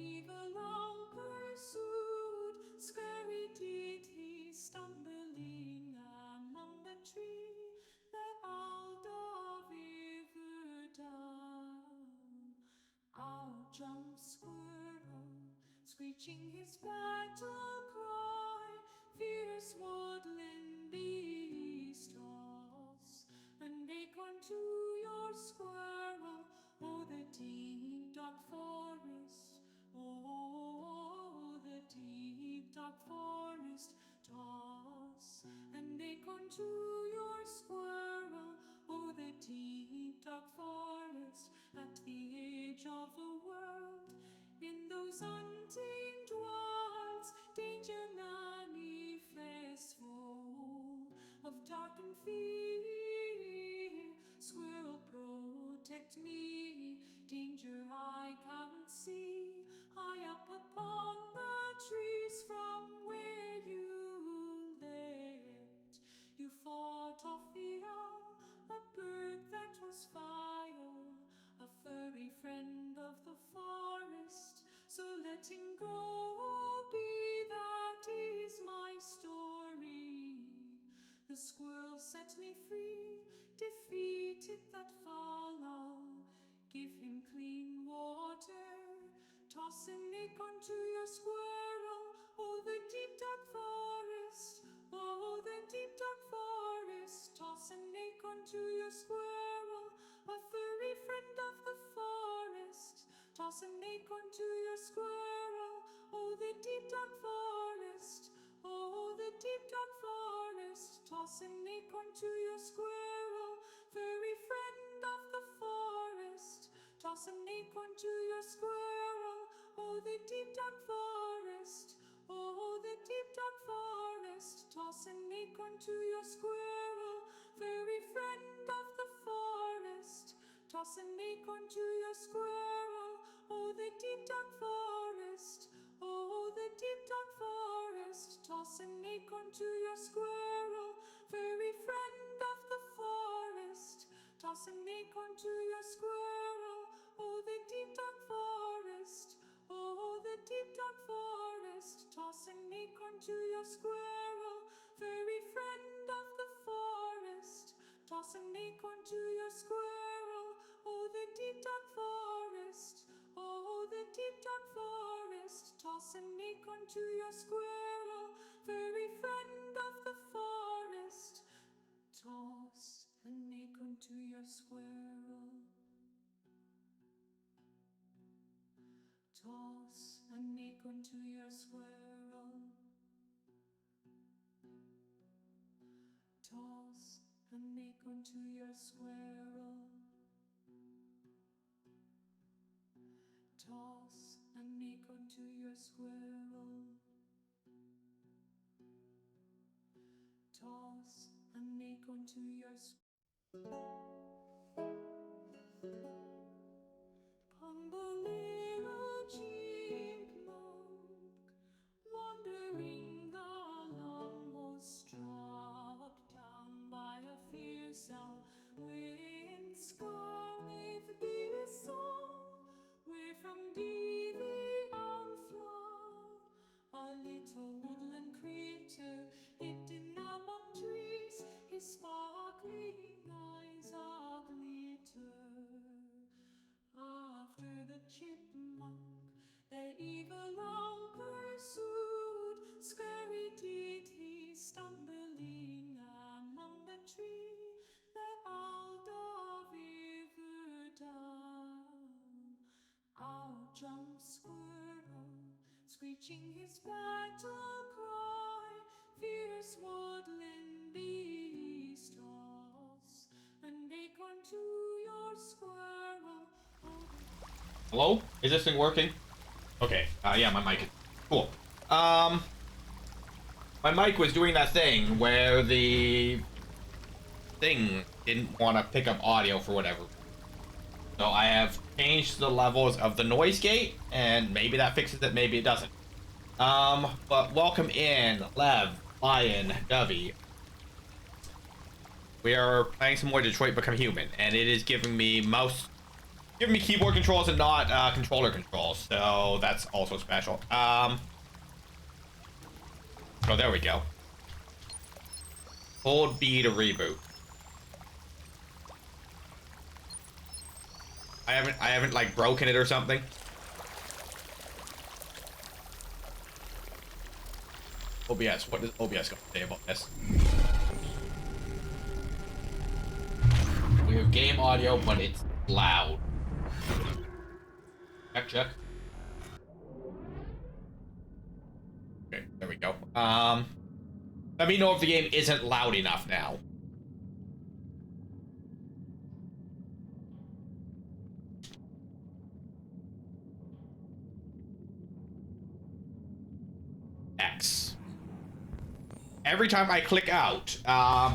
evil long pursued, scurry did he, stumbling among the tree, the old of Riverdale. Out jumps Squirrel, screeching his battle cry, fierce woodland beast toss an acorn to your squirrel. Oh, the deep dark forest, oh, the deep dark forest, toss an acorn to your squirrel. Oh, the deep dark forest, at the edge of the world, in those untamed wilds, danger manifest, full of dark and fear. Squirrel, protect me, danger I can't see, high up upon the trees from where you lived. You fought off the owl, a bird that was fire, a furry friend of the forest, so let him go be, that is my story. The squirrel set me free, defeated that fowl, give him clean water, toss an acorn to your squirrel. Oh, the deep dark forest, oh, the deep dark forest, toss an acorn to your squirrel, a furry friend of the forest, toss an acorn to your squirrel. Oh, the deep dark forest, oh, the deep dark forest, toss an acorn to your squirrel, furry friend of the forest, toss an acorn to your squirrel. Oh, the deep dark forest, oh, the deep dark forest, toss an acorn to your squirrel, furry friend of the forest, toss an acorn to your squirrel. Oh, the deep dark forest, oh, the deep dark forest, toss an acorn to your squirrel, furry friend of the forest, toss an acorn to your squirrel. Oh, the deep dark forest, oh, the deep dark forest, toss an acorn to your squirrel, furry friend of the forest, toss an acorn to your squirrel. Oh, the deep dark forest, oh, the deep dark forest, toss an acorn to your squirrel, furry friend of the forest, toss an acorn to your squirrel, toss an acorn to your squirrel, toss an acorn to your squirrel, toss an acorn to your squirrel, toss an acorn to your little chipmunk, wandering along, was struck down by a fierce south wind, scarred with bitter song, where from deep the onflow a little woodland creature hidden among trees, his sparkling eyes a glitter. After the chipmunk, the evil long pursued, scurry did he, stumbling among the tree, the owl of Riverdale. Out jumps Squirrel, screeching his battle cry, fierce woodland beast toss an acorn to your squirrel. Hello? Is this thing working? Okay. Yeah, my mic is cool. My mic was doing that thing where the thing didn't want to pick up audio for whatever. So I have changed the levels of the noise gate, and maybe that fixes it, maybe it doesn't. But welcome in, Lev, Lion, Dovey. We are playing some more Detroit Become Human, and it is giving me mouse giving me keyboard controls and not controller controls, so that's also special. Oh, there we go. Hold B to reboot. I haven't like broken it or something. OBS, what does OBS got to say about this? We have game audio, but it's loud. Check. Okay, there we go. Let me know if the game isn't loud enough now. X. Every time I click out,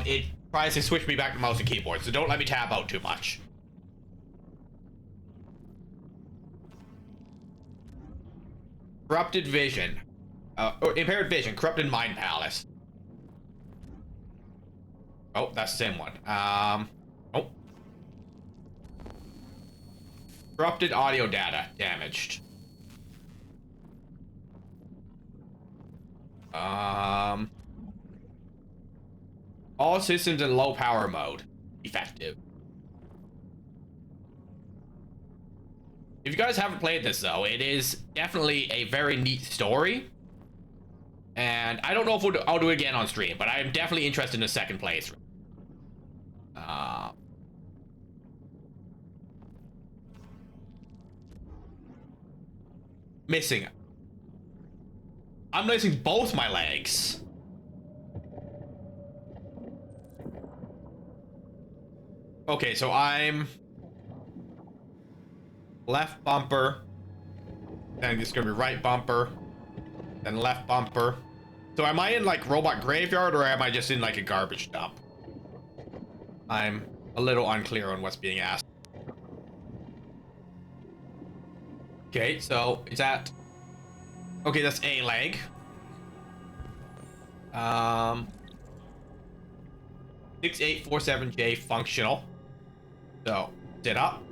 it tries to switch me back to mouse and keyboard, so don't let me tab out too much. Corrupted vision. Or impaired vision. Corrupted mind palace. Oh, that's the same one. Oh. Corrupted audio data. Damaged. All systems in low power mode. Effective. If you guys haven't played this, though, it is definitely a very neat story. And I don't know if I'll do it again on stream, but I am definitely interested in a second playthrough. Missing. I'm missing both my legs. Okay, so I'm left bumper, then it's gonna be right bumper, then left bumper. So am I in like robot graveyard or am I just in like a garbage dump? I'm a little unclear on what's being asked. Okay, so is that... Okay, that's a leg. 6847J functional. So, sit up.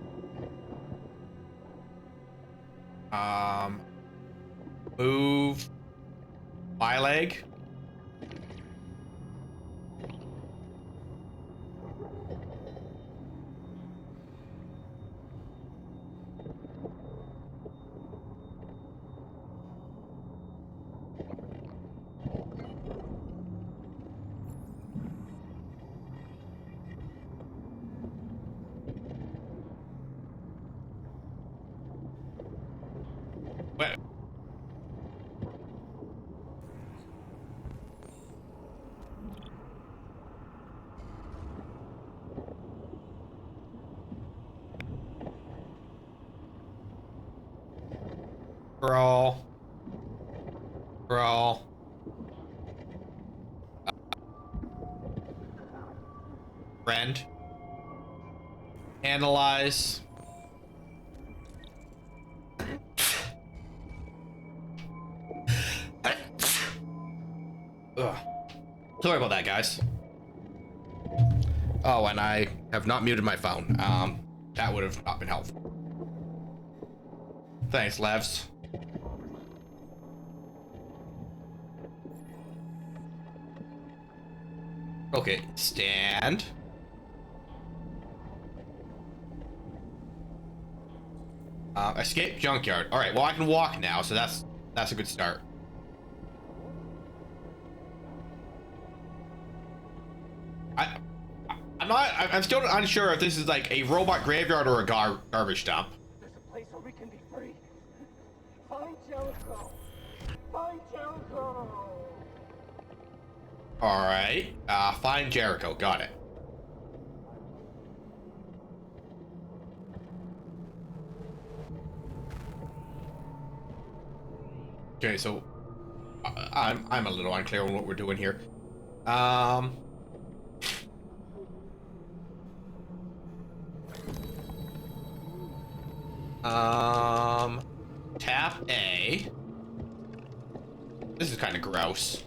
Move my leg. What? Crawl. Crawl. Friend. Analyze. Ugh. Sorry about that, guys. Oh, and I have not muted my phone. That would have not been helpful. Thanks, Levs. Okay, stand. Escape junkyard. All right, well I can walk now, so that's a good start. I'm still unsure if this is like a robot graveyard or a garbage dump. There's a place where we can be free. Find Jericho. Find Jericho. All right. Find Jericho. Got it. Okay, so I'm a little unclear on what we're doing here. Tap A. This is kind of gross.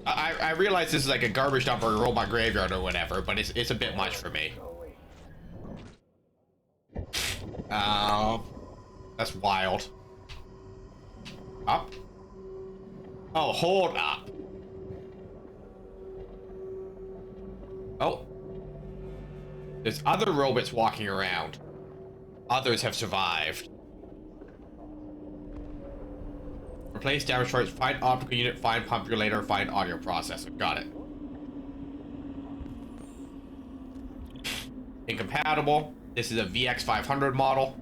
I realize this is like a garbage dump or a robot graveyard or whatever, but it's a bit much for me. That's wild. Up? Oh, hold up. Oh. There's other robots walking around. Others have survived. Replace damage parts, find optical unit, find pump regulator, find audio processor. Got it. Incompatible. This is a VX500 model.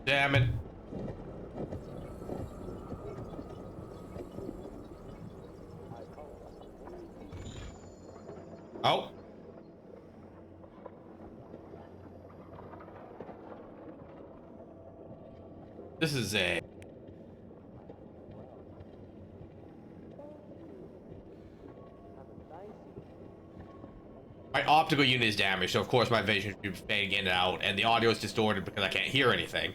Damn it. Oh. This is a... My optical unit is damaged, so of course my vision should be fading in and out, and the audio is distorted because I can't hear anything.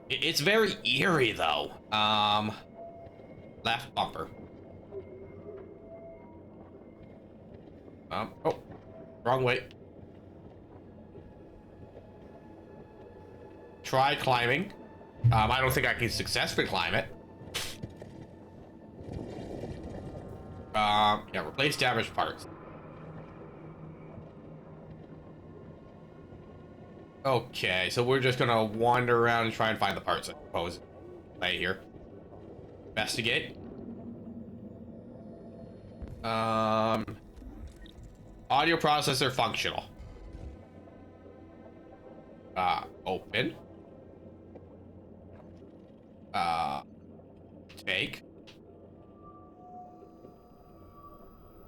It's very eerie, though. Left bumper. Oh, wrong way. Try climbing. I don't think I can successfully climb it. Yeah, replace damaged parts. Okay, so we're just gonna wander around and try and find the parts, I suppose. Right here. Investigate. Audio processor functional. Open. Take.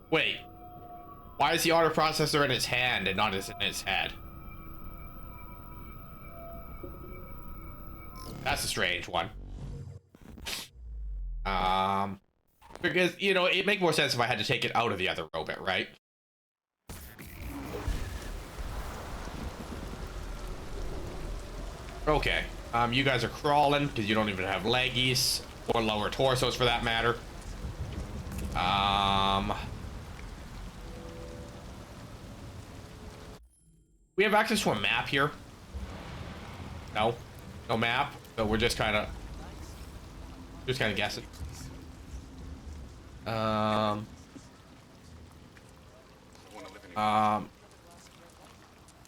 Wait. Why is the audio processor in its hand and not in its head? That's a strange one. Because, you know, it'd make more sense if I had to take it out of the other robot, right? Okay. You guys are crawling because you don't even have leggies or lower torsos for that matter. We have access to a map here. No. No map. So we're just kind of guessing.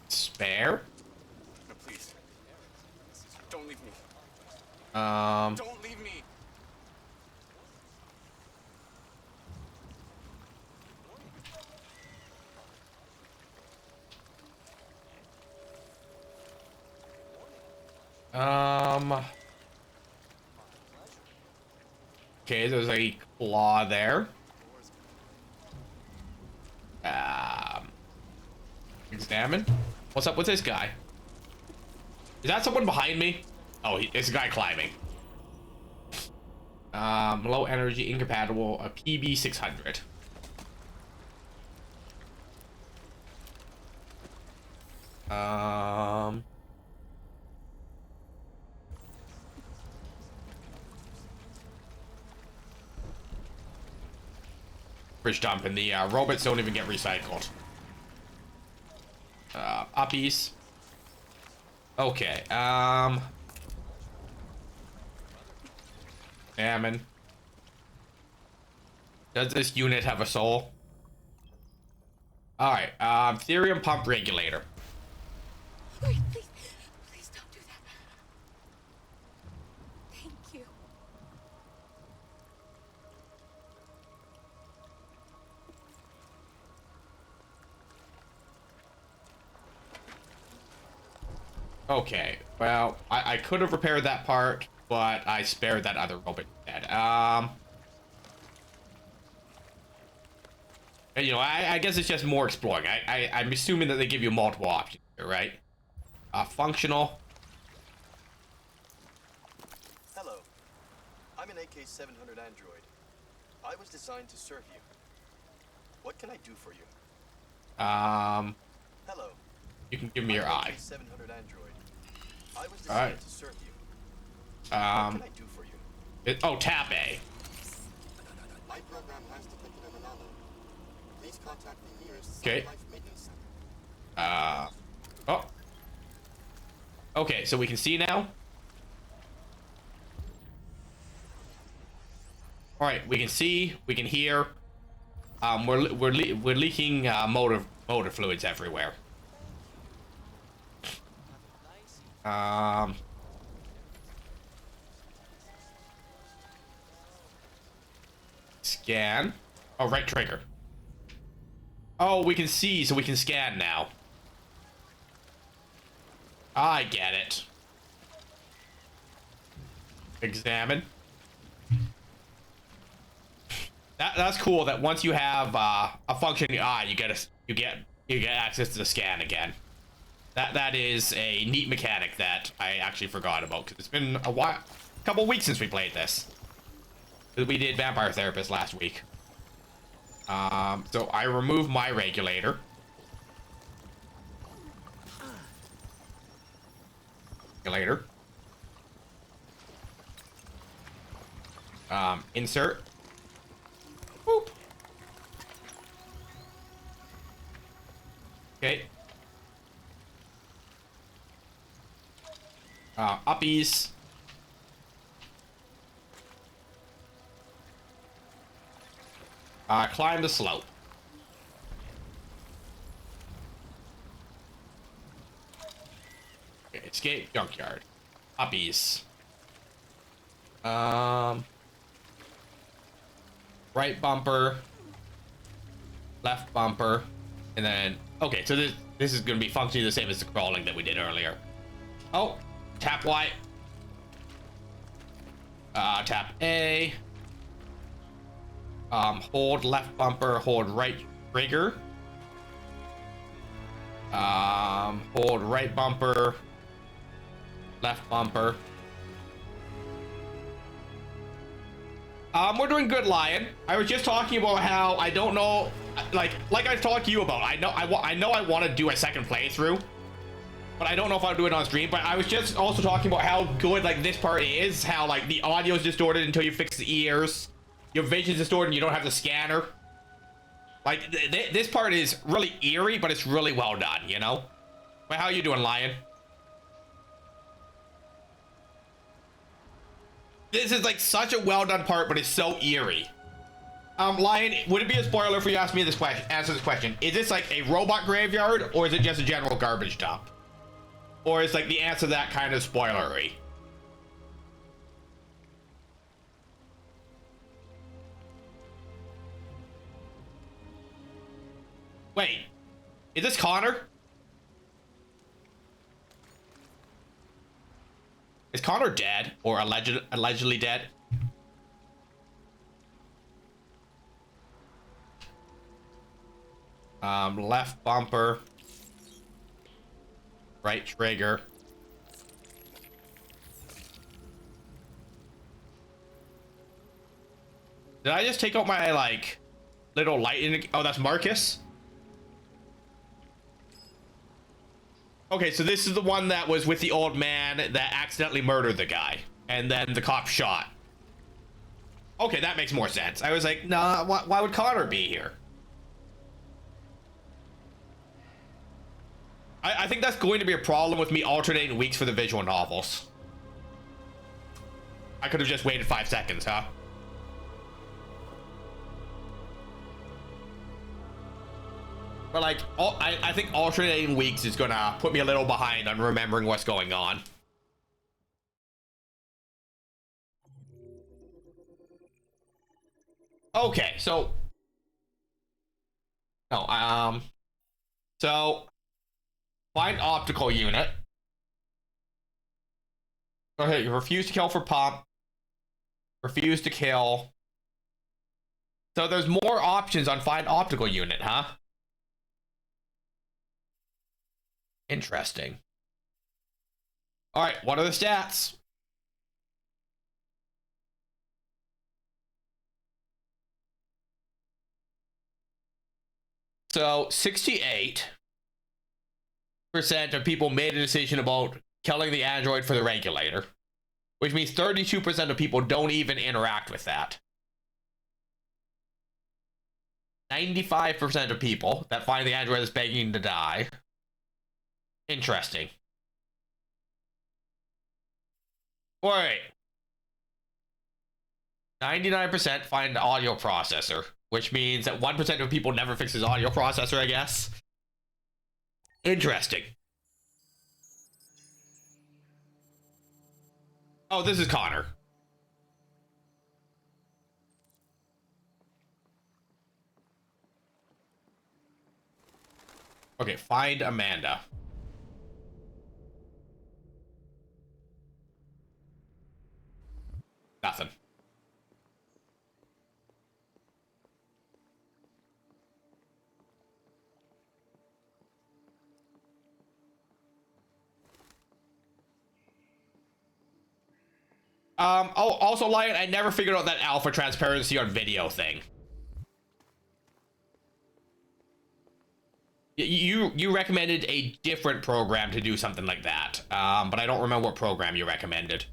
Spare? No, please. Don't leave me. Don't leave me. Okay, there's a claw there. Examine. What's up with this guy? Is that someone behind me? Oh, it's a guy climbing. Low energy, incompatible, a PB600. Bridge dump, and the robots don't even get recycled. Uppies. Okay, Ammon. Does this unit have a soul? Alright, Therium pump regulator. Wait, please. Please don't do that. Thank you. Okay, well, I could have repaired that part, but I spared that other robot instead. You know, I guess it's just more exploring. I'm assuming that they give you multiple options here, right? Functional. Hello. I'm an AK-700 android. I was designed to serve you. What can I do for you? Hello. You can give me your eye. AK-700 android. I was designed to serve you. What can I do for you? Oh, tap A. My program has detected an anomaly. Please contact the nearest Okay. Life Maintenance Center. Oh. Okay, so we can see now. All right, we can see, we can hear. We're leaking motor fluids everywhere. Scan. Oh, right trigger. Oh, we can see, so we can scan now. I get it. Examine. That's cool. That once you have a functioning eye, you get access to the scan again. That is a neat mechanic that I actually forgot about because it's been a couple weeks since we played this. We did Vampire Therapist last week. So I removed my regulator. Regulator. Insert. Boop. Okay. Uppies. Climb the slope. Okay, escape junkyard. Uppies. Right bumper. Left bumper. And then, okay, so this is going to be functionally the same as the crawling that we did earlier. Oh, tap Y. Tap A. Hold left bumper, hold right trigger. Hold right bumper, left bumper. We're doing good, Lion. I was just talking about how I don't know, like I talked to you about. I know I want to do a second playthrough, but I don't know if I'll do it on stream. But I was just also talking about how good like this part is. How like the audio is distorted until you fix the ears. Your vision's distorted and you don't have the scanner. Like this part is really eerie, but it's really well done. You know. But how you doing, Lion? This is like such a well done part, but it's so eerie. Lion, would it be a spoiler if you ask me this question? Answer this question: is this like a robot graveyard, or is it just a general garbage dump? Or is like the answer to that kind of spoilery? Wait, is this Connor? Is Connor dead or allegedly dead? Left bumper, right trigger. Did I just take out my like little light? Oh, that's Marcus. Okay, so this is the one that was with the old man that accidentally murdered the guy, and then the cop shot. Okay, that makes more sense. I was like, nah, why would Connor be here? I think that's going to be a problem with me alternating weeks for the visual novels. I could have just waited 5 seconds, huh? But like, I think alternating weeks is gonna put me a little behind on remembering what's going on. Okay, so no, so find optical unit. Okay, you refuse to kill for pump. Refuse to kill. So there's more options on find optical unit, huh? Interesting. All right, what are the stats? So 68% of people made a decision about killing the android for the regulator, which means 32% of people don't even interact with that. 95% of people that find the android is begging to die. Interesting. Wait. 99% find audio processor, which means that 1% of people never fixes audio processor, I guess. Interesting. Oh, this is Connor. Okay, find Amanda. Nothing. Oh, also, Lion, I never figured out that alpha transparency on video thing. You recommended a different program to do something like that, but I don't remember what program you recommended.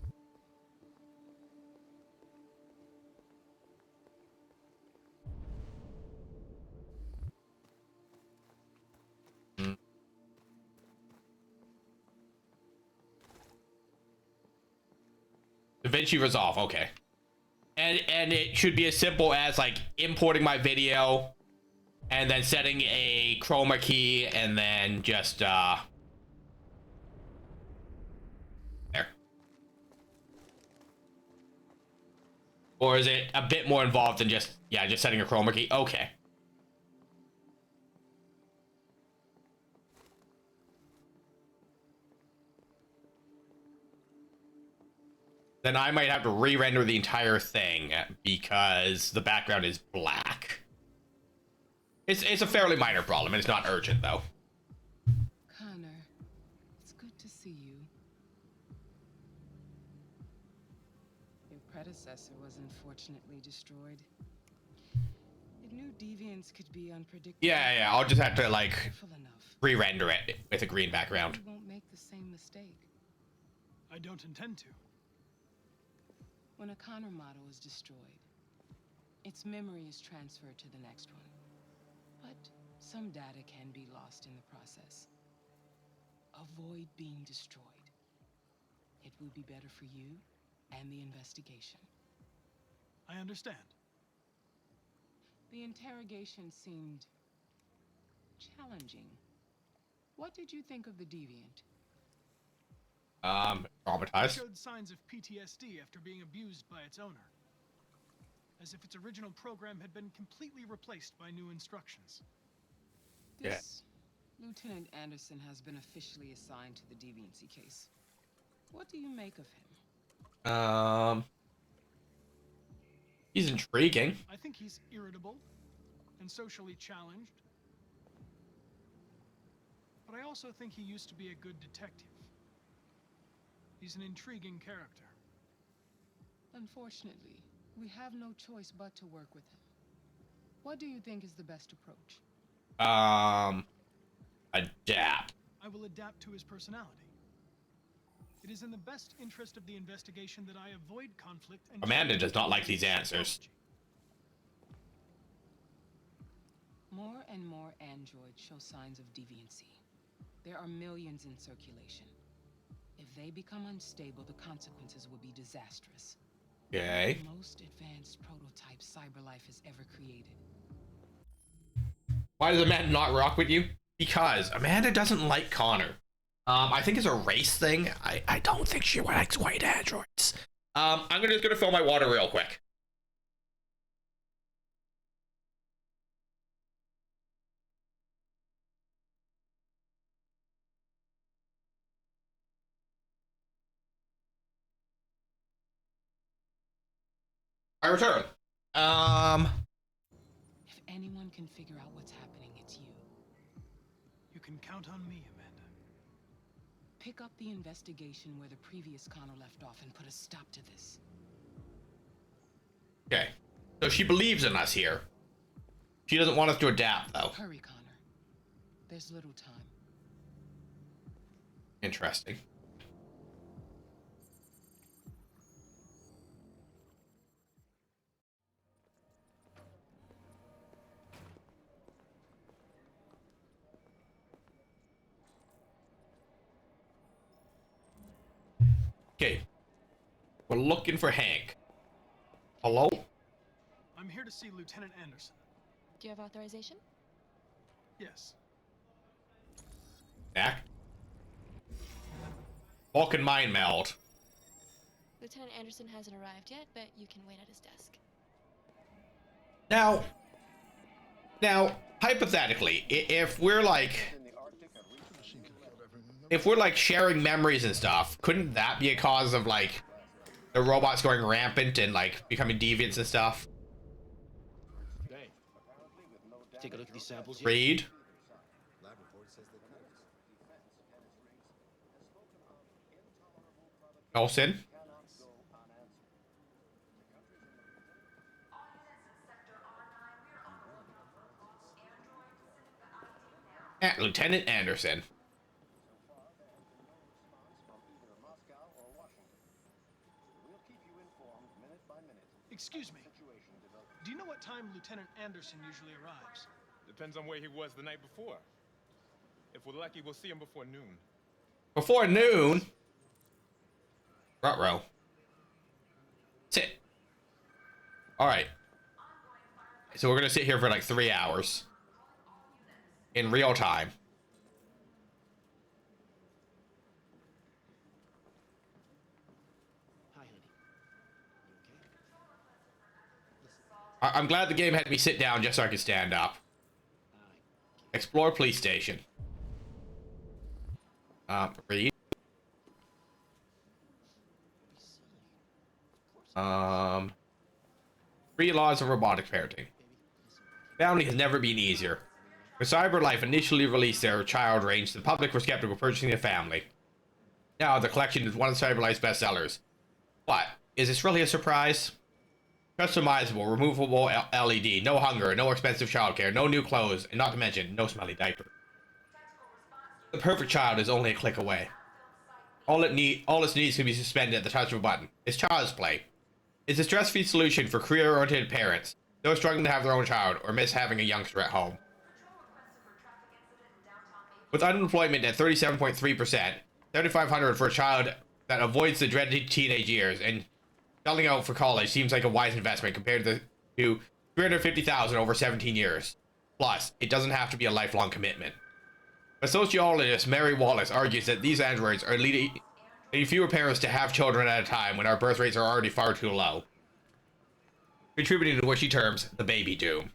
DaVinci Resolve, okay. And it should be as simple as like importing my video and then setting a chroma key and then just there. Or is it a bit more involved than just setting a chroma key? Okay. Then I might have to re-render the entire thing because the background is black. It's a fairly minor problem, and it's not urgent, though. Connor, it's good to see you. Your predecessor was unfortunately destroyed. It knew deviants could be unpredictable. Yeah, I'll just have to, like, Enough. re-render it with a green background. You won't make the same mistake. I don't intend to. When a Connor model is destroyed, its memory is transferred to the next one. But some data can be lost in the process. Avoid being destroyed. It will be better for you and the investigation. I understand. The interrogation seemed challenging. What did you think of the deviant? Traumatized. Showed signs of PTSD after being abused by its owner. As if its original program had been completely replaced by new instructions. This Lieutenant Anderson has been officially assigned to the deviancy case. What do you make of him? He's intriguing. I think he's irritable and socially challenged. But I also think he used to be a good detective. He's an intriguing character. Unfortunately, we have no choice but to work with him. What do you think is the best approach? Adapt. I will adapt to his personality. It is in the best interest of the investigation that I avoid conflict and... Amanda does not like these answers. More and more androids show signs of deviancy. There are millions in circulation. If they become unstable, the consequences will be disastrous. Okay. The most advanced prototype CyberLife has ever created. Why does Amanda not rock with you? Because Amanda doesn't like Connor. I think it's a race thing. I don't think she likes white androids. I'm just gonna fill my water real quick. I return. If anyone can figure out what's happening, it's you. You can count on me, Amanda. Pick up the investigation where the previous Connor left off and put a stop to this. Okay. So she believes in us here. She doesn't want us to adapt, though. Hurry, Connor. There's little time. Interesting. Okay. We're looking for Hank. Hello? I'm here to see Lieutenant Anderson. Do you have authorization? Yes. Back. Vulcan mind meld. Lieutenant Anderson hasn't arrived yet, but you can wait at his desk. Now, hypothetically, if we're like sharing memories and stuff, couldn't that be a cause of like the robots going rampant and like becoming deviants and stuff? Take a look at these samples here. Read. Olsen. Lieutenant Anderson. Excuse me. Do you know what time Lieutenant Anderson usually arrives? Depends on where he was the night before. If we're lucky, we'll see him before noon. Before noon? Ruh-roh. Sit. Alright. So we're gonna sit here for like 3 hours. In real time. Hi, honey. You okay? I'm glad the game had me sit down just so I could stand up. Explore police station. Read. Free laws of robotic parenting. Family has never been easier. When CyberLife initially released their child range, the public were skeptical purchasing a family. Now the collection is one of CyberLife's bestsellers. What? Is this really a surprise? Customizable, removable LED, no hunger, no expensive childcare, no new clothes, and not to mention, no smelly diaper. The perfect child is only a click away. All its needs can be suspended at the touch of a button. It's child's play. It's a stress-free solution for career-oriented parents, those struggling to have their own child or miss having a youngster at home. With unemployment at 37.3%, $7,500 for a child that avoids the dreaded teenage years, and selling out for college seems like a wise investment compared to $350,000 over 17 years. Plus, it doesn't have to be a lifelong commitment. But sociologist Mary Wallace argues that these androids are leading fewer parents to have children at a time when our birth rates are already far too low, contributing to what she terms the baby doom.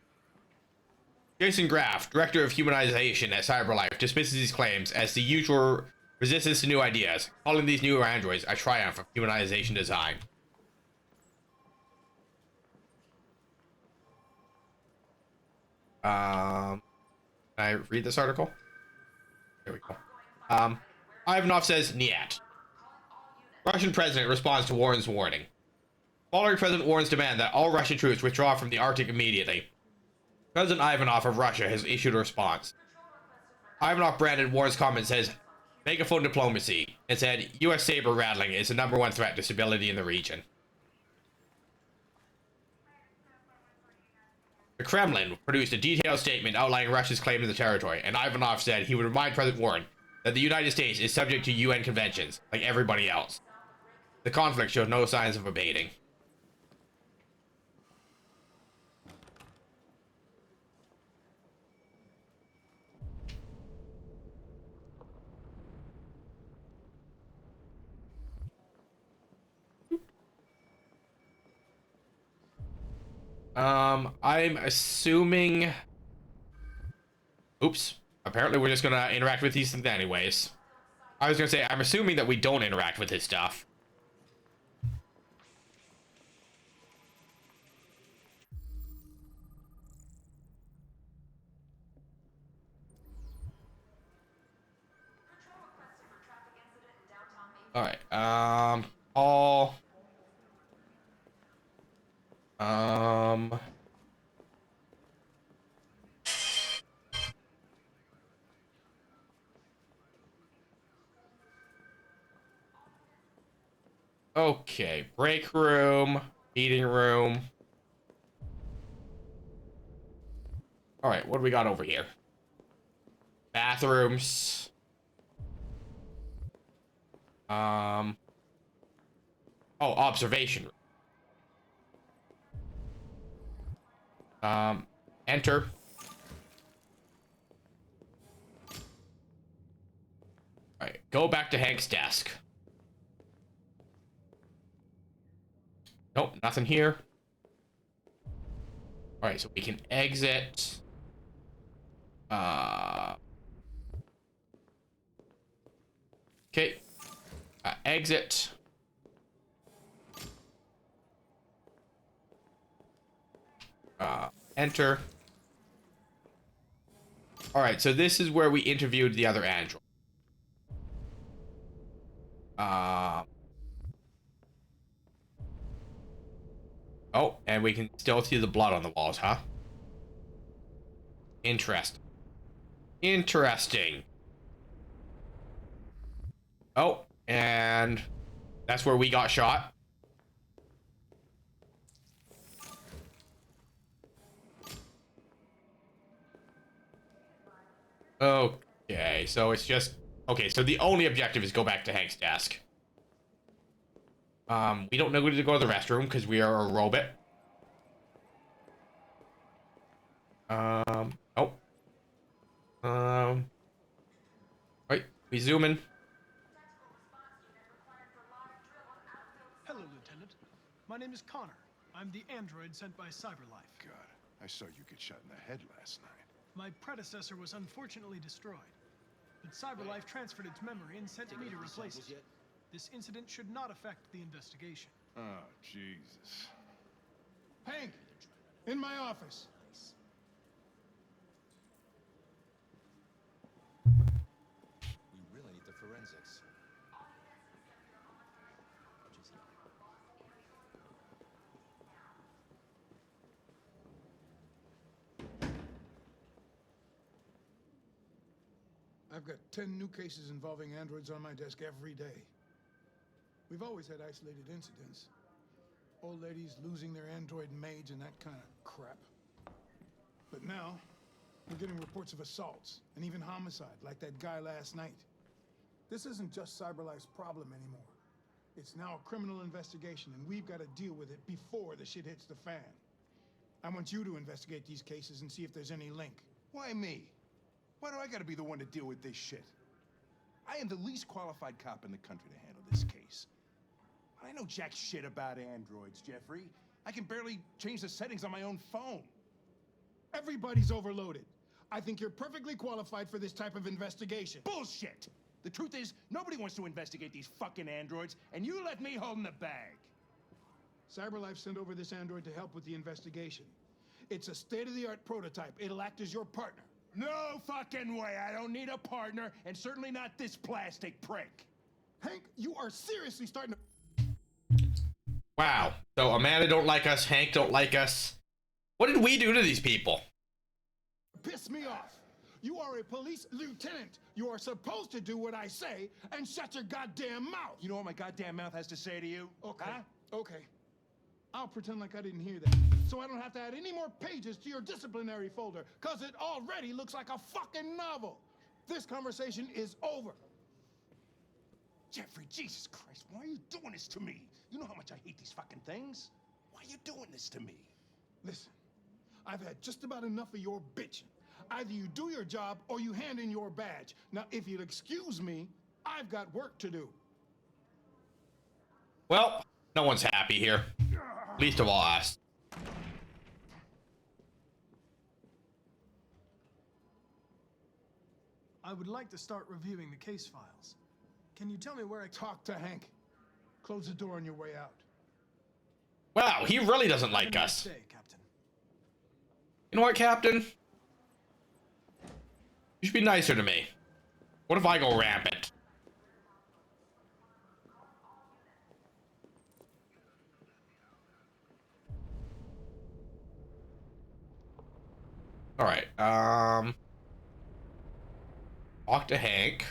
Jason Graff, director of humanization at CyberLife, dismisses these claims as the usual resistance to new ideas, calling these new androids a triumph of humanization design. Can I read this article? There we go. Ivanov says, Niet. Russian president responds to Warren's warning. Following President Warren's demand that all Russian troops withdraw from the Arctic immediately, President Ivanov of Russia has issued a response. Ivanov branded Warren's comment as megaphone diplomacy and said U.S. saber rattling is the #1 threat to stability in the region. The Kremlin produced a detailed statement outlining Russia's claim to the territory, and Ivanov said he would remind President Warren that the United States is subject to UN conventions, like everybody else. The conflict showed no signs of abating. I'm assuming... Oops. Apparently we're just gonna interact with these things anyways. I was gonna say, I'm assuming that we don't interact with his stuff. Alright, all... Okay, break room, eating room. Alright, what do we got over here? Bathrooms. Oh, observation. Enter. Alright, go back to Hank's desk. Nope, nothing here. Alright, so we can exit. Okay. Exit. Enter. Alright, so this is where we interviewed the other android. Oh, and we can still see the blood on the walls, huh? Interesting. Interesting. Oh, and that's where we got shot. Okay, so it's just... Okay, so the only objective is go back to Hank's desk. We don't know to go to the restroom because we are a robot. Oh. Right, we zoom in. Hello, Lieutenant. My name is Connor. I'm the android sent by CyberLife. God, I saw you get shot in the head last night. My predecessor was unfortunately destroyed, but CyberLife transferred its memory and sent me to replace it. This incident should not affect the investigation. Oh, Jesus. Hank, in my office. We really need the forensics. I've got 10 new cases involving androids on my desk every day. We've always had isolated incidents. Old ladies losing their android maids and that kind of crap. But now, we're getting reports of assaults and even homicide, like that guy last night. This isn't just CyberLife's problem anymore. It's now a criminal investigation, and we've got to deal with it before the shit hits the fan. I want you to investigate these cases and see if there's any link. Why me? Why do I gotta be the one to deal with this shit? I am the least qualified cop in the country to handle this case. I know jack shit about androids, Jeffrey. I can barely change the settings on my own phone. Everybody's overloaded. I think you're perfectly qualified for this type of investigation. Bullshit! The truth is, nobody wants to investigate these fucking androids, and you left me holding the bag. CyberLife sent over this android to help with the investigation. It's a state-of-the-art prototype. It'll act as your partner. No fucking way! I don't need a partner, and certainly not this plastic prick. Hank, you are seriously starting to... Wow. So Amanda don't like us, Hank don't like us. What did we do to these people? piss me off. You are a police lieutenant. You are supposed to do what I say and shut your goddamn mouth. You know what my goddamn mouth has to say to you? Okay. Huh? Okay. I'll pretend like I didn't hear that, so I don't have to add any more pages to your disciplinary folder, because it already looks like a fucking novel. This conversation is over. Jeffrey, Jesus Christ, why are you doing this to me? You know how much I hate these fucking things. Why are you doing this to me? Listen, I've had just about enough of your bitching. Either you do your job or you hand in your badge. Now, if you'll excuse me, I've got work to do. Well, no one's happy here. Least of all us. I would like to start reviewing the case files. Can you tell me where I Talk to Hank. Close the door on your way out. Wow, he really doesn't like Have a us. nice day, Captain. You know what, Captain? You should be nicer to me. What if I go rampant? Alright, talk to Hank.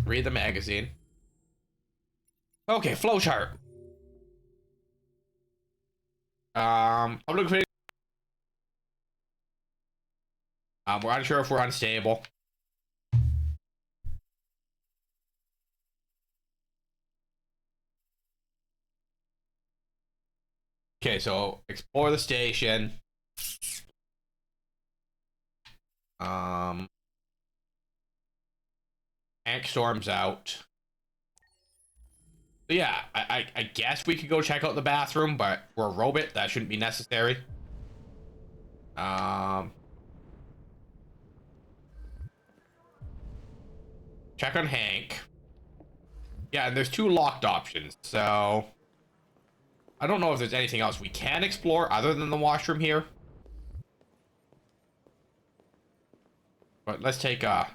Read the magazine. Okay, flowchart. Public opinion. We're unsure if we're unstable. Okay, so explore the station. Hank storms out. So yeah, I guess we could go check out the bathroom, but we're a robot. That shouldn't be necessary. Check on Hank. Yeah, and there's 2 locked options, so I don't know if there's anything else we can explore other than the washroom here. But let's take a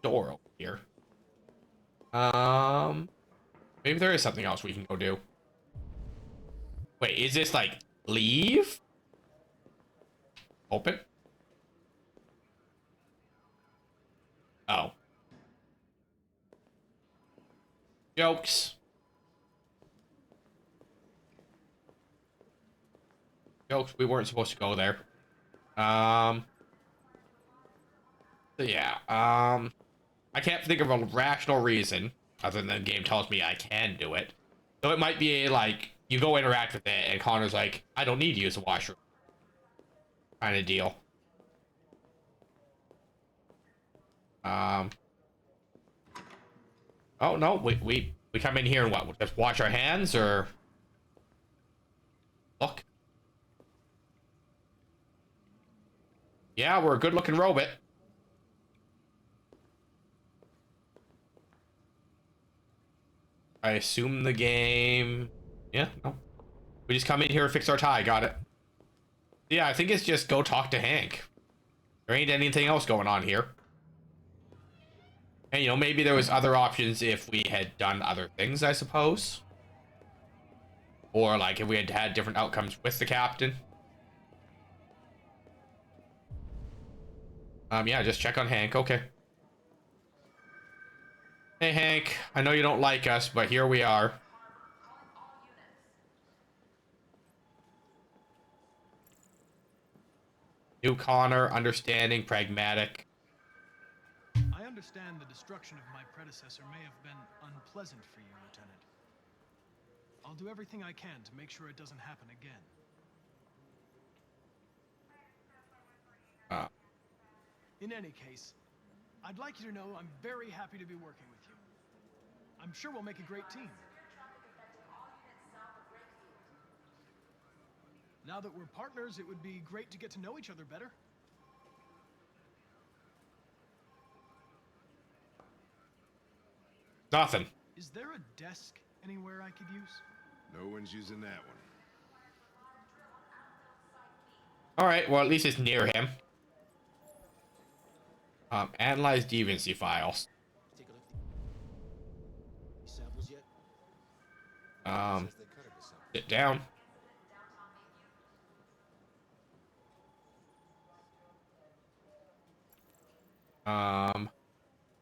door over here. Maybe there is something else we can go do. Wait, is this like leave? Open? Oh. Jokes. Jokes, we weren't supposed to go there. So yeah, I can't think of a rational reason other than the game tells me I can do it. So it might be like, you go interact with it and Connor's like, I don't need to use the washroom. Kind of deal. Oh no, we come in here and what? Just wash our hands or look? Yeah, we're a good-looking robot. I assume the game. Yeah, no. We just come in here and fix our tie. Got it. Yeah, I think it's just go talk to Hank. There ain't anything else going on here. And, you know, maybe there was other options if we had done other things, I suppose. Or, like, if we had had different outcomes with the captain. Yeah, just check on Hank. Okay. Hey, Hank. I know you don't like us, but here we are. New Connor, understanding, pragmatic. I understand the destruction of my predecessor may have been unpleasant for you, Lieutenant. I'll do everything I can to make sure it doesn't happen again. In any case, I'd like you to know I'm very happy to be working with you. I'm sure we'll make a great team. Now that we're partners, it would be great to get to know each other better. Nothing. Is there a desk anywhere I could use? No one's using that one. All right, well, at least it's near him. Analyze deviancy files. Take a look. Any samples yet? Says they cut it or something. Sit down.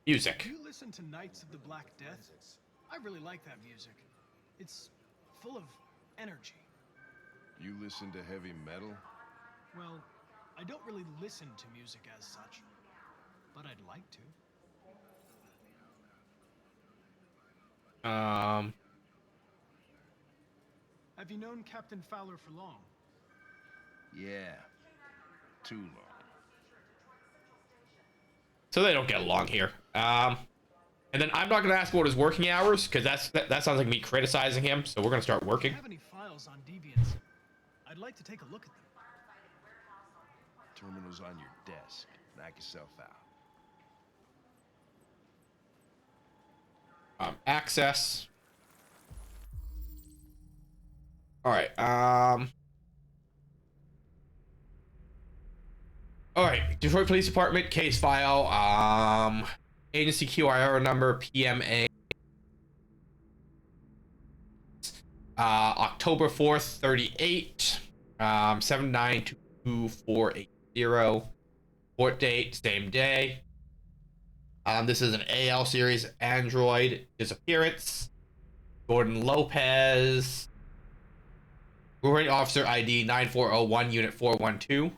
Music. Do you listen to Knights of the Black Death? I really like that music. It's full of energy. You listen to heavy metal? Well, I don't really listen to music as such, but I'd like to. Have you known Captain Fowler for long? Yeah. Too long. So they don't get along here. And then I'm not gonna ask about his working hours because that sounds like me criticizing him. So we're gonna start working. Do you have any files on deviants? I'd like to take a look at them. Terminal's on your desk. Knock yourself out. Access. All right. All right. Detroit Police Department case file. Agency QIR number PMA. October 4th, 38. 7922480. Port date, same day. This is an AL series Android disappearance. Gordon Lopez. Warrant Officer ID 9401 Unit 412.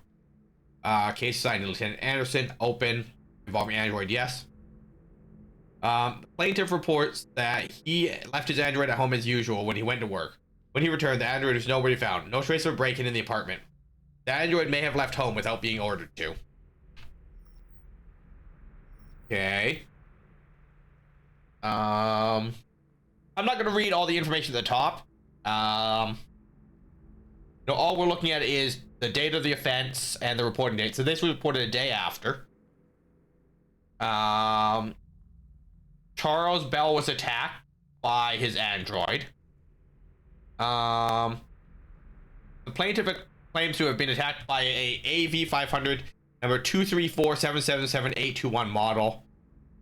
Case assigned to Lieutenant Anderson. Open. Involving Android, yes. Plaintiff reports that he left his Android at home as usual when he went to work. When he returned, the android was nowhere to be found. No trace of a break-in in the apartment. The android may have left home without being ordered to. Okay. I'm not going to read all the information at the top. All we're looking at is the date of the offense and the reporting date. So this was reported a day after. Charles Bell was attacked by his android. The plaintiff claims to have been attacked by a AV500 number 234777821 model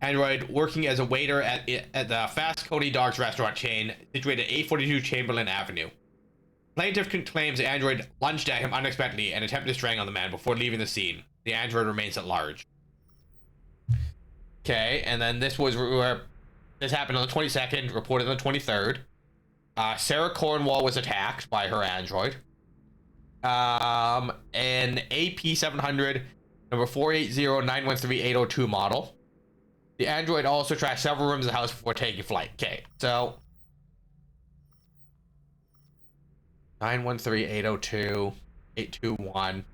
android working as a waiter at the Fast Coney Dogs restaurant chain situated at 842 Chamberlain Avenue. Plaintiff claims the android lunged at him unexpectedly and attempted to strangle the man before leaving the scene. The android remains at large. Okay, and then this was where this happened on the 22nd, reported on the 23rd. Sarah Cornwall was attacked by her android. An AP700 number 480913802 model. The android also trashed several rooms of the house before taking flight. Okay, so 913802 821.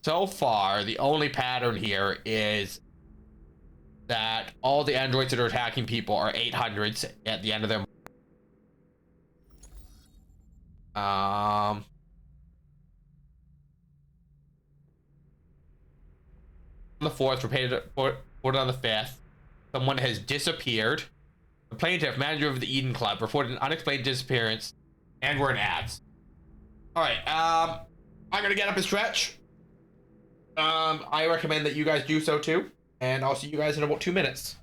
So far, the only pattern here is that all the androids that are attacking people are 800s at the end of their on the 4th, reported on the 5th, someone has disappeared. The plaintiff, manager of the Eden Club, reported an unexplained disappearance and we're in ads. Alright, I'm gonna get up and stretch. I recommend that you guys do so too, and I'll see you guys in about 2 minutes.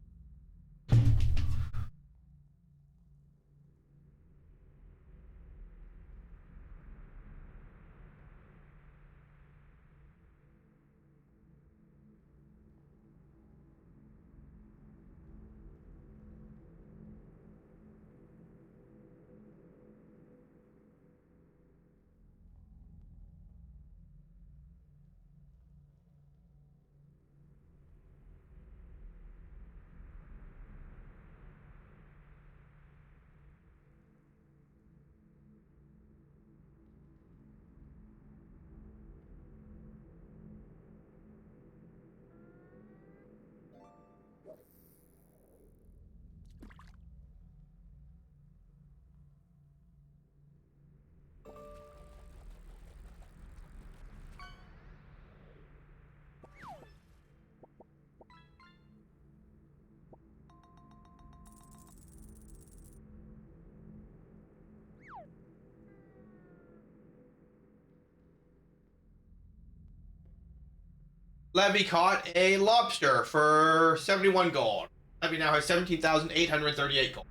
Levy caught a lobster for 71 gold. Levy now has 17,838 gold.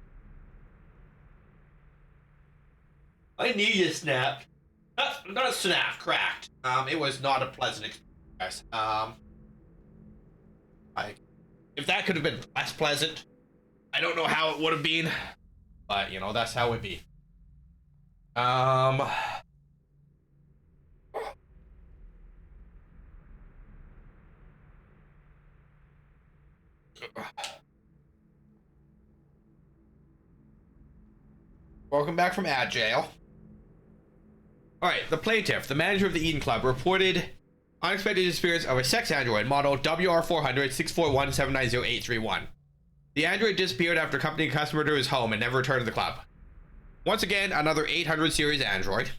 My knee is snapped. Not snapped, cracked. It was not a pleasant experience. If that could have been less pleasant, I don't know how it would have been, but you know, that's how it be. Welcome back from ad jail. Alright, the plaintiff, the manager of the Eden Club, reported unexpected disappearance of a sex android model WR400 641790831. The android disappeared after accompanying a customer to his home and never returned to the club. Once again, another 800 series android.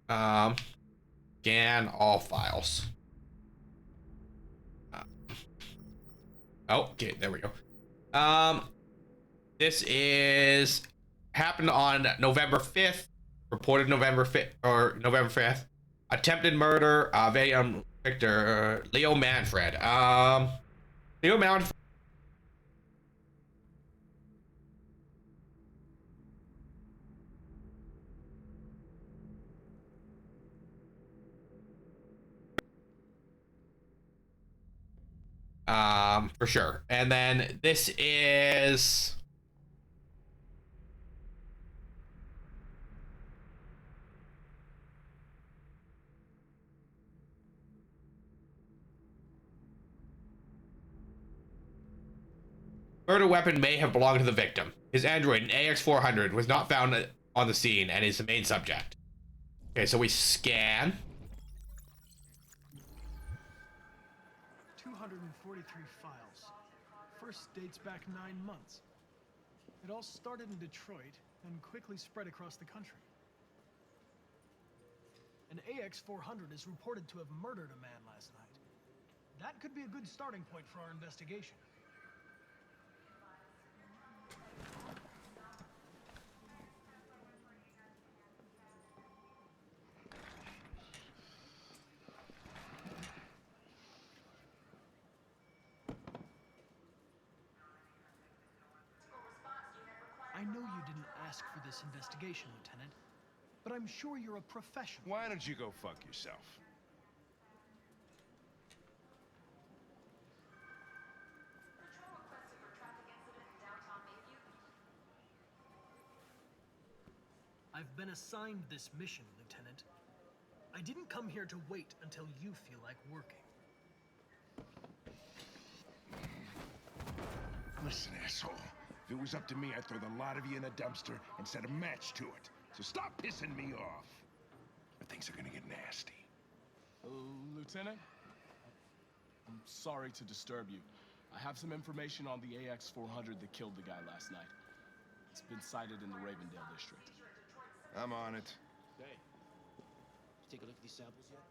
Scan all files. Okay, there we go. This is happened on November 5th, reported November 5th or November 5th. Attempted murder of a Victor Leo Manfred. Leo Manfred. For sure. And then this is Murder weapon may have belonged to the victim. His android, an AX-400, was not found on the scene and is the main subject. Okay, so we scan. 243 files. First dates back 9 months. It all started in Detroit and quickly spread across the country. An AX-400 is reported to have murdered a man last night. That could be a good starting point for our investigation. I know you didn't ask for this investigation, Lieutenant, but I'm sure you're a professional. Why don't you go fuck yourself? I've been assigned this mission, Lieutenant. I didn't come here to wait until you feel like working. Listen, asshole. If it was up to me, I'd throw the lot of you in a dumpster and set a match to it. So stop pissing me off. Or things are gonna get nasty. Lieutenant? I'm sorry to disturb you. I have some information on the AX-400 that killed the guy last night. It's been sighted in the Ravendale district. I'm on it. Hey, you take a look at these samples yet?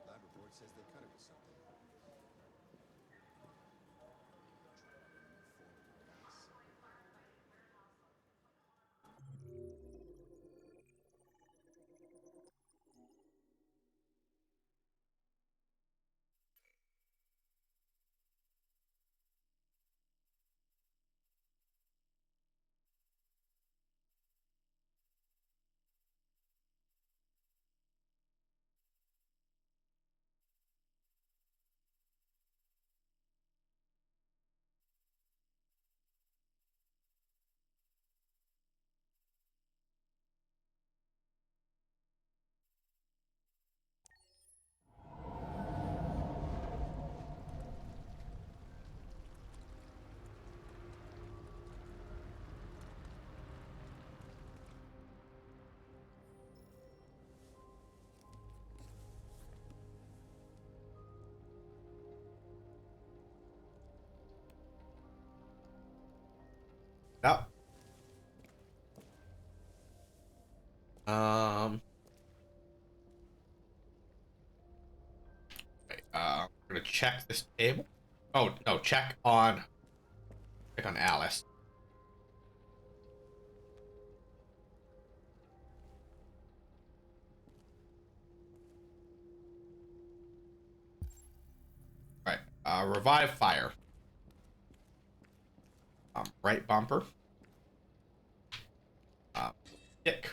Lab report says they cut it with something. Yep. Right, we're gonna check this table. Oh no, check on Alice. Right, revive fire. Right bumper. Stick.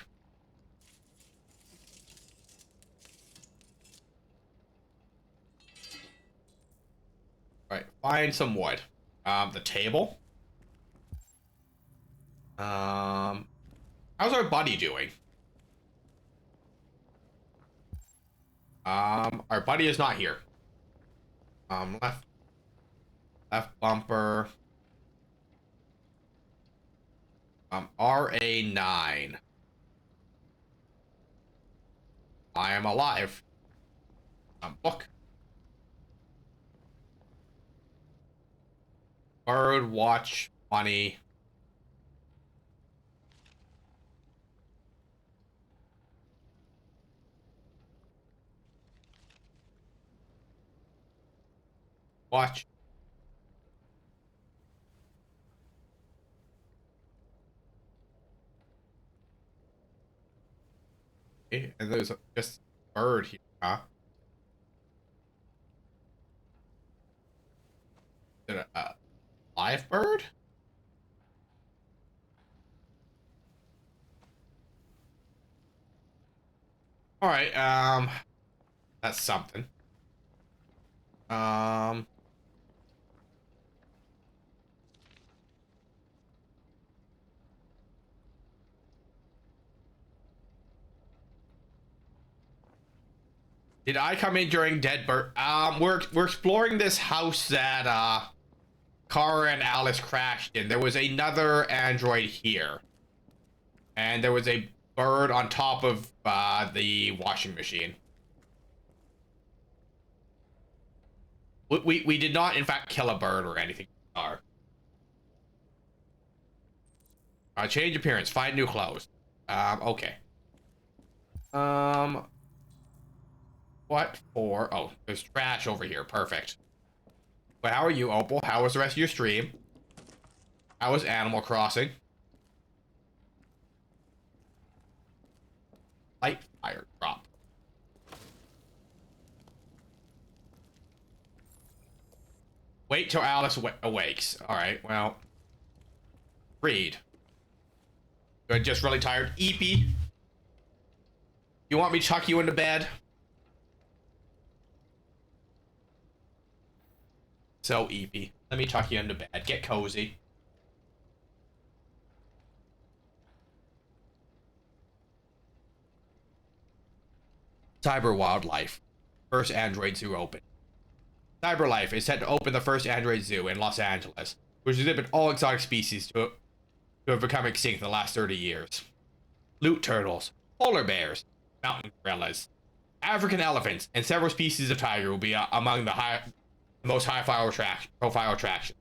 Right, find some wood. The table. How's our buddy doing? Our buddy is not here. Left bumper. RA9. I am alive. Book. Bird watch money. Watch. Okay, and there's just a bird here, huh? Is it a live bird? All right, that's something. Did I come in during dead bird? We're exploring this house that Kara and Alice crashed in, there was another android here. And there was a bird on top of the washing machine. We did not, in fact, kill a bird or anything. Change appearance. Find new clothes. Okay. What for? Oh, there's trash over here. Perfect. But how are you, Opal? How was the rest of your stream? How was Animal Crossing? Light fire drop. Wait till Alice awakes. Alright, well. Read. You're just really tired. Eepy. You want me to chuck you into bed? So Eepy. Let me tuck you into bed. Get cozy. Cyber Wildlife. First Android Zoo open. CyberLife is set to open the first Android Zoo in Los Angeles, which exhibit all exotic species to have become extinct in the last 30 years. Loot turtles, polar bears, mountain gorillas, African elephants, and several species of tiger will be among the most high-profile attractions.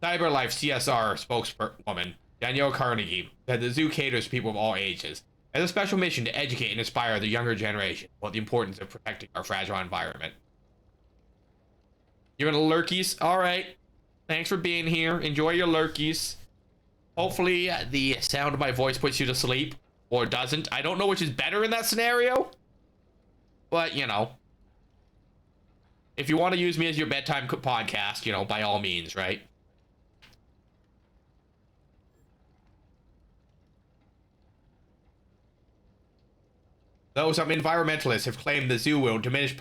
CyberLife CSR spokeswoman Danielle Carnegie said the zoo caters to people of all ages, as a special mission to educate and inspire the younger generation about the importance of protecting our fragile environment. You're gonna lurkies? Alright. Thanks for being here. Enjoy your lurkies. Hopefully the sound of my voice puts you to sleep. Or doesn't. I don't know which is better in that scenario. But, you know. If you want to use me as your bedtime podcast, you know, by all means, right? Though some environmentalists have claimed the zoo will diminish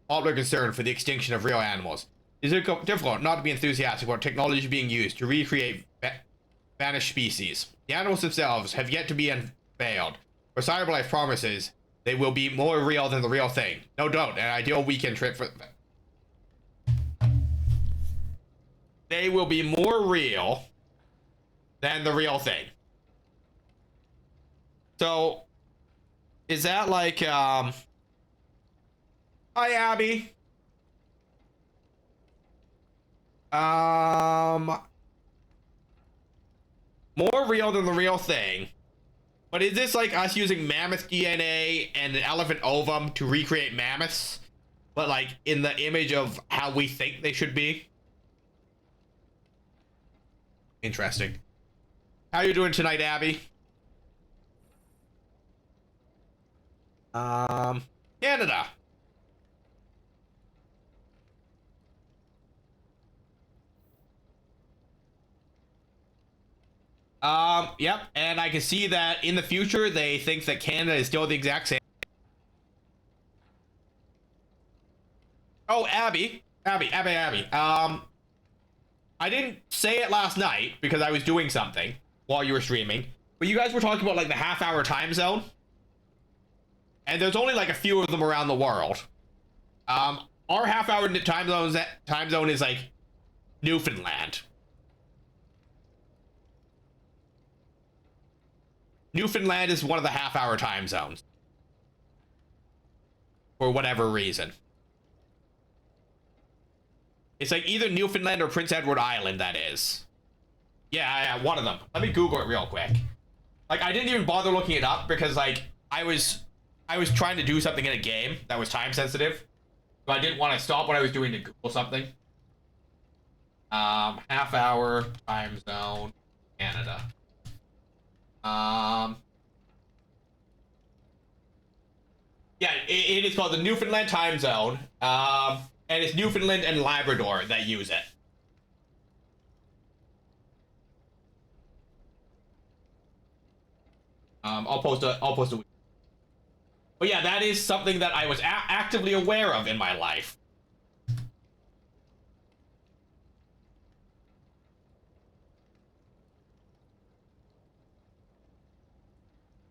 popular concern for the extinction of real animals, it is difficult not to be enthusiastic about technology being used to recreate vanished species. The animals themselves have yet to be unveiled, but CyberLife promises they will be more real than the real thing. No doubt, an ideal weekend trip for... They will be more real than the real thing. So, is that like, Hi, Abby. More real than the real thing. But is this like us using mammoth DNA and an elephant ovum to recreate mammoths? But like in the image of how we think they should be? Interesting. How you doing tonight, Abby? Canada. Yep, and I can see that in the future they think that Canada is still the exact same. Oh, Abby. I didn't say it last night because I was doing something while you were streaming, but you guys were talking about like the half-hour time zone. And there's only like a few of them around the world. Our half-hour time zone is like Newfoundland. Newfoundland is one of the half-hour time zones. For whatever reason. It's like either Newfoundland or Prince Edward Island, that is. Yeah, one of them. Let me Google it real quick. Like, I didn't even bother looking it up because, like, I was trying to do something in a game that was time sensitive. So I didn't want to stop what I was doing to Google something. Half-hour time zone, Canada. Yeah, it is called the Newfoundland time zone. And it's Newfoundland and Labrador that use it. I'll post a. But yeah, that is something that I was actively aware of in my life.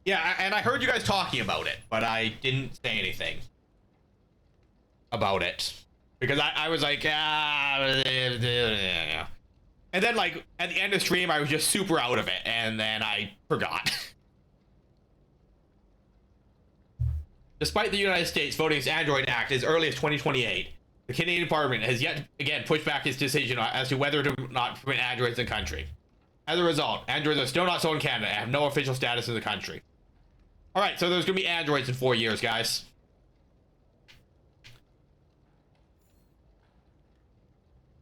Yeah, and I heard you guys talking about it, but I didn't say anything about it. Because I was like, And then, like, at the end of stream, I was just super out of it, and then I forgot. Despite the United States voting its Android Act as early as 2028, the Canadian Parliament has yet again pushed back its decision as to whether to not permit androids in the country. As a result, androids are still not sold in Canada and have no official status in the country. Alright, so there's gonna be androids in 4 years, guys.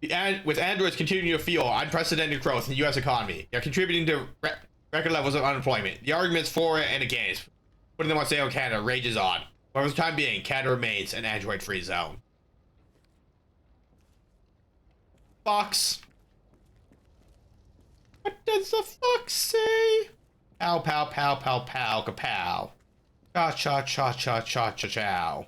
With androids continuing to fuel unprecedented growth in the U.S. economy, they're contributing to record levels of unemployment. The arguments for it and against putting them on sale in Canada rages on. But for the time being, Canada remains an android-free zone. Fox. What does the fox say? Pow, pow, pow, pow, pow, kapow. Cha, cha, cha, cha, cha, cha, chow.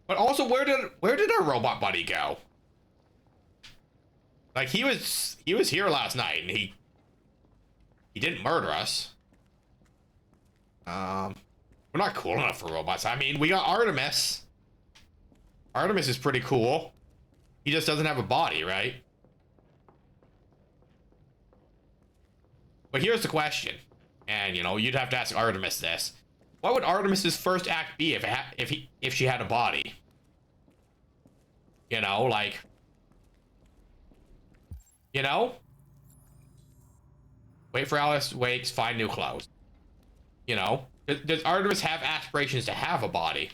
But also, where did our robot buddy go? Like, he was here last night, and he didn't murder us. We're not cool enough for robots. I mean, we got Artemis. Artemis is pretty cool. He just doesn't have a body, right? But here's the question, and you know, you'd have to ask Artemis this. What would Artemis's first act be if she had a body? You know, like, you know? Wait for Alice wakes, find new clothes. You know? Does Artemis have aspirations to have a body?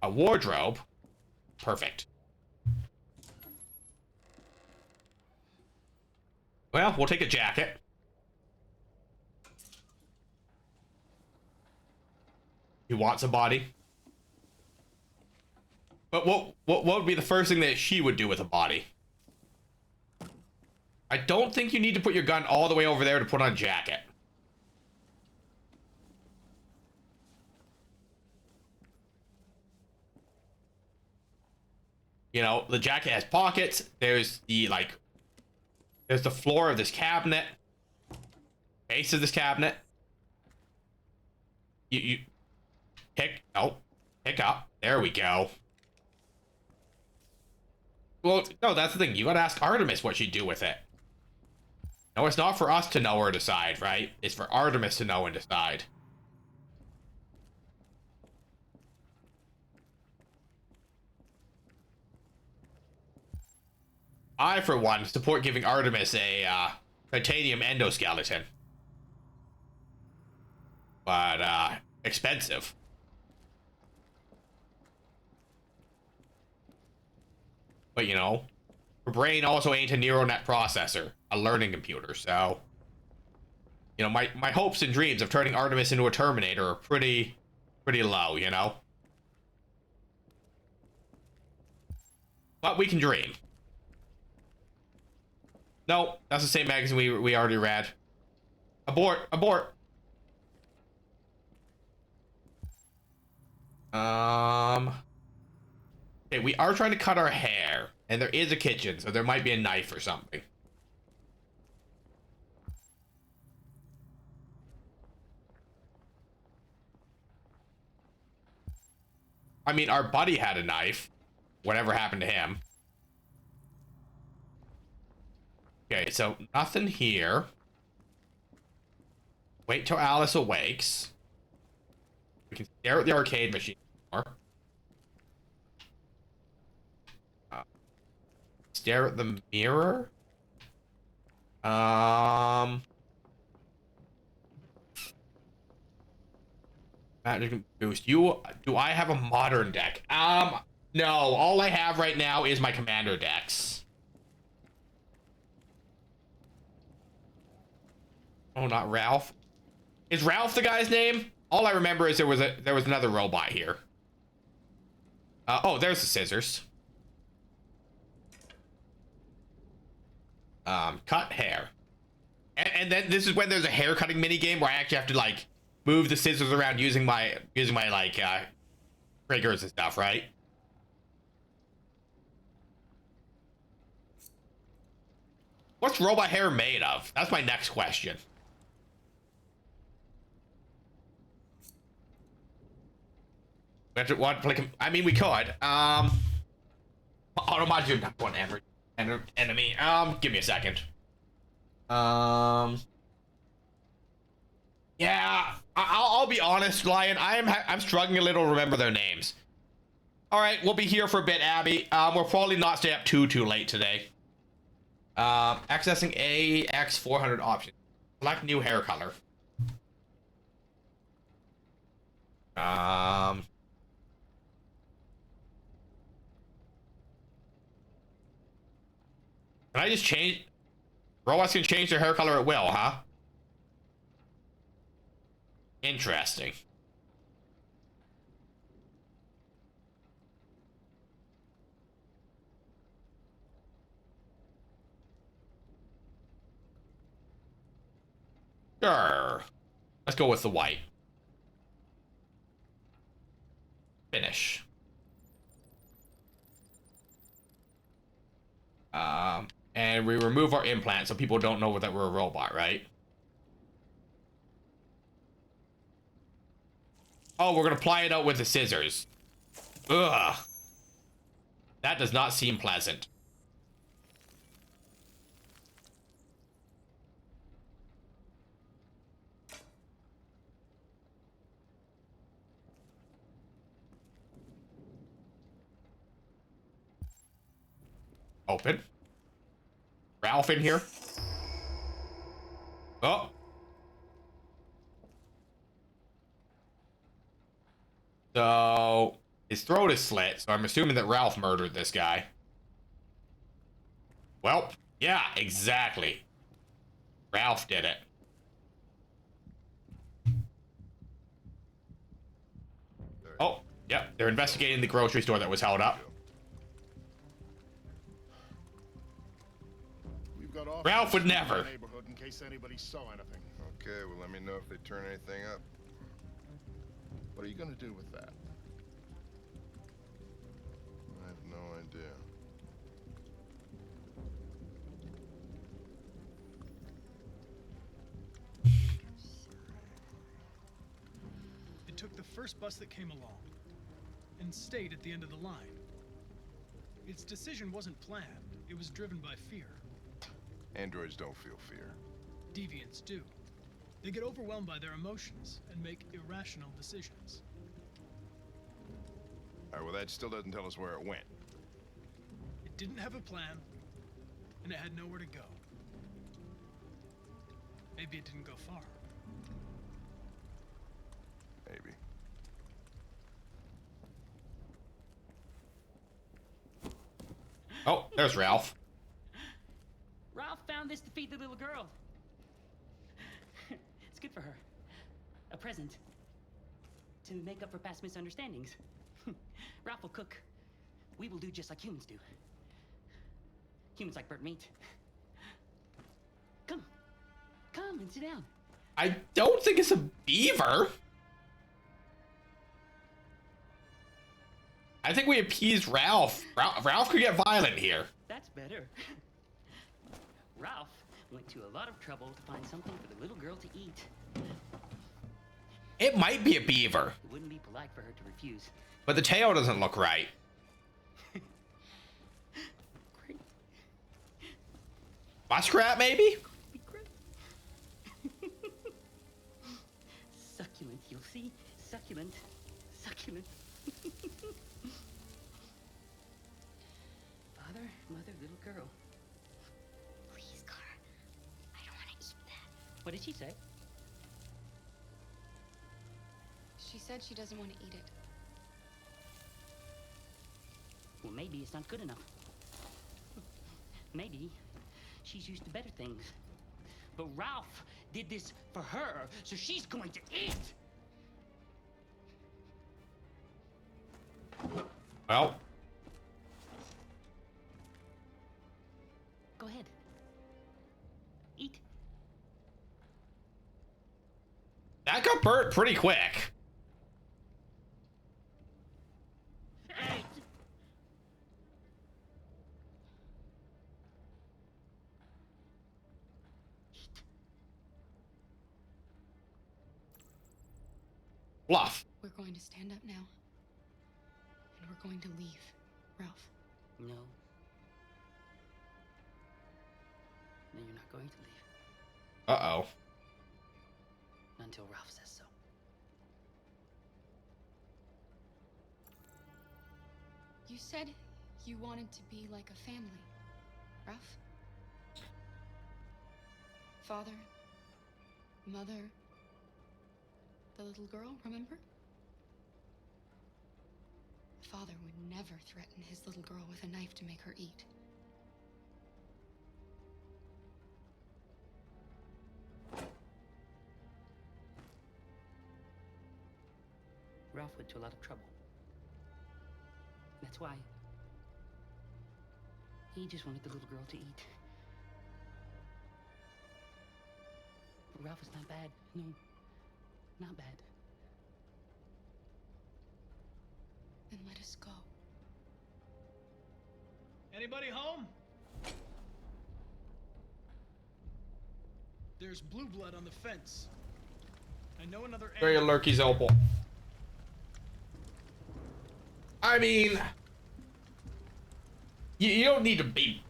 A wardrobe? Perfect. Well, we'll take a jacket. He wants a body. But what would be the first thing that she would do with a body? I don't think you need to put your gun all the way over there to put on a jacket. You know, the jacket has pockets. There's the, like, there's the floor of this cabinet. Base of this cabinet. You pick up. There we go. Well, no, that's the thing. You gotta ask Artemis what she'd do with it. No, it's not for us to know or decide, right? It's for Artemis to know and decide. I, for one, support giving Artemis a titanium endoskeleton. But, expensive. But, you know, her brain also ain't a neural net processor, a learning computer, so... You know, my hopes and dreams of turning Artemis into a Terminator are pretty low, you know? But we can dream. No, that's the same magazine we already read. Abort, abort. Okay, we are trying to cut our hair, and there is a kitchen, so there might be a knife or something. I mean, our buddy had a knife. Whatever happened to him. Okay, so nothing here. Wait till Alice awakes. We can stare at the arcade machine more. Stare at the mirror. Magic boost. Do I have a modern deck? No. All I have right now is my commander decks. Oh, not Ralph. Is Ralph the guy's name? All I remember is there was another robot here. Oh, there's the scissors. Cut hair. And then this is when there's a hair cutting mini game where I actually have to like move the scissors around using my like triggers and stuff, right? What's robot hair made of? That's my next question. I mean, we could. Automodule not one enemy. Give me a second. Yeah, I'll be honest, Lion. I'm struggling a little to remember their names. All right, we'll be here for a bit, Abby. We'll probably not stay up too late today. Accessing AX400 options. Select new hair color. Can I just change? Robots can change their hair color at will, huh? Interesting. Sure. Let's go with the white. Finish. And we remove our implant so people don't know that we're a robot, right? Oh, we're gonna ply it out with the scissors. Ugh. That does not seem pleasant. Open. Ralph in here. Oh. So his throat is slit, so I'm assuming that Ralph murdered this guy. Well, yeah, exactly. Ralph did it. Oh, yep, they're investigating the grocery store that was held up. Ralph would never. Neighborhood in case anybody saw anything. Okay, well let me know if they turn anything up. What are you gonna do with that? I have no idea. It took the first bus that came along and stayed at the end of the line. Its decision wasn't planned. It was driven by fear. Androids don't feel fear. Deviants do. They get overwhelmed by their emotions and make irrational decisions. All right, well that still doesn't tell us where it went. It didn't have a plan, and it had nowhere to go. Maybe it didn't go far. Maybe. Oh, there's Ralph. Ralph found this to feed the little girl. It's good for her. A present. To make up for past misunderstandings. Ralph will cook. We will do just like humans do. Humans like burnt meat. Come. Come and sit down. I don't think it's a beaver. I think we appeased Ralph. Ralph could get violent here. That's better. Ralph went to a lot of trouble to find something for the little girl to eat. It might be a beaver. It wouldn't be polite for her to refuse. But the tail doesn't look right. Great. Muskrat, maybe? Succulent, you'll see. Succulent. Succulent. Father, mother, little girl. Please, Car. I don't want to eat that. What did she say? She said she doesn't want to eat it. Well, maybe it's not good enough. Maybe she's used to better things. But Ralph did this for her, so she's going to eat! Well. Go ahead. Eat. That got burnt pretty quick. Bluff. We're going to stand up now. we're going to leave, Ralph. No. No, you're not going to leave. Uh-oh. Until Ralph says so. You said you wanted to be like a family, Ralph. Father, mother, the little girl, remember? Father would never threaten his little girl with a knife to make her eat. Ralph went to a lot of trouble. That's why he just wanted the little girl to eat. But Ralph is not bad. No, not bad. Then let us go. Anybody home? There's blue blood on the fence. I know another. Very lurky's opal. I mean, you don't need to be.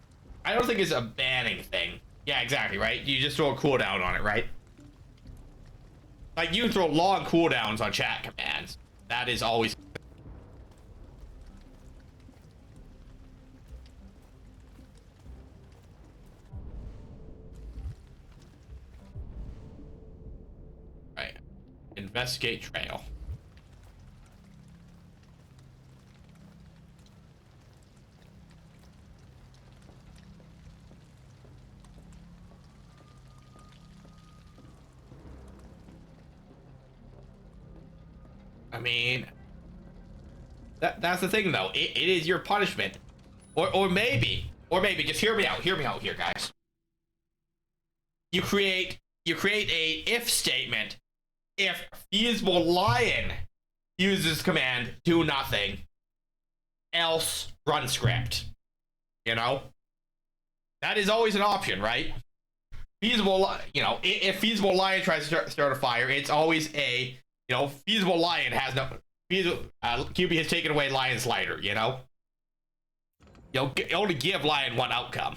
I don't think it's a banning thing. Yeah, exactly, right? You just throw a cooldown on it, right? Like, you can throw long cooldowns on chat commands. That is always. Right. Investigate trail. I mean, that's the thing though. It is your punishment, or maybe just hear me out here, guys. You create a if statement. If feasible lion uses command, do nothing, else run script. You know, that is always an option, right? Feasible, you know, if feasible lion tries to start a fire, it's always a, you know, feasible lion has no feasible. QB has taken away lion's slider. You know, you'll only give lion one outcome.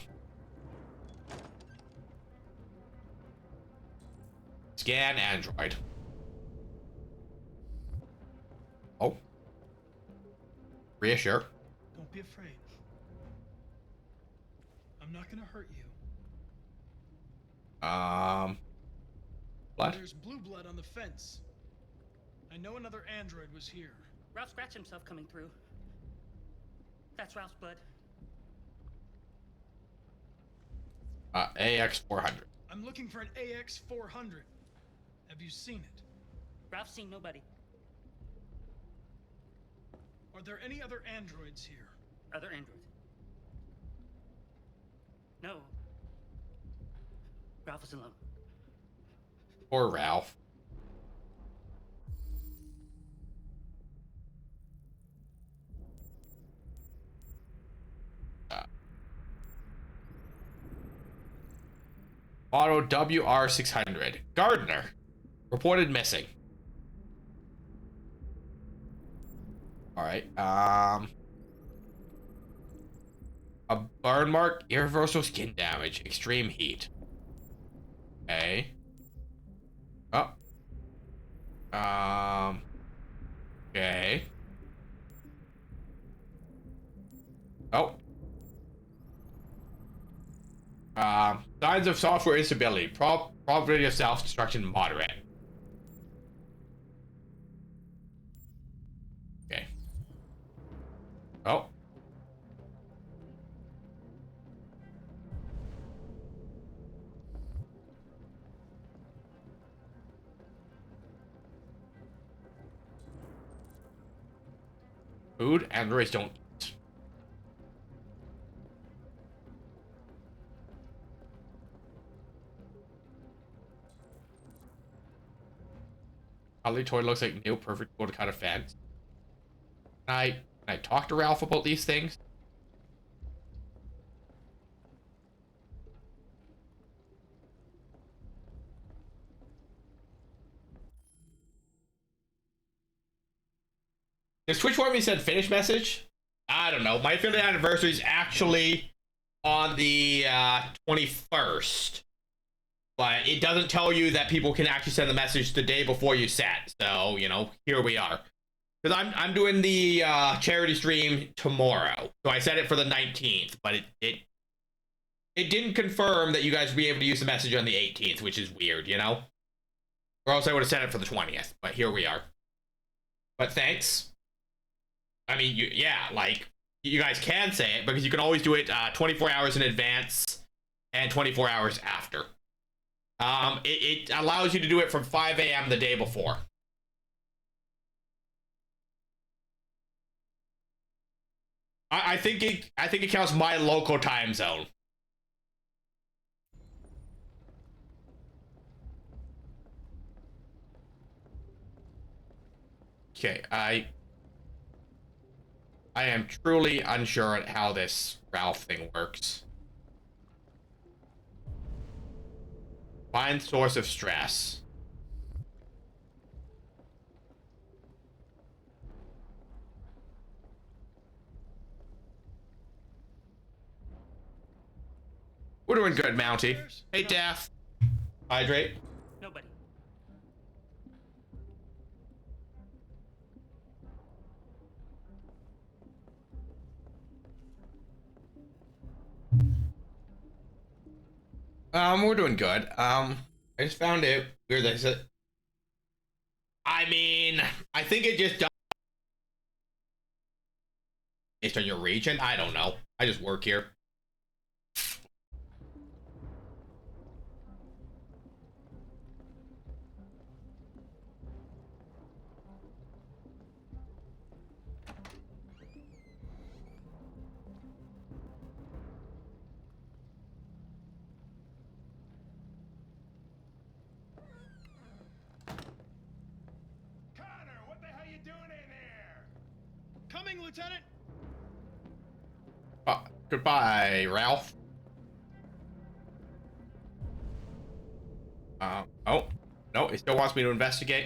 Scan android. Oh, reassure. Don't be afraid. I'm not gonna hurt you. What? There's blue blood on the fence. I know another android was here. Ralph scratched himself coming through. That's Ralph's blood. AX400. I'm looking for an AX400. Have you seen it? Ralph's seen nobody. Are there any other androids here? Other androids? No. Ralph is alone. Poor Ralph. Auto WR600. Gardner. Reported missing. Alright, a burn mark, irreversible skin damage, extreme heat. Okay. Oh. Okay. Oh. Signs of software instability. Probability of self-destruction moderate. Okay. Oh. Food androids don't eat. Probably toy looks like new perfect wood kind of fence. Can I talk to Ralph about these things? Does Twitch want me to send finish message? I don't know. My affiliate anniversary is actually on the 21st. But it doesn't tell you that people can actually send the message the day before you set. So, you know, here we are. Because I'm doing the charity stream tomorrow. So I set it for the 19th. But it didn't confirm that you guys would be able to use the message on the 18th, which is weird, you know? Or else I would have set it for the 20th. But here we are. But thanks. I mean, yeah, like, you guys can say it, because you can always do it 24 hours in advance and 24 hours after. It allows you to do it from 5 a.m. the day before. I think it counts my local time zone. Okay, I am truly unsure at how this Ralph thing works. Find source of stress. We're doing good, Mountie. Hey, Daff. Hydrate. Nobody. We're doing good. I just found it weird that I said. I mean, I think it just does based on your region. I don't know. I just work here. Coming, Lieutenant! Goodbye, Ralph. Oh, no, he still wants me to investigate.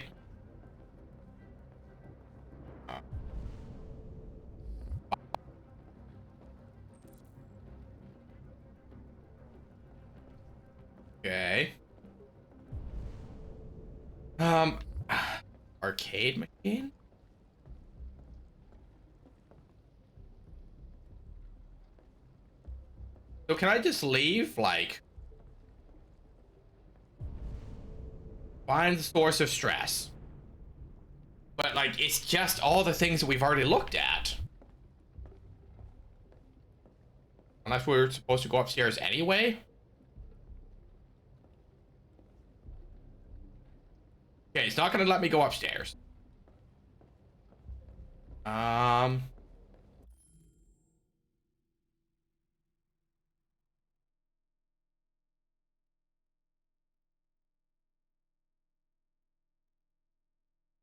Okay. Arcade machine? So can I just leave? Like, find the source of stress. But like, it's just all the things that we've already looked at. Unless we were supposed to go upstairs anyway. Okay, it's not gonna let me go upstairs.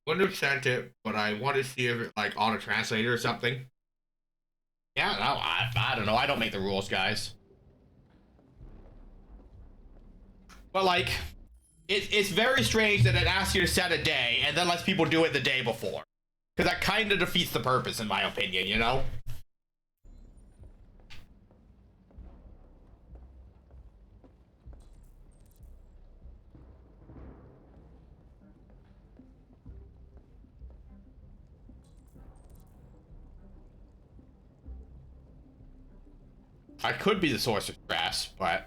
Wouldn't have sent it, but I want to see if it like auto translated or something. Yeah, no, I don't know. I don't make the rules, guys. But like, it's very strange that it asks you to set a day and then lets people do it the day before, because that kind of defeats the purpose, in my opinion. You know. I could be the source of stress, but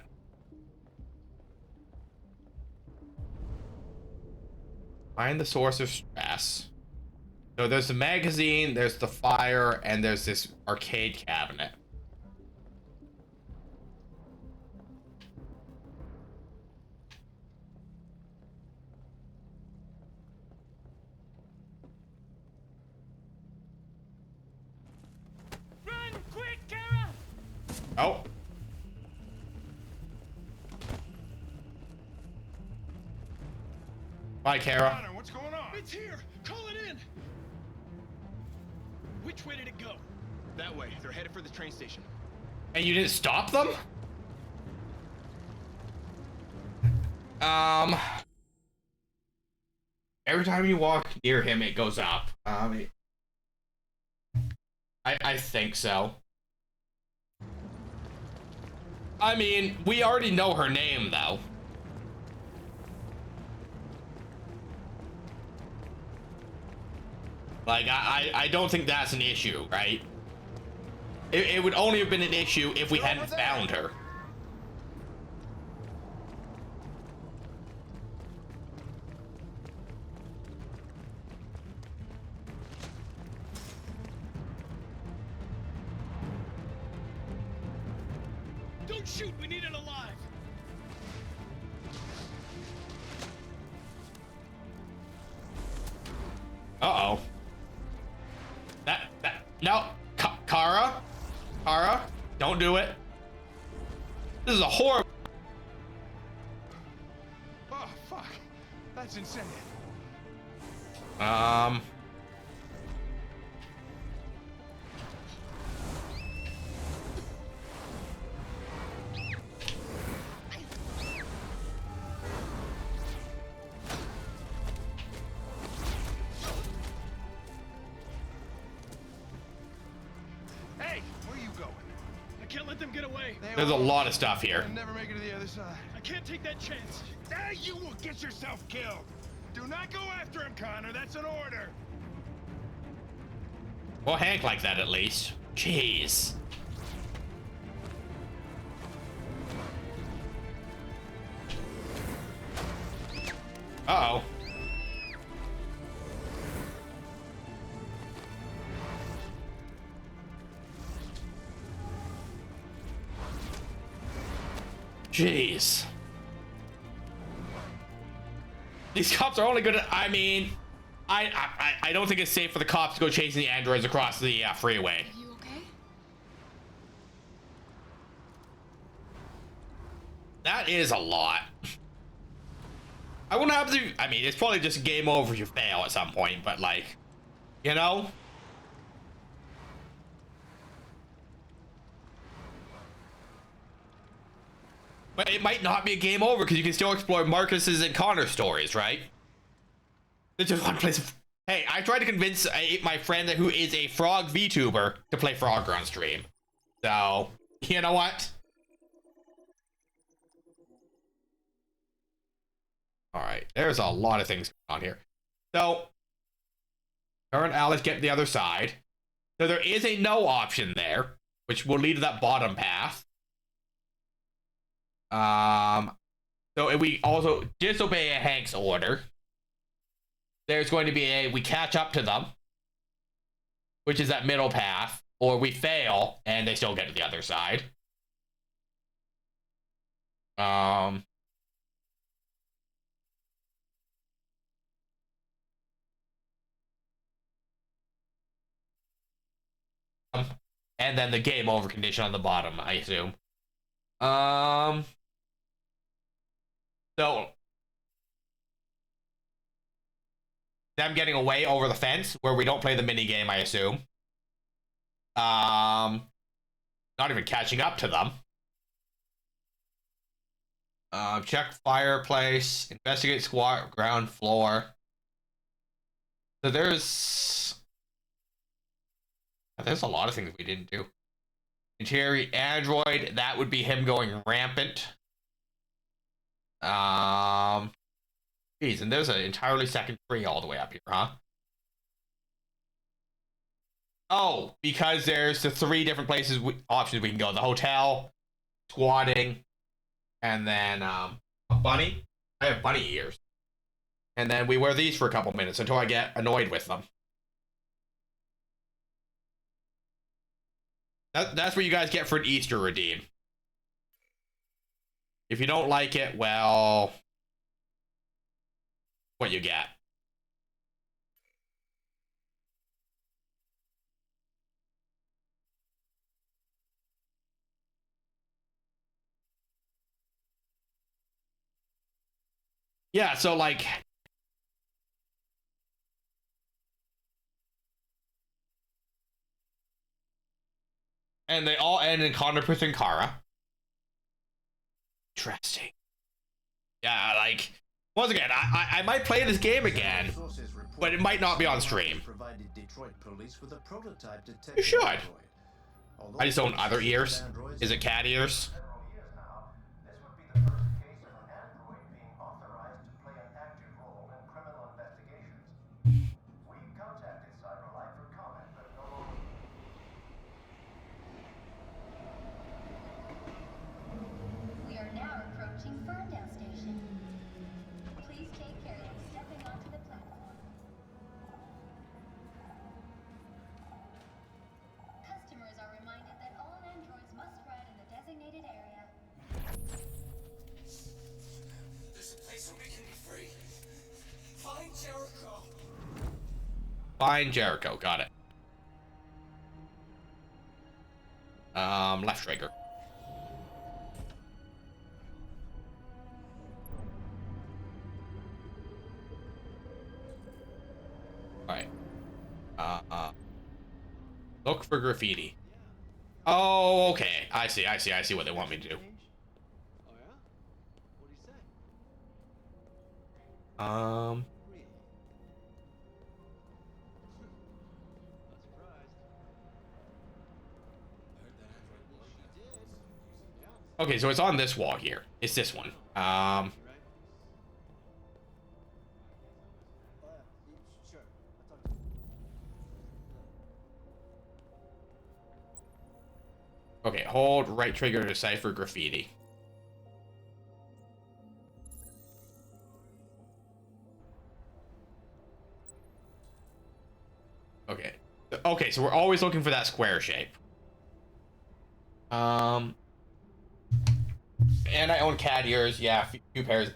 find the source of stress. So there's the magazine, there's the fire, and there's this arcade cabinet. Run, quick, Kara! Oh. Bye, Kara. Connor, what's going on? It's here! Call it in! Which way did it go? That way. They're headed for the train station. And you didn't stop them? Every time you walk near him, it goes up. I think so. I mean, we already know her name, though. Like, I don't think that's an issue, right? It would only have been an issue if we hadn't found her. Don't shoot, we need it alive. Uh-oh. No. Kara? Kara? Don't do it. This is a horrible... Oh, fuck. That's insane. Hey, where are you going? I can't let them get away. There's a lot of stuff here. Never make it to the other side. I can't take that chance. You will get yourself killed. Do not go after him, Connor. That's an order. Well, Hank like that at least. Jeez. Uh-oh. Jeez. These cops are only good at, I mean, I don't think it's safe for the cops to go chasing the androids across the freeway. Are you okay? That is a lot. I wouldn't have to, I mean, it's probably just game over if you fail at some point, but like, you know? But it might not be a game over because you can still explore Marcus's and Connor's stories, right? There's just one place. Hey, I tried to convince my friend who is a Frog VTuber to play Frogger on stream. So, you know what? All right, there's a lot of things going on here. So, her and Alice get to the other side. So there is a no option there, which will lead to that bottom path. So if we also disobey a Hank's order, there's going to be a we catch up to them, which is that middle path, or we fail and they still get to the other side. And then the game over condition on the bottom, I assume. So them getting away over the fence where we don't play the mini game, I assume. Not even catching up to them. Check fireplace, investigate squat, ground floor. So there's a lot of things we didn't do. Interior android, that would be him going rampant. Geez, and there's an entirely second tree all the way up here, huh? Oh, because there's the 3 different places options we can go: the hotel, squatting, and then a bunny. I have bunny ears, and then we wear these for a couple minutes until I get annoyed with them. That's what you guys get for an Easter redeem. If you don't like it, well, what you get. Yeah, so like, and they all end in Connor and Kara. Interesting. Yeah, like, once again, I might play this game again, but it might not be on stream. Provided Detroit police with a prototype detected You should. android. Although I just own other police ears. androids Is it cat ears? This would be the first case of an android being authorized to play an active role in criminal investigations. We've contacted CyberLife for comment, but no longer. We are now approaching Ferndale Station. Please take care of stepping onto the platform. Customers are reminded that all androids must ride in the designated area. There's a place where we can be free. Find Jericho. Find Jericho. Got it. Left trigger. Alright. Look for graffiti. Oh, okay. I see what they want me to do. Okay, so it's on this wall here. It's this one. Okay, hold right trigger to decipher graffiti. Okay. Okay, so we're always looking for that square shape. And I own cat ears. Yeah, a few pairs.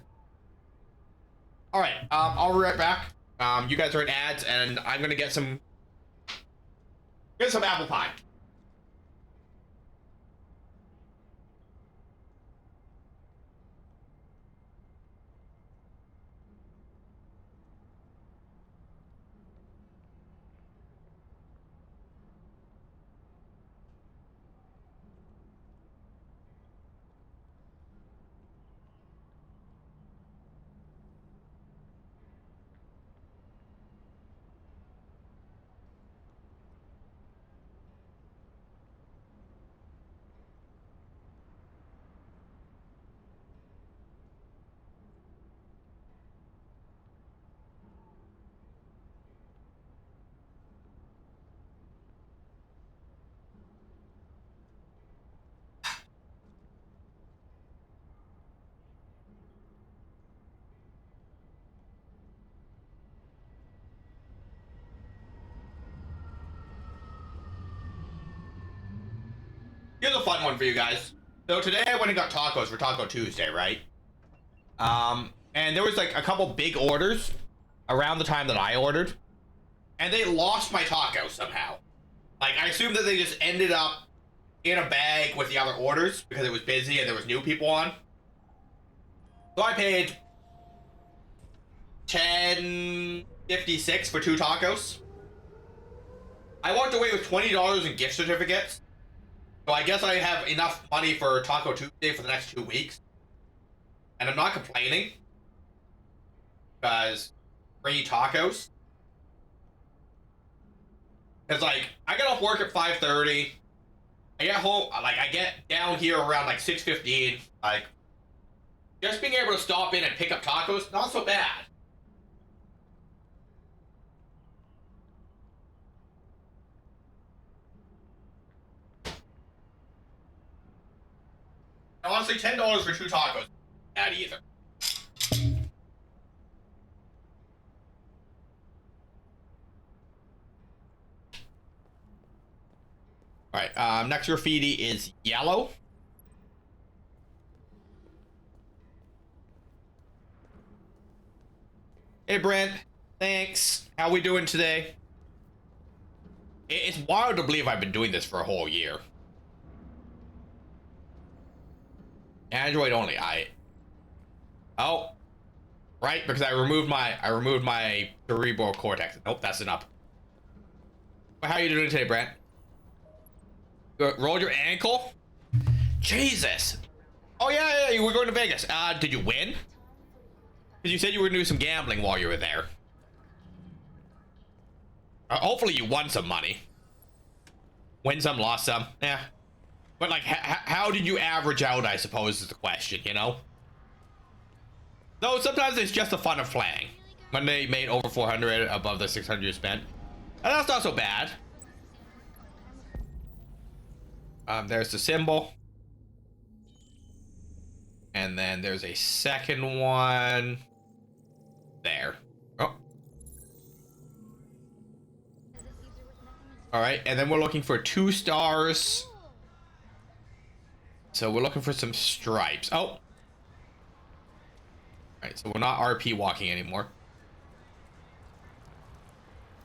All right, I'll be right back. You guys are in ads, and I'm gonna get some apple pie. Here's a fun one for you guys. So today I went and got tacos for Taco Tuesday, right? And there was like a couple big orders around the time that I ordered, and they lost my taco somehow. Like, I assume that they just ended up in a bag with the other orders because it was busy and there was new people on. So I paid $10.56 for 2 tacos. I walked away with $20 in gift certificates. So I guess I have enough money for Taco Tuesday for the next 2 weeks. And I'm not complaining. Because free tacos. It's like, I get off work at 5:30. I get home, like, I get down here around like 6:15. Like, just being able to stop in and pick up tacos, not so bad. Honestly, $10 for 2 tacos, not either. All right, next graffiti is yellow. Hey, Brent. Thanks. How we doing today? It's wild to believe I've been doing this for a whole year. Android only. Oh, right, because I removed my cerebral cortex. Nope, that's enough. How are you doing today, Brent? You rolled your ankle? Jesus. Oh yeah, you were going to Vegas. Did you win? Because you said you were going to do some gambling while you were there. Hopefully you won some money. Win some, lost some. Yeah. But like, how did you average out, I suppose, is the question, you know? Though sometimes it's just the fun of playing. When they made over 400 above the 600 you spent. And that's not so bad. There's the symbol. And then there's a second one. There. Oh. Alright, and then we're looking for 2 stars. So we're looking for some stripes. Oh. Alright, so we're not RP walking anymore.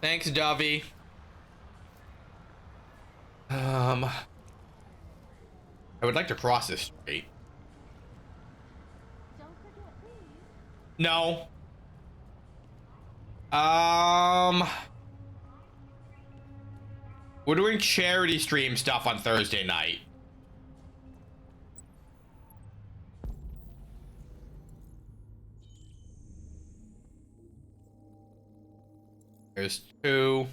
Thanks, Dovey. I would like to cross this street. No. We're doing charity stream stuff on Thursday night. There's 2.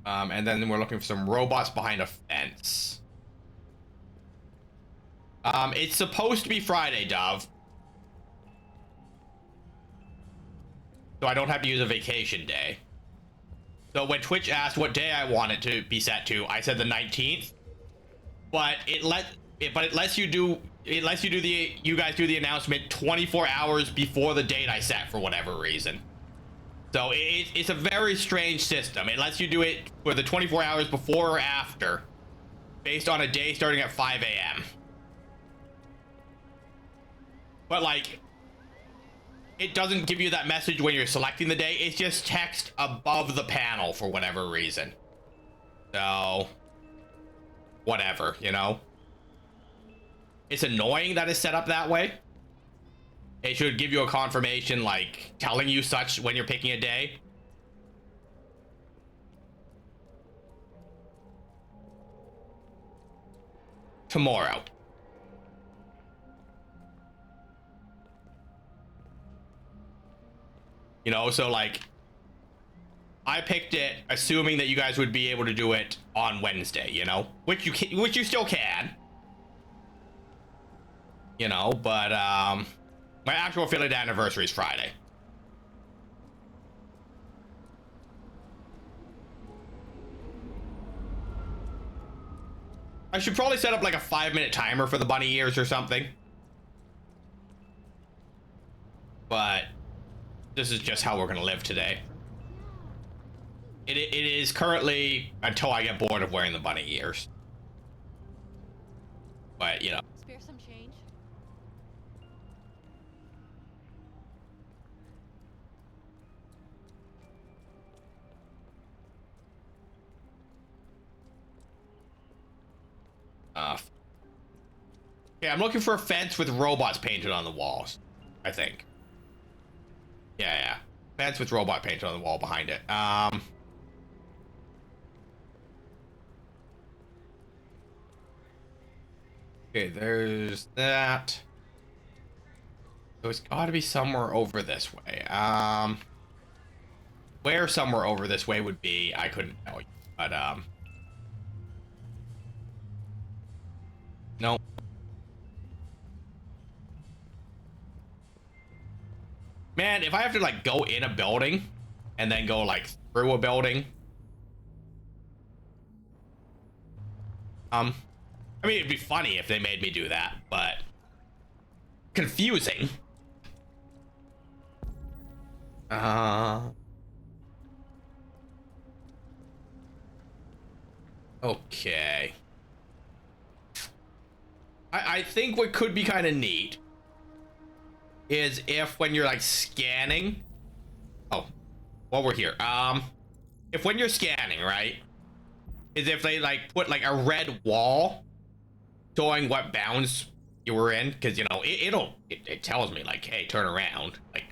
And then we're looking for some robots behind a fence. It's supposed to be Friday, Dove. So I don't have to use a vacation day. So when Twitch asked what day I want it to be set to, I said the 19th. But it lets you guys do the announcement 24 hours before the date I set for whatever reason. So it's a very strange system. It lets you do it for the 24 hours before or after, based on a day starting at 5 a.m. But like, it doesn't give you that message when you're selecting the day. It's just text above the panel for whatever reason. So, whatever, you know? It's annoying that it's set up that way. It should give you a confirmation, like, telling you such when you're picking a day. Tomorrow. You know, so like, I picked it assuming that you guys would be able to do it on Wednesday, you know, which you still can. You know, but my actual affiliate anniversary is Friday. I should probably set up like a 5-minute timer for the bunny ears or something. But this is just how we're gonna live today. It is currently until I get bored of wearing the bunny ears. But, you know. Spare some change. Yeah, I'm looking for a fence with robots painted on the walls, I think. Yeah. Fence with robot painted on the wall behind it. Okay, there's that. So it's got to be somewhere over this way. Where somewhere over this way would be, I couldn't tell you. But, no. Man, if I have to, like, go in a building and then go, like, through a building. I mean, it'd be funny if they made me do that, but confusing. Okay. I think what could be kind of neat is if when you're like scanning, while we're here, if when you're scanning, right, is if they like put like a red wall showing what bounds you were in, because you know it tells me like, hey, turn around. Like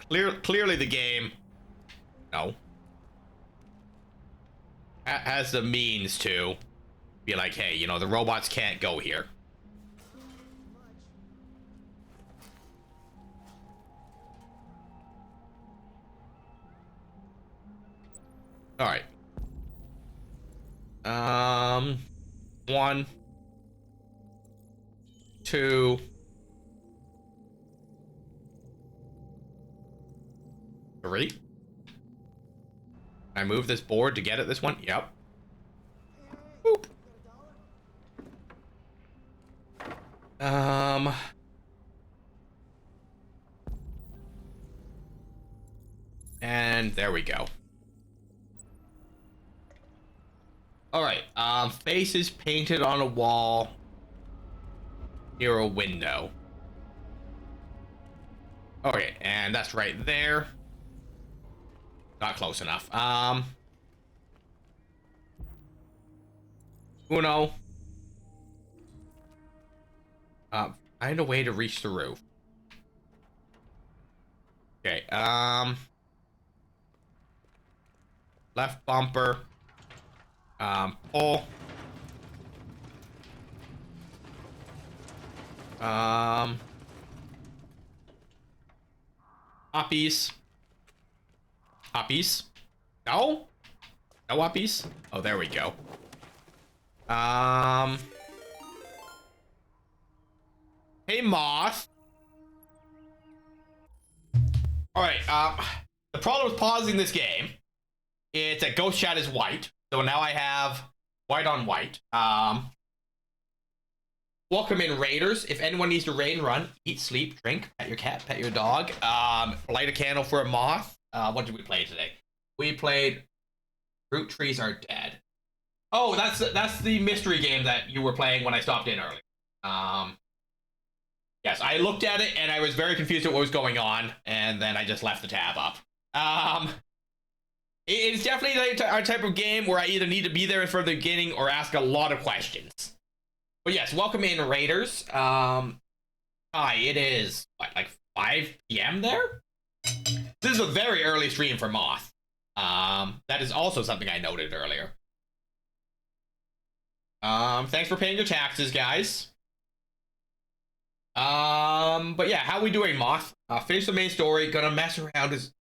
clearly the game, has the means to be like, hey, you know, the robots can't go here. All right. 1, 2. Three. I move this board to get at this one. Yep. Boop. And there we go. All right. Faces painted on a wall near a window. Okay, and that's right there. Not close enough. Uno. Find a way to reach the roof. Okay, left bumper. Pull. Uppies. Uppies. No? No uppies? Oh, there we go. Hey, Moth. Alright, the problem with pausing this game, it's that Ghost Chat is white. So now I have white on white. Welcome in, Raiders. If anyone needs to raid and run, eat, sleep, drink, pet your cat, pet your dog. Light a candle for a moth. What did we play today? We played Fruit Trees Are Dead. Oh, that's the mystery game that you were playing when I stopped in early. Yes, I looked at it and I was very confused at what was going on, and then I just left the tab up. It's definitely our type of game where I either need to be there from the beginning or ask a lot of questions. But yes, welcome in, Raiders. Hi, it is, what, like 5 p.m. there? This is a very early stream for Moth. That is also something I noted earlier. Thanks for paying your taxes, guys. But yeah, how we doing, Moth? Finish the main story, gonna mess around. Is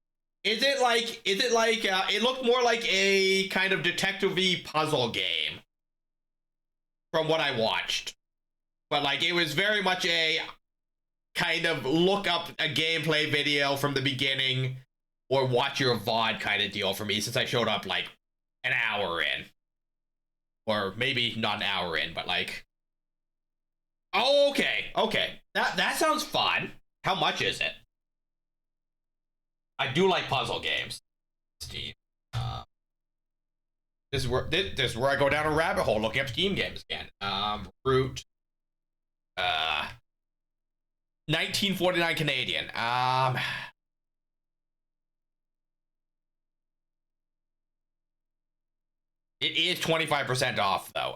it like, it looked more like a kind of detective-y puzzle game from what I watched. But like, it was very much a kind of look up a gameplay video from the beginning or watch your VOD kind of deal for me, since I showed up like an hour in. Or maybe not an hour in, but like... Oh, okay, okay. That sounds fun. How much is it? I do like puzzle games. Steam. This is where I go down a rabbit hole looking up Steam games again. Root. 1949 Canadian. It is 25% off though.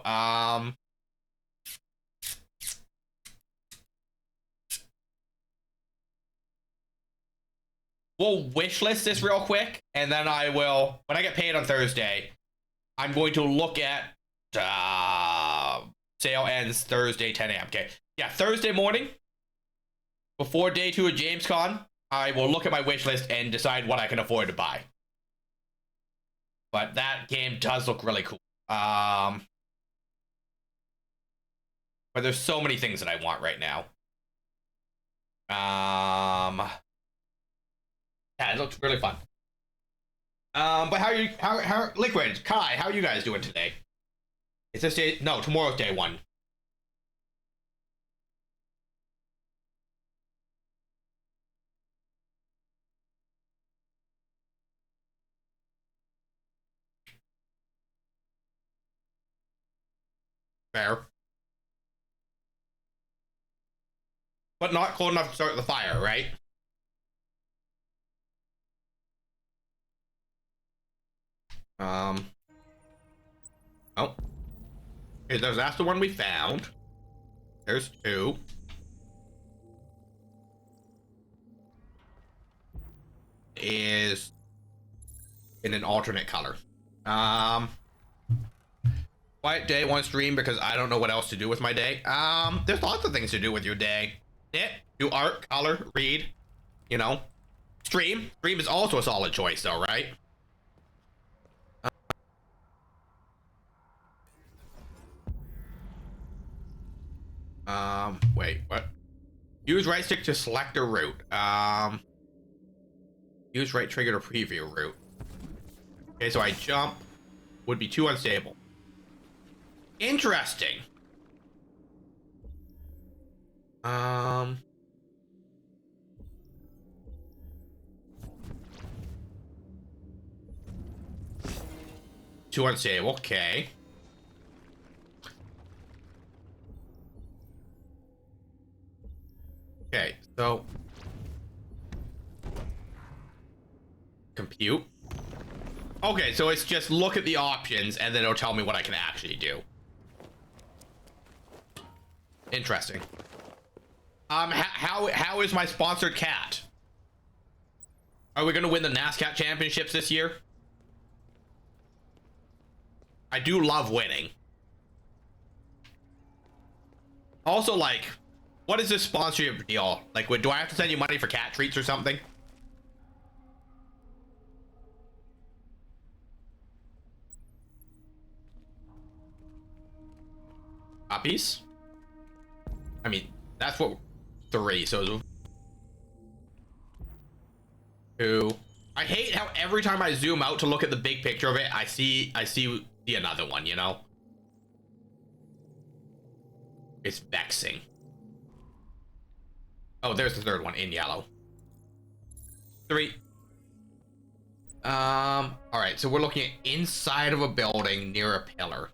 We'll wishlist this real quick, and then I will, when I get paid on Thursday, I'm going to look at sale ends Thursday 10 a.m. Okay, yeah, Thursday morning before day 2 of JamesCon, I will look at my wish list and decide what I can afford to buy. But that game does look really cool. But there's so many things that I want right now. Yeah, it looks really fun. But how Liquid, Kai, how are you guys doing today? Is this day? No, tomorrow's day 1. Fair. But not cold enough to start the fire, right? Oh. Okay, that's the one we found. There's 2. Is in an alternate color. Quiet day, 1 stream because I don't know what else to do with my day. There's lots of things to do with your day. Knit, do art, color, read, you know. Stream. Stream is also a solid choice though, right? Wait, what? Use right stick to select a route. Use right trigger to preview route. Okay, so I jump. Would be too unstable. Interesting. Too unstable, okay. Okay, so compute. Okay, so it's just look at the options and then it'll tell me what I can actually do. Interesting. How is my sponsored cat? Are we gonna win the NASCAR championships this year? I do love winning. Also, like, what is this sponsorship deal? Like, do I have to send you money for cat treats or something? Puppies? I mean, that's what 3, so 2. I hate how every time I zoom out to look at the big picture of it, I see another one, you know? It's vexing. Oh, there's the third one in yellow. 3. All right, so we're looking at inside of a building near a pillar.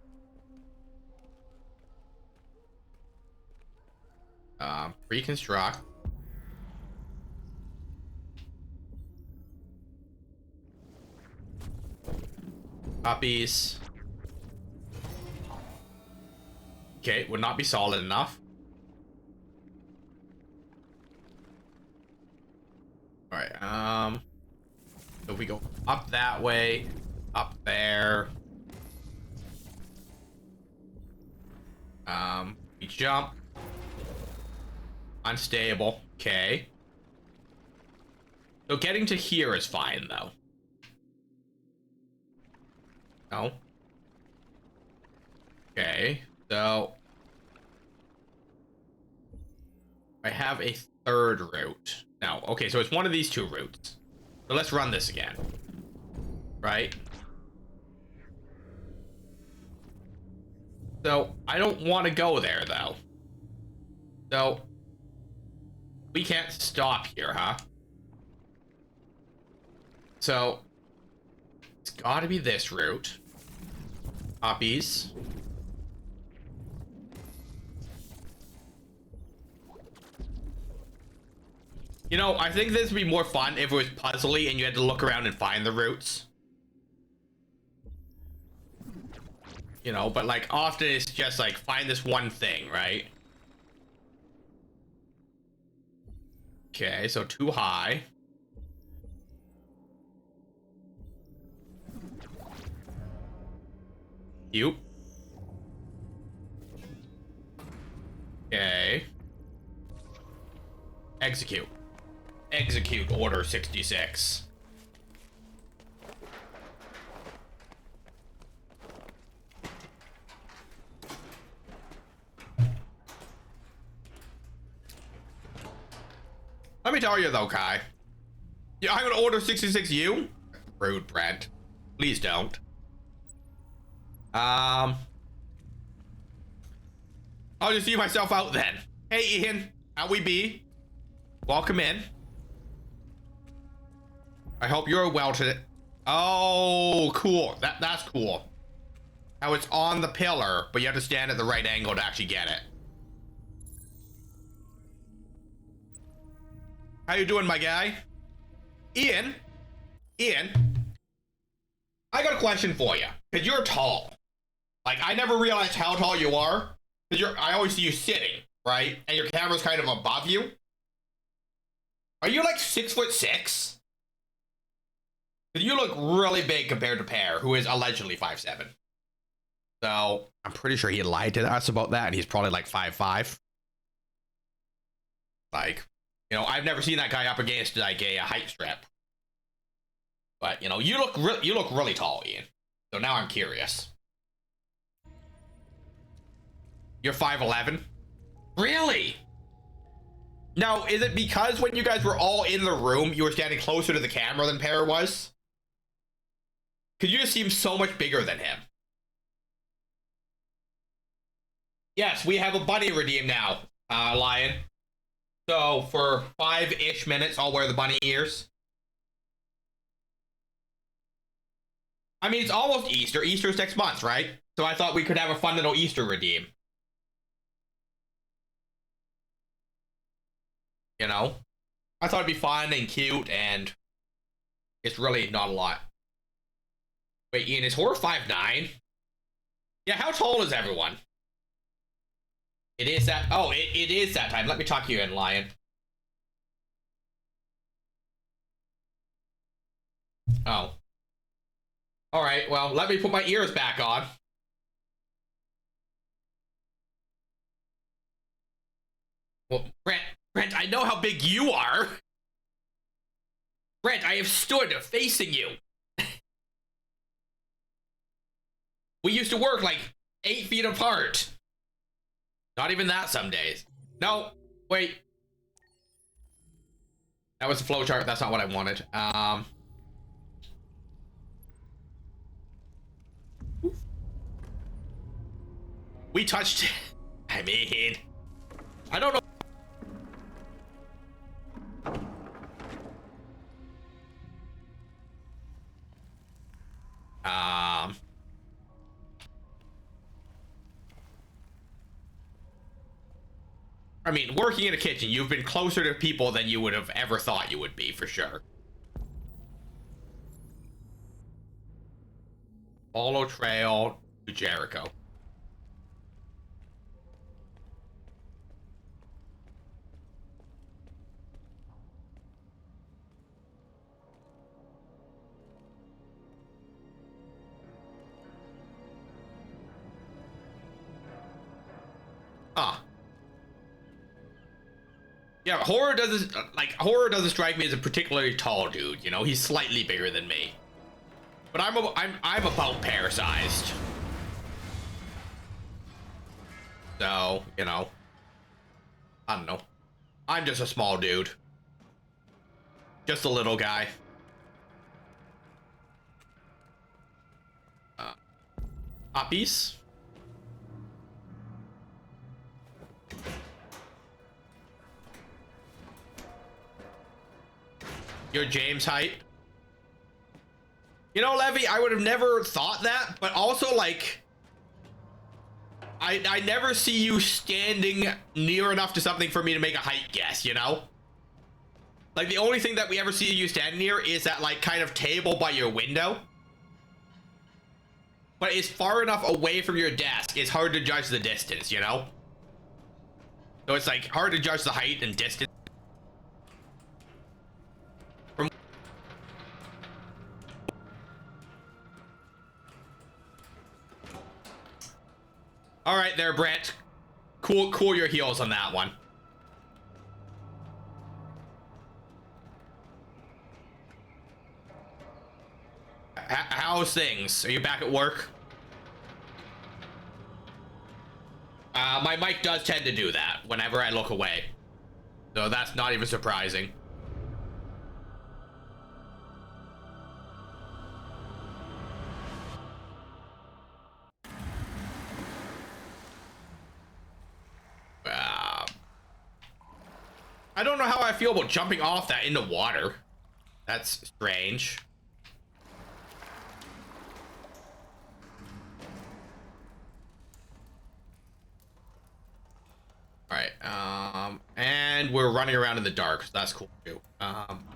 Reconstruct. Puppies. Okay, would not be solid enough. All right, so we go up that way, up there. We jump. Unstable. Okay. So getting to here is fine, though. No. Okay. So I have a third route. No. Okay, so it's one of these two routes. So let's run this again. Right? So I don't want to go there, though. So we can't stop here, huh? So it's got to be this route. Copies. You know, I think this would be more fun if it was puzzly and you had to look around and find the routes. You know, but like often it's just like find this one thing, right? Okay, so too high. You. Okay. Execute. Execute order 66. Let me tell you though, Kai. Yeah, I'm gonna order 66U. Rude, Brent. Please don't. I'll just see myself out then. Hey, Ian. How we be? Welcome in. I hope you're well today. Oh, cool. That's cool. How it's on the pillar, but you have to stand at the right angle to actually get it. How you doing, my guy? Ian? Ian? I got a question for you. Because you're tall. Like, I never realized how tall you are. Because I always see you sitting, right? And your camera's kind of above you. Are you like 6'6"? Because you look really big compared to Pear, who is allegedly 5'7". So, I'm pretty sure he lied to us about that, and he's probably like 5'5". Like, you know, I've never seen that guy up against like a height strip. But, you know, you look really tall, Ian. So now I'm curious. You're 5'11"? Really? Now, is it because when you guys were all in the room, you were standing closer to the camera than Pear was? Because you just seem so much bigger than him. Yes, we have a bunny redeem now, Lion. So, for 5-ish minutes, I'll wear the bunny ears. I mean, it's almost Easter. Easter's next month, right? So I thought we could have a fun little Easter redeem. You know? I thought it'd be fun and cute, and it's really not a lot. Wait, Ian, is Horror 5'9"? Yeah, how tall is everyone? It is that... Oh, it is that time. Let me talk you in, Lion. Oh. Alright, well, let me put my ears back on. Well, Brent, I know how big you are. Brent, I have stood facing you. We used to work like 8 feet apart. Not even that some days. No, wait. That was a flowchart. That's not what I wanted. We touched... I mean... I don't know... I mean, working in a kitchen, you've been closer to people than you would have ever thought you would be, for sure. Follow trail to Jericho. Ah. Yeah, Horror doesn't strike me as a particularly tall dude, you know? He's slightly bigger than me. But I'm about Pear-sized. So, you know. I don't know. I'm just a small dude. Just a little guy. Uppies? You're James height? You know, Levy, I would have never thought that, but also, like, I never see you standing near enough to something for me to make a height guess, you know? Like, the only thing that we ever see you stand near is that, like, kind of table by your window. But it's far enough away from your desk, it's hard to judge the distance, you know? So it's, like, hard to judge the height and distance. All right there, Brent. Cool your heels on that one. How's things? Are you back at work? My mic does tend to do that whenever I look away. So that's not even surprising. I don't know how I feel about jumping off that into water. That's strange. All right, and we're running around in the dark, so that's cool too.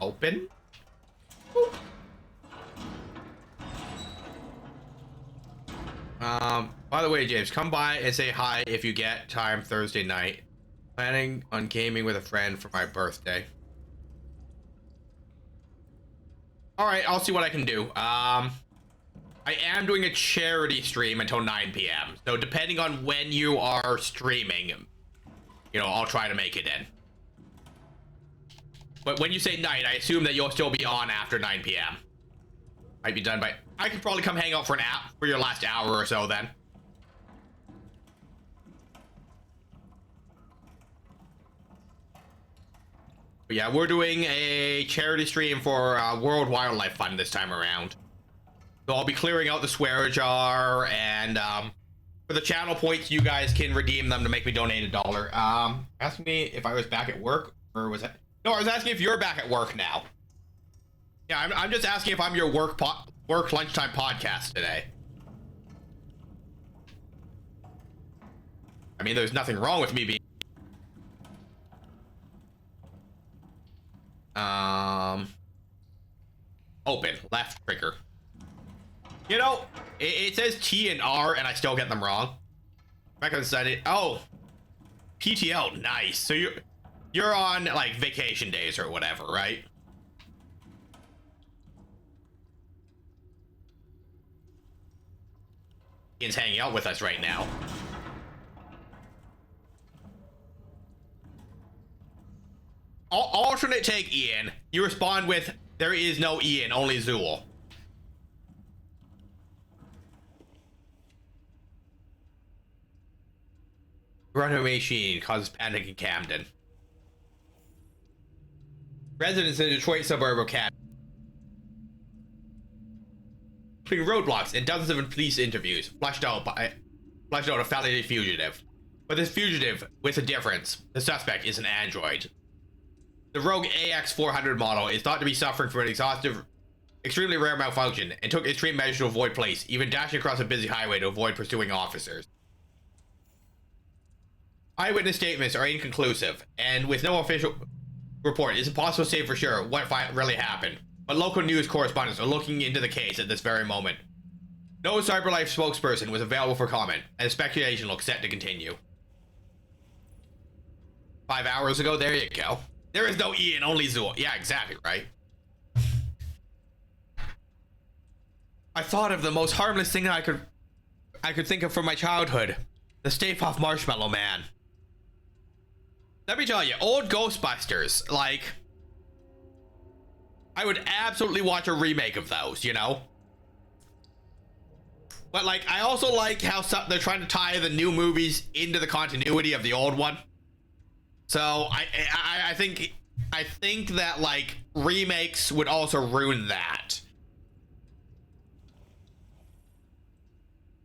Open. Boop. By the way, James, come by and say hi if you get time Thursday night. Planning on gaming with a friend for my birthday. All right, I'll see what I can do. I am doing a charity stream until 9 p.m. So depending on when you are streaming, you know, I'll try to make it in. But when you say night, I assume that you'll still be on after 9 p.m. Might be done by... I could probably come hang out for for your last hour or so then. But yeah, we're doing a charity stream for World Wildlife Fund this time around. So I'll be clearing out the swear jar, and for the channel points, you guys can redeem them to make me donate $1. Asking me if I was back at work, or was that? No, I was asking if you're back at work now. Yeah, I'm just asking if I'm your work lunchtime podcast today. I mean, there's nothing wrong with me being. Open left trigger. You know, it says T and R, and I still get them wrong. I could have said it. Oh, PTO, nice. So you're on like vacation days or whatever, right? Ian's hanging out with us right now. Alternate take, Ian. You respond with, there is no Ian, only Zool. Run machine causes panic in Camden. Residents in the Detroit suburb of Camden, including roadblocks and dozens of police interviews, flushed out a felony fugitive. But this fugitive with a difference. The suspect is an android. The rogue AX400 model is thought to be suffering from an extremely rare malfunction, and took extreme measures to avoid police, even dashing across a busy highway to avoid pursuing officers. Eyewitness statements are inconclusive, and with no official report, it's impossible to say for sure what really happened. But local news correspondents are looking into the case at this very moment. No CyberLife spokesperson was available for comment, and speculation looks set to continue. 5 hours ago, there you go. There is no Ian, only Zool. Yeah, exactly, right? I thought of the most harmless thing I could think of from my childhood. The Stay Puft Marshmallow Man. Let me tell you, old Ghostbusters, like, I would absolutely watch a remake of those, you know? But like, I also like how they're trying to tie the new movies into the continuity of the old one. So I think that like remakes would also ruin that.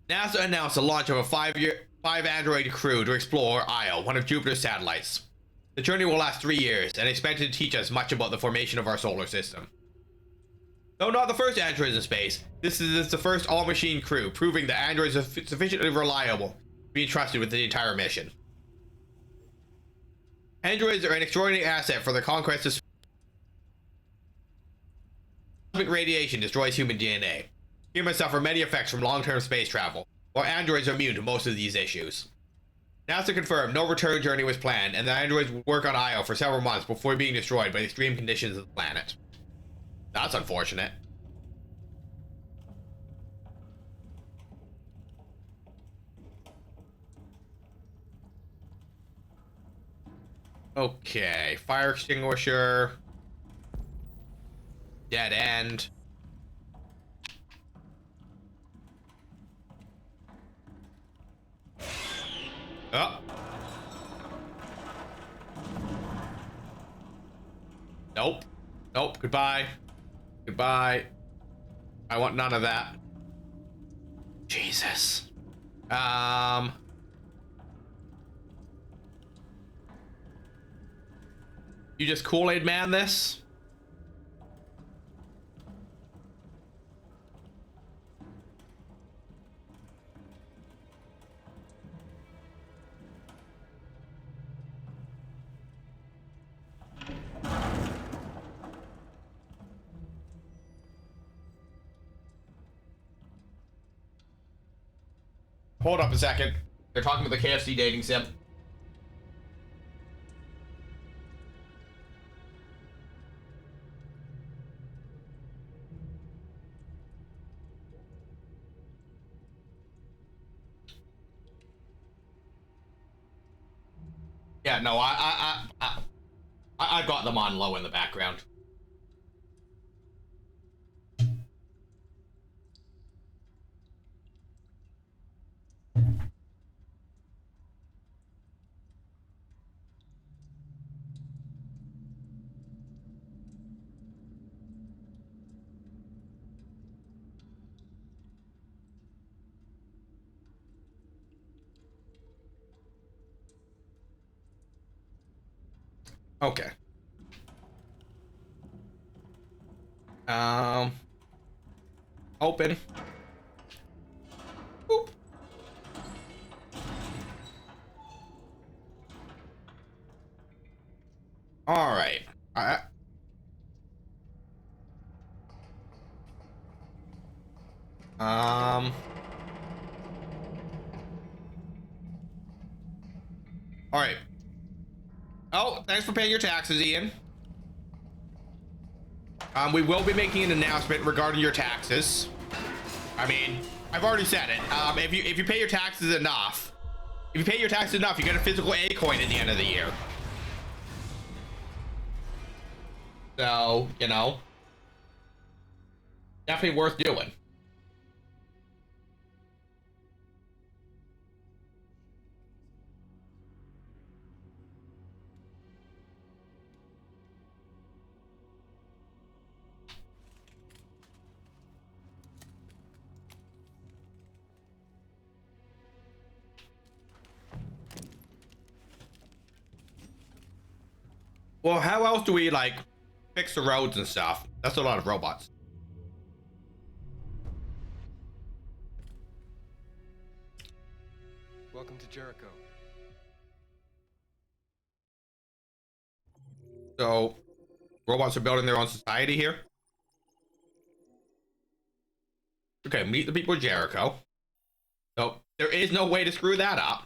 NASA announced the launch of a 5-android crew to explore Io, one of Jupiter's satellites. The journey will last 3 years and expected to teach us much about the formation of our solar system. Though not the first androids in space, this is the first all-machine crew, proving that androids are sufficiently reliable to be entrusted with the entire mission. Androids are an extraordinary asset for the conquest of space. Cosmic radiation destroys human DNA. Humans suffer many effects from long-term space travel, while androids are immune to most of these issues. NASA confirmed no return journey was planned, and the androids would work on Io for several months before being destroyed by the extreme conditions of the planet. That's unfortunate. Okay, fire extinguisher. Dead end. Oh. Nope. Nope. Goodbye. Goodbye. I want none of that. Jesus. You just Kool-Aid man this? Hold up a second. They're talking about the KFC dating sim. Yeah, no, I've got them on low in the background. Okay. Open. Boop. All right. All right. Oh, thanks for paying your taxes, Ian. We will be making an announcement regarding your taxes. I mean, I've already said it. If you pay your taxes enough, you get a physical A coin at the end of the year. So, you know, definitely worth doing. Well, how else do we, like, fix the roads and stuff? That's a lot of robots. Welcome to Jericho. So, robots are building their own society here? Okay, meet the people of Jericho. So, there is no way to screw that up.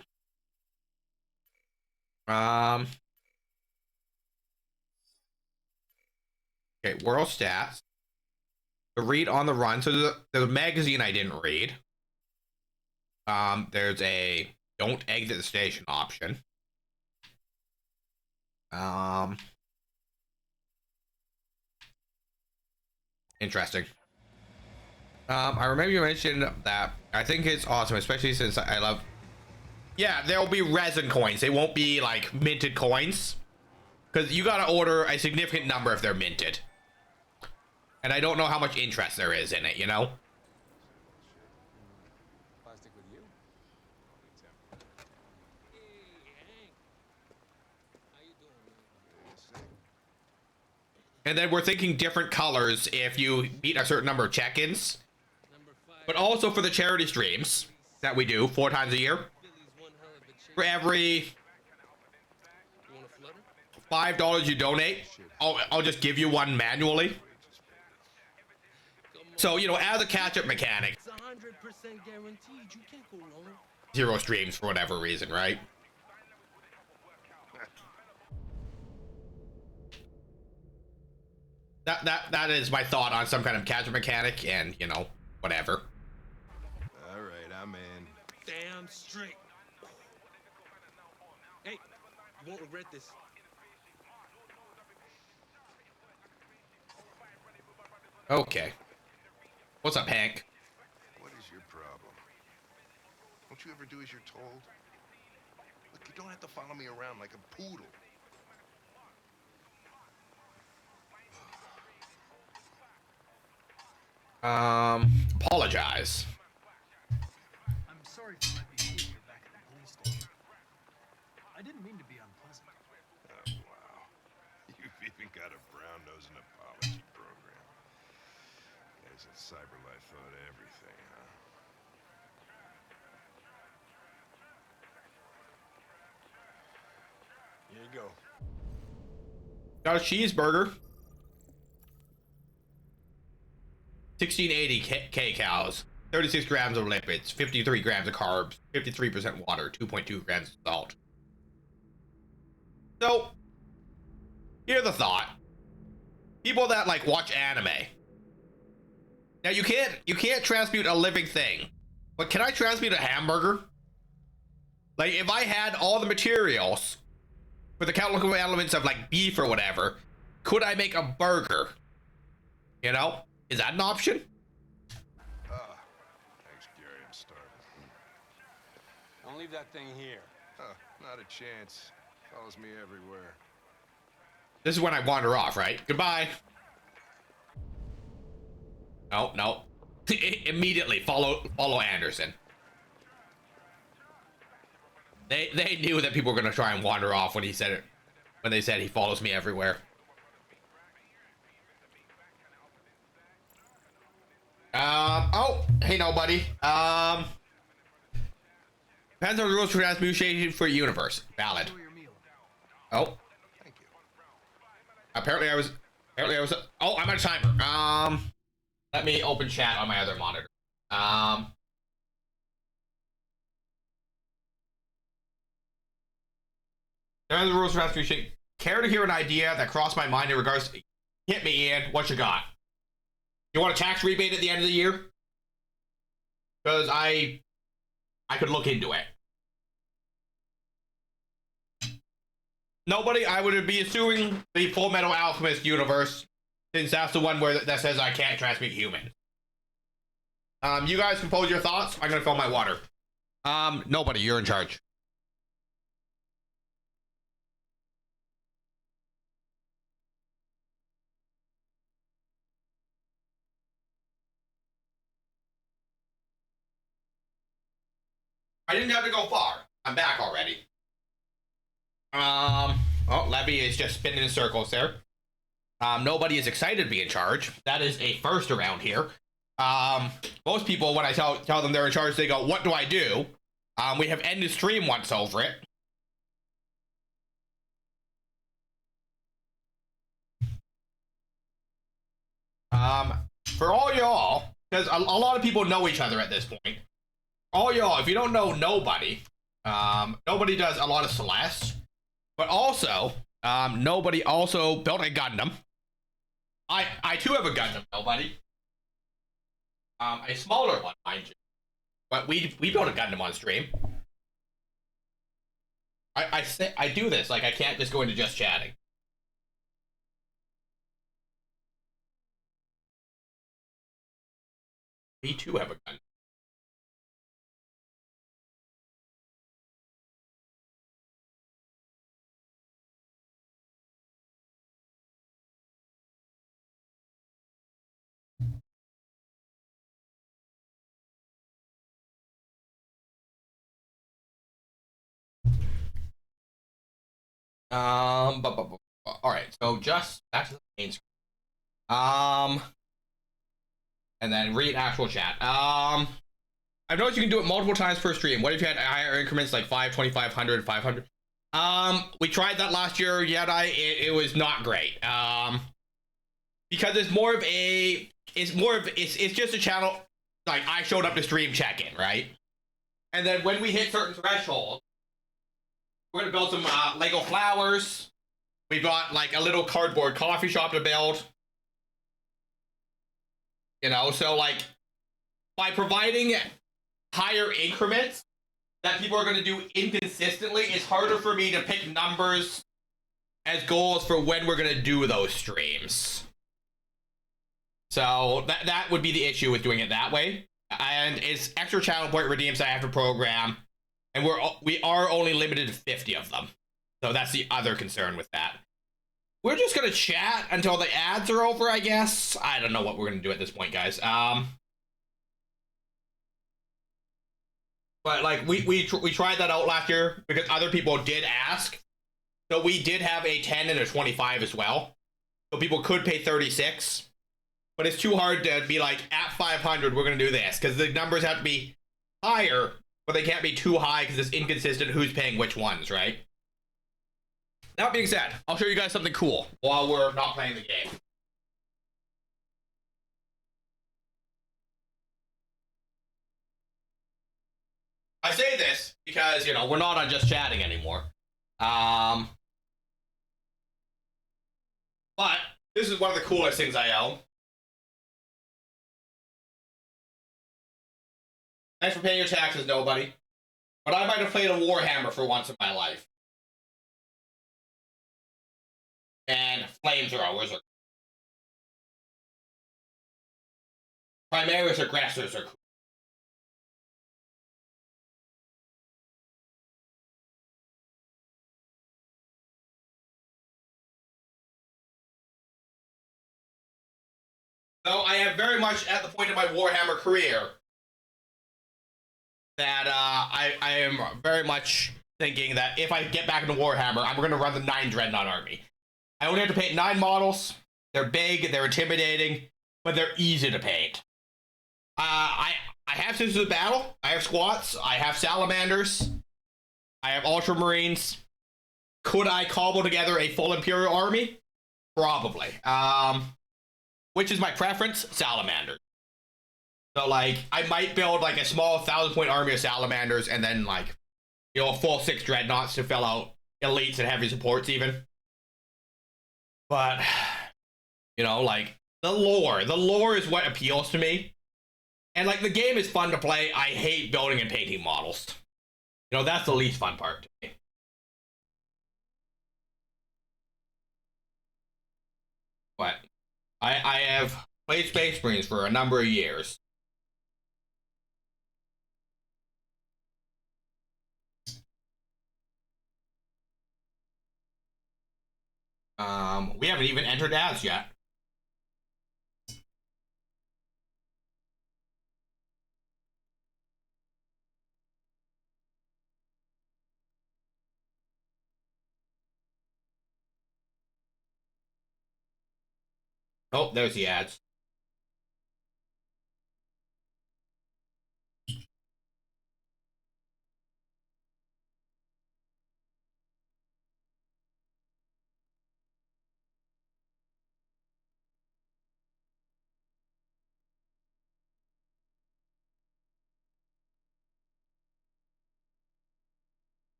Okay, world stats. The read on the run. So there's a magazine I didn't read. There's a don't exit the station option. Interesting. I remember you mentioned that. I think it's awesome, especially since I love. Yeah, there'll be resin coins. They won't be like minted coins, because you gotta order a significant number if they're minted. And I don't know how much interest there is in it, you know? Plastic with you? And then we're thinking different colors if you meet a certain number of check-ins. But also for the charity streams that we do 4 times a year. For every $5 you donate, I'll just give you one manually. So, you know, as a catch-up mechanic, 100% guaranteed. You can't go wrong. 0 streams for whatever reason, right? That is my thought on some kind of catch-up mechanic, and you know, whatever. All right, I'm in. Damn straight. Hey, you won't regret this. Okay. What's up, Hank? What is your problem? Don't you ever do as you're told? Look, you don't have to follow me around like a poodle. Apologize. I'm sorry for my behavior back at the police station. I didn't mean to be unpleasant. Oh, wow. You've even got a brown-nosed apology program. Guys at CyberLife thought of everything, huh? Here you go. Got a cheeseburger. 1680 kcals, 36 grams of lipids, 53 grams of carbs, 53% water, 2.2 grams of salt. So, here's the thought. People that like watch anime. Now you can't transmute a living thing, but can I transmute a hamburger? Like if I had all the materials for the chemical elements of like beef or whatever, could I make a burger? You know? Is that an option? Thanks, Gary. I'm starving. Don't leave that thing here. Huh, not a chance. Follows me everywhere. This is when I wander off, right? Goodbye. No. Immediately follow Anderson. They knew that people were gonna try and wander off when he said it. when they said he follows me everywhere. Oh, hey, nobody. Depends on the rules for transmutation for universe. Valid. Oh. Apparently I was, oh, I'm on a timer. Let me open chat on my other monitor. Depends on the rules for transmutation. Care to hear an idea that crossed my mind in regards to, hit me, Ian. What you got? You want a tax rebate at the end of the year? Because I could look into it. Nobody, I would be assuming the Full Metal Alchemist universe, since that's the one where that says I can't transmute human. You guys compose your thoughts. I'm gonna fill my water. Nobody, you're in charge. I didn't have to go far. I'm back already. Oh, Levy is just spinning in circles there. Nobody is excited to be in charge. That is a first around here. Most people, when I tell them they're in charge, they go, "What do I do?" We have ended stream once over it. For all y'all, because a lot of people know each other at this point. All y'all, if you don't know nobody, nobody does a lot of Celeste, but also, nobody also built a Gundam. I too have a Gundam, nobody. A smaller one, mind you. But we built a Gundam on stream. I do this, like I can't just go into just chatting. We too have a Gundam. All right, so just back to the main screen. And then read actual chat. I've noticed you can do it multiple times per stream. What if you had higher increments like 5, 2500, 500? We tried that last year, it was not great. Because it's more of a, it's just a channel, like I showed up to stream check-in, right? And then when we hit certain thresholds, we're gonna build some Lego flowers. We got like a little cardboard coffee shop to build. You know, so like by providing higher increments that people are gonna do inconsistently, it's harder for me to pick numbers as goals for when we're gonna do those streams. So that would be the issue with doing it that way. And it's extra channel point redeems I have to program. And we are only limited to 50 of them. So that's the other concern with that. We're just gonna chat until the ads are over, I guess. I don't know what we're gonna do at this point, guys. But like we tried that out last year because other people did ask. So we did have a 10 and a 25 as well. So people could pay 36. But it's too hard to be like, at 500, we're gonna do this. Because the numbers have to be higher, but they can't be too high because it's inconsistent who's paying which ones, right? That being said, I'll show you guys something cool while we're not playing the game. I say this because, you know, we're not on just chatting anymore. But this is one of the coolest things I own. Thanks for paying your taxes, nobody. But I might have played a Warhammer for once in my life. And flamethrowers are... Primaris aggressors are cool. So I am very much at the point of my Warhammer career that I am very much thinking that if I get back into Warhammer, I'm going to run the 9 Dreadnought army. I only have to paint 9 models. They're big, they're intimidating, but they're easy to paint. I have Sisters of Battle, I have Squats, I have Salamanders, I have Ultramarines. Could I cobble together a full Imperial army? Probably. Which is my preference? Salamanders. So, like, I might build, like, a small 1,000-point army of Salamanders and then, like, you know, a full 6 Dreadnoughts to fill out elites and heavy supports even. But, you know, like, the lore is what appeals to me. And, like, the game is fun to play. I hate building and painting models. You know, that's the least fun part to me. But I have played Space Marines for a number of years. We haven't even entered ads yet. Oh, there's the ads.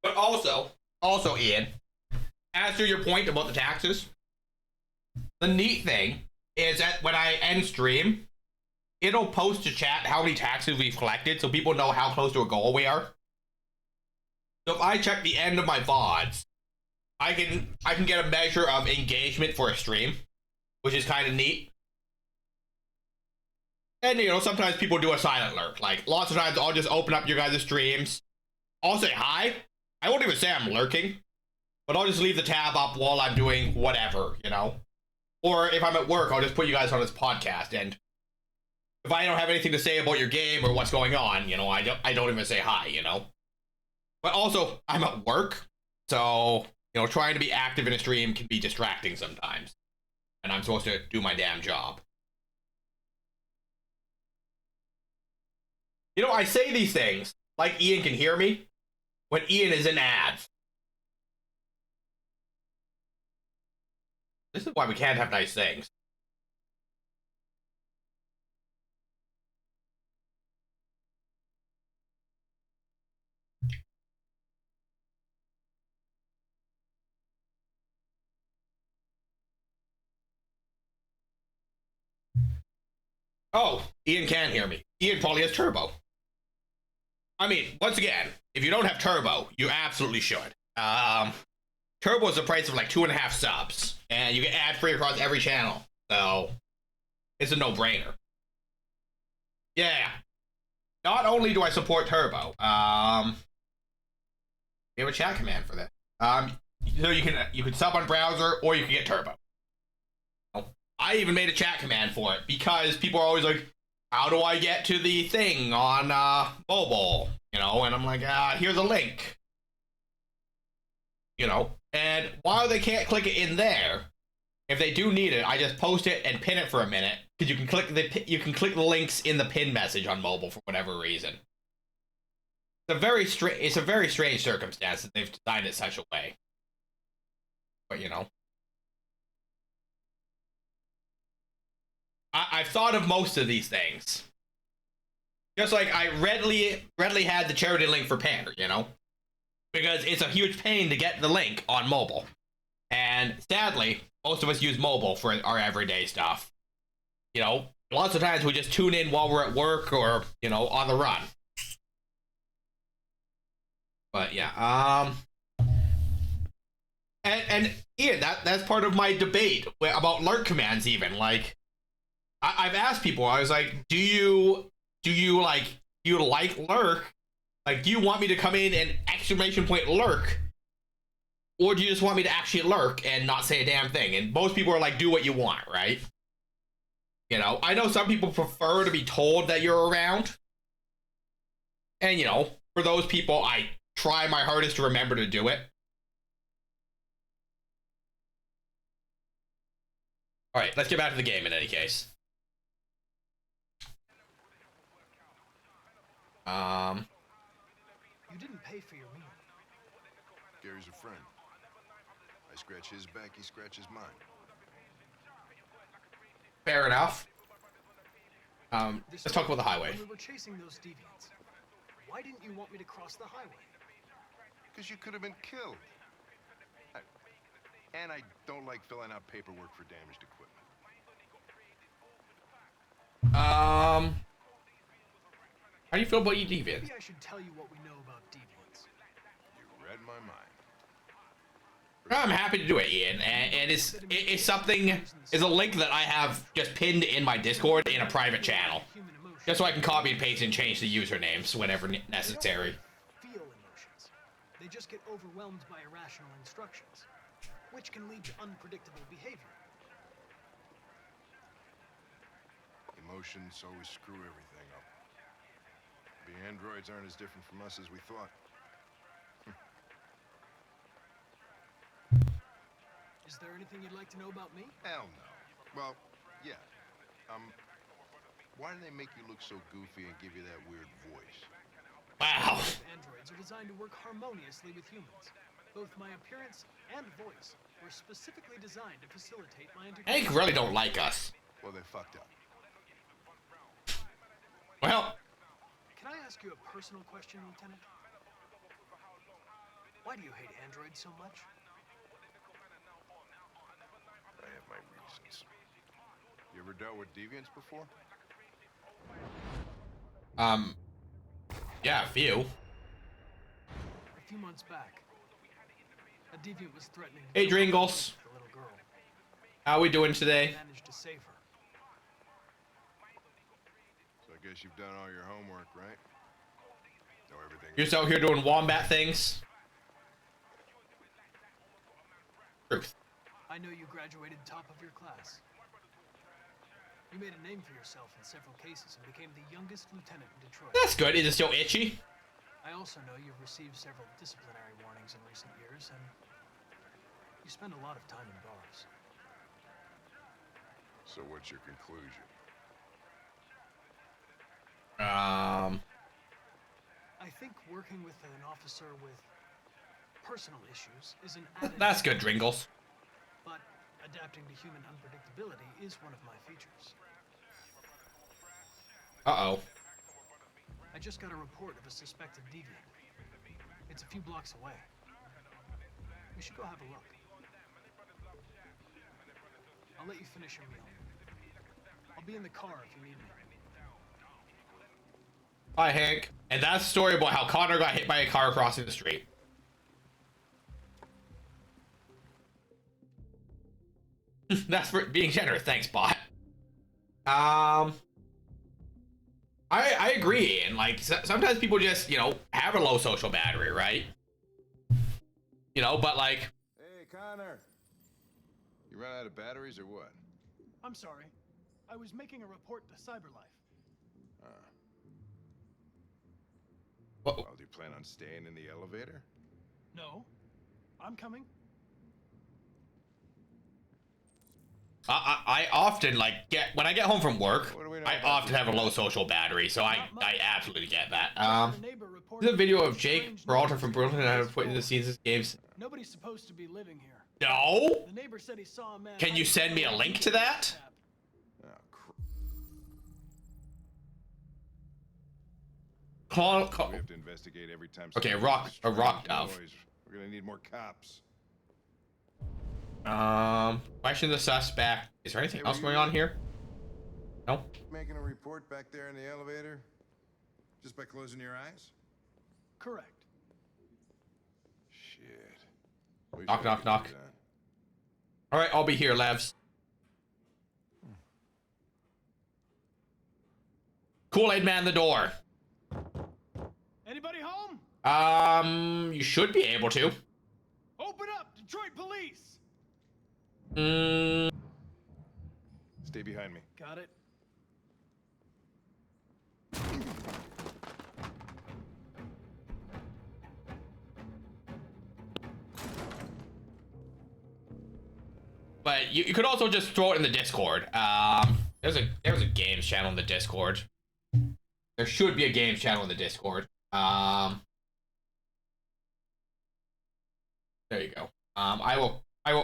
But also, Ian, as to your point about the taxes, the neat thing is that when I end stream, it'll post to chat how many taxes we've collected so people know how close to a goal we are. So if I check the end of my VODs, I can get a measure of engagement for a stream, which is kind of neat. And, you know, sometimes people do a silent lurk. Like, lots of times I'll just open up your guys' streams. I'll say hi. I won't even say I'm lurking, but I'll just leave the tab up while I'm doing whatever, you know? Or if I'm at work, I'll just put you guys on this podcast, and if I don't have anything to say about your game or what's going on, you know, I don't even say hi, you know? But also, I'm at work, so, you know, trying to be active in a stream can be distracting sometimes. And I'm supposed to do my damn job. You know, I say these things like Ian can hear me when Ian is in ads. This is why we can't have nice things. Oh, Ian can hear me. Ian probably has turbo. I mean, once again, if you don't have turbo, you absolutely should. Turbo is the price of like 2.5 subs, and you get ad-free across every channel, so it's a no-brainer. Yeah. Not only do I support turbo, we have a chat command for that. So you can sub on browser, or you can get turbo. I even made a chat command for it because people are always like, how do I get to the thing on mobile? You know, and I'm like, here's a link. You know, and while they can't click it in there, if they do need it, I just post it and pin it for a minute because you can click the links in the pin message on mobile for whatever reason. It's a very strange circumstance that they've designed it such a way. But you know. I've thought of most of these things. Just like I readily had the charity link for Pander, you know? Because it's a huge pain to get the link on mobile. And sadly, most of us use mobile for our everyday stuff. You know, lots of times we just tune in while we're at work or, you know, on the run. But yeah, and Ian, that's part of my debate about lurk commands even. Like, I've asked people, I was like, do you like lurk? Like, do you want me to come in and ! Lurk? Or do you just want me to actually lurk and not say a damn thing? And most people are like, do what you want, right? You know, I know some people prefer to be told that you're around. And, you know, for those people, I try my hardest to remember to do it. Alright, let's get back to the game in any case. You didn't pay for your meal. Gary's a friend. I scratch his back, he scratches mine. Fair enough. Let's talk about the highway. When we were chasing those deviants, why didn't you want me to cross the highway? Because you could have been killed. And I don't like filling out paperwork for damaged equipment. How do you feel about you deviant? Maybe I should tell you what we know about deviants. You read my mind. I'm happy to do it, Ian, and it's something, is a link that I have just pinned in my Discord in a private channel, just so I can copy and paste and change the usernames whenever necessary. Feel emotions. They just get overwhelmed by irrational instructions, which can lead to unpredictable behavior. Emotions always screw everything up. The androids aren't as different from us as we thought. Is there anything you'd like to know about me? Hell no. Well, yeah. Why do they make you look so goofy and give you that weird voice? Wow. Androids are designed to work harmoniously with humans. Both my appearance and voice were specifically designed to facilitate my integration. Hank really don't like us. Well, they fucked up. Well. Can I ask you a personal question, Lieutenant? Why do you hate androids so much? I have my reasons. You ever dealt with deviants before? Yeah, a few. A few months back, a deviant was threatening. Hey, Dringles. The little girl. How we doing today? I managed to save her. So I guess you've done all your homework, right? Know everything. You're just out here doing wombat things? Truth. I know you graduated top of your class. You made a name for yourself in several cases and became the youngest lieutenant in Detroit. That's good. Is it still itchy? I also know you've received several disciplinary warnings in recent years, and you spend a lot of time in bars. So what's your conclusion? I think working with an officer with personal issues is an added... That's good, Dringles. But adapting to human unpredictability is one of my features. Uh-oh. I just got a report of a suspected deviant. It's a few blocks away. We should go have a look. I'll let you finish your meal. I'll be in the car if you need me. Hi, Hank. And that's the story about how Connor got hit by a car crossing the street. That's for being generous. Thanks, bot. I agree. And like, sometimes people just, you know, have a low social battery, right? You know, but like... Hey, Connor. You run out of batteries or what? I'm sorry. I was making a report to CyberLife. Well, do you plan on staying in the elevator? No. I'm coming. I often like when I get home from work, I often have a low social battery, so I absolutely get that. This is a video of Jake Peralta from Brooklyn and I have put in the scenes of games. Nobody's supposed to be living here. No? The neighbor said he saw a man. Can you send me a link to that? We have to investigate every time. Okay, a rock dove. We're gonna need more cops. Question the suspect. Is there anything else going on here? No. Making a report back there in the elevator, just by closing your eyes? Correct. Shit. Knock, knock, knock. All right, I'll be here, Levs. Kool-Aid man, the door. Anybody home? You should be able to. Open up! Stay behind me. Got it. But you could also just throw it in the Discord. There's a games channel in the Discord. There should be a games channel in the Discord. There you go. I will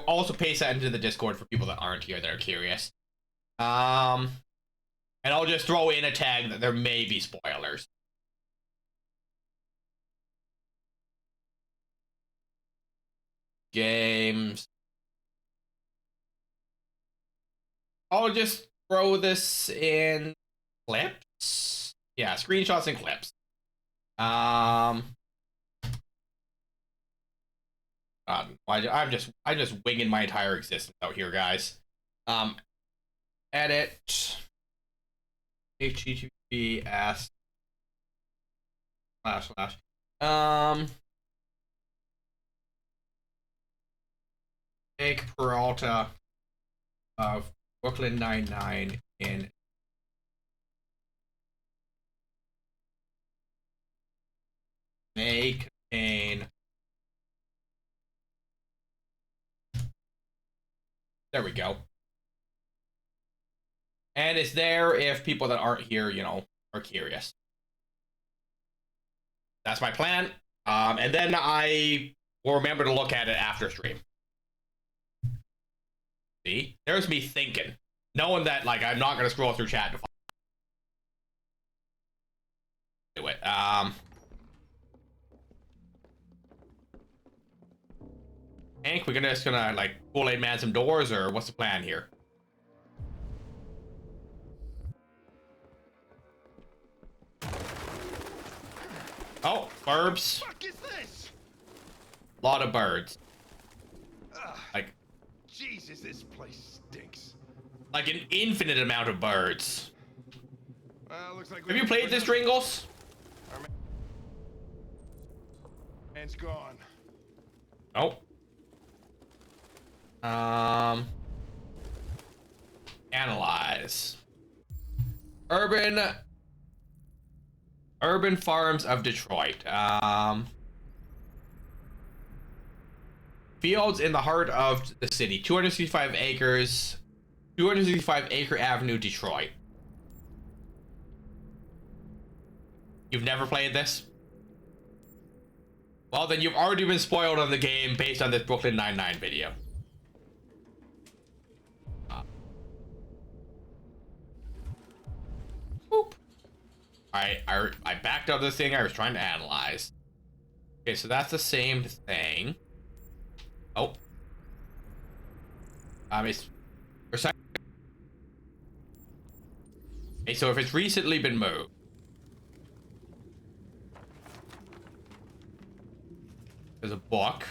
also paste that into the Discord for people that aren't here that are curious. And I'll just throw in a tag that there may be spoilers. Games. I'll just throw this in clips. Yeah, screenshots and clips. I'm just winging my entire existence out here, guys. Edit https / Jake Peralta of Brooklyn Nine-Nine in may contain. There we go. And it's there if people that aren't here, you know, are curious. That's my plan. And then I will remember to look at it after stream. See? There's me thinking. Knowing that, like, I'm not going to scroll through chat to do it. Hank, we're just gonna, like, Kool-Aid man some doors, or what's the plan here? Oh, birds. What the fuck is this? Lot of birds. Like, Jesus, this place stinks. like an infinite amount of birds. Looks like Have you played this, Dringles? Our man's gone. Oh. Analyze. Urban farms of Detroit. Fields in the heart of the city. 265 acres. 265 acre avenue, Detroit. You've never played this? Well, then you've already been spoiled on the game based on this Brooklyn Nine-Nine video. Boop. I backed out this thing I was trying to analyze. Okay, so that's the same thing. Oh. It's okay, so if it's recently been moved. There's a book.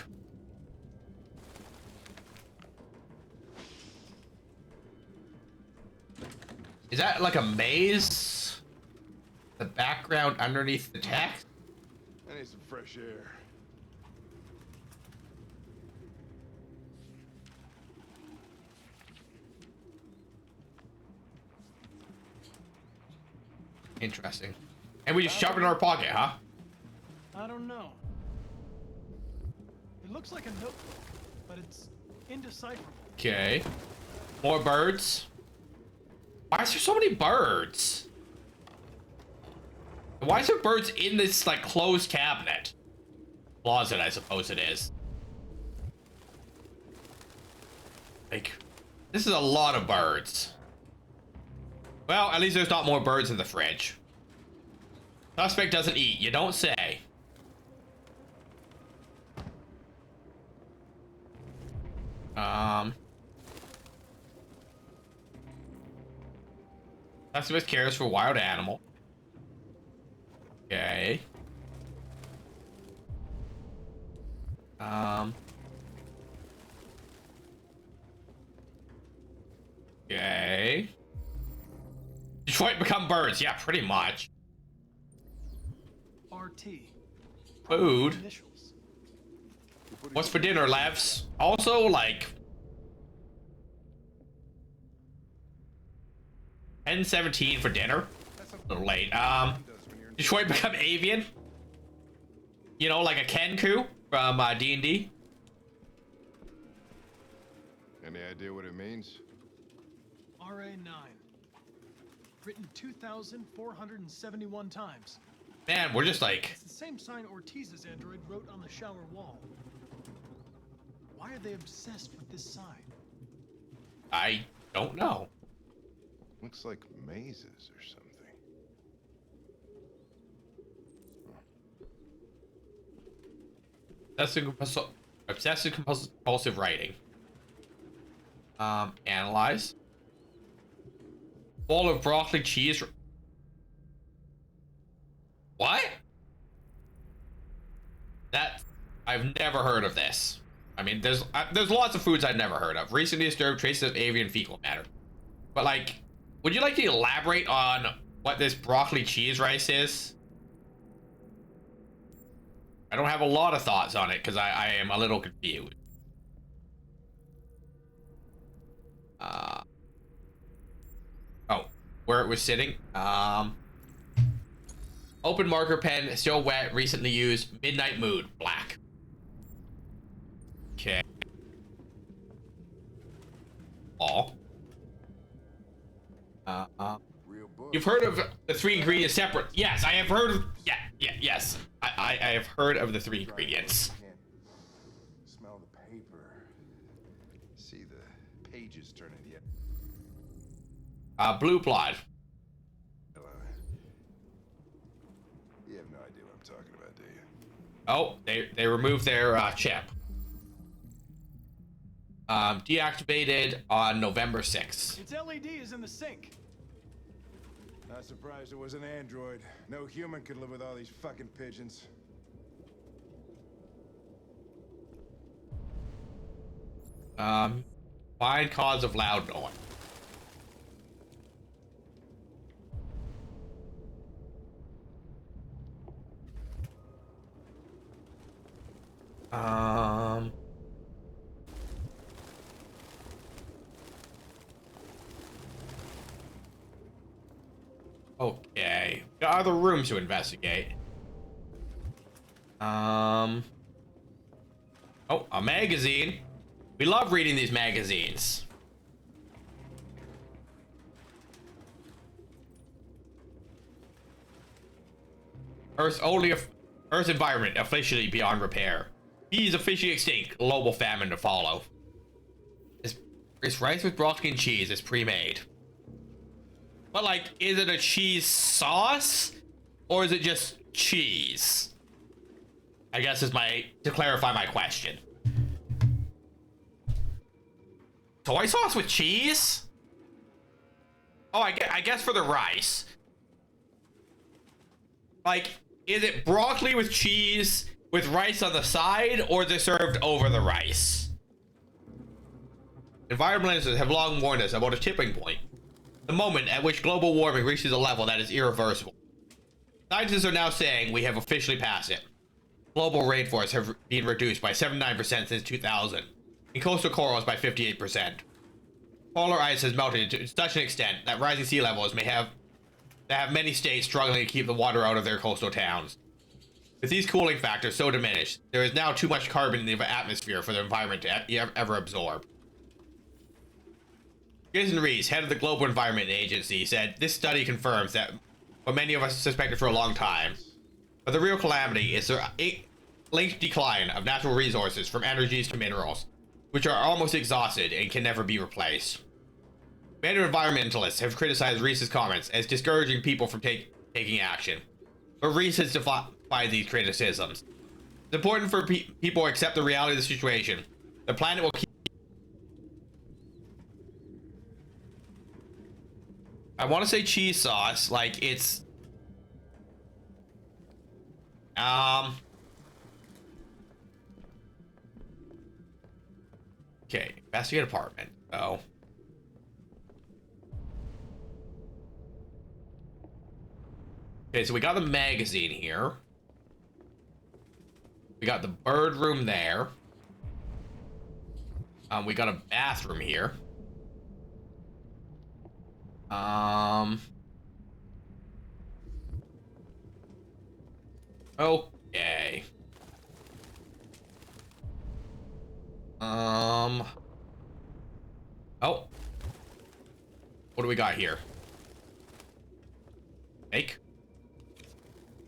Is that like a maze? The background underneath the text? I need some fresh air. Interesting. And we just shove it in our pocket, huh? I don't know. It looks like a notebook, but it's indecipherable. Okay. More birds. Why is there so many birds? Why is there birds in this, like, closed cabinet? Closet, I suppose it is. Like, this is a lot of birds. Well, at least there's not more birds in the fridge. Suspect doesn't eat, you don't say. Suspect cares for wild animal. Okay. Okay. Detroit become birds. Yeah, pretty much. RT. Food. Initials. What's for dinner, Levs? Also, like, 10:17 for dinner. A little late. Detroit become avian. You know, like a Kenku from D&D. Any idea what it means? RA9. Written 2,471 times. Man, we're just like... It's the same sign Ortiz's android wrote on the shower wall. Why are they obsessed with this sign? I don't know. Looks like mazes or something. Obsessive compulsive writing. Analyze. Bowl of broccoli cheese. What? That I've never heard of this. I mean, there's lots of foods I've never heard of. Recently disturbed traces of avian fecal matter. But like, would you like to elaborate on what this broccoli cheese rice is? I don't have a lot of thoughts on it because I am a little confused. Oh, where it was sitting. Open marker pen, still wet, recently used. Midnight mood, black. Okay. All. You've heard of the 3 ingredients separate? Yes, I have heard of. Yes. I have heard of the 3 ingredients. Smell the paper. See the pages turning yet. Blue blood. Hello. You have no idea what I'm talking about, do you? Oh, they removed their chip. Deactivated on November 6th. Its LED is in the sink. Not surprised it was an android. No human could live with all these fucking pigeons. Find cause of loud noise. Okay. Got other rooms to investigate. Oh, a magazine. We love reading these magazines. Earth's environment officially beyond repair. He's officially extinct. Global famine to follow. This rice with broccoli and cheese is pre-made. But like, is it a cheese sauce? Or is it just cheese? I guess is to clarify my question. Soy sauce with cheese? Oh, I guess for the rice. Like, is it broccoli with cheese with rice on the side, or is it served over the rice? Environmentalists have long warned us about a tipping point. The moment at which global warming reaches a level that is irreversible. Scientists are now saying we have officially passed it. Global rainforests have been reduced by 79% since 2000, and coastal corals by 58%. Polar ice has melted to such an extent that rising sea levels have many states struggling to keep the water out of their coastal towns. With these cooling factors so diminished, there is now too much carbon in the atmosphere for the environment to ever absorb. Jason Rees, head of the Global Environment Agency, said this study confirms that what many of us suspected for a long time. But the real calamity is the linked decline of natural resources from energies to minerals, which are almost exhausted and can never be replaced. Many environmentalists have criticized Rees's comments as discouraging people from taking action. But Rees has defied these criticisms. It's important for people to accept the reality of the situation. The planet will keep... I want to say cheese sauce, like it's... Okay, investigate apartment, so... Okay, so we got the magazine here. We got the bird room there. We got a bathroom here. Okay. Oh. What do we got here? Fake?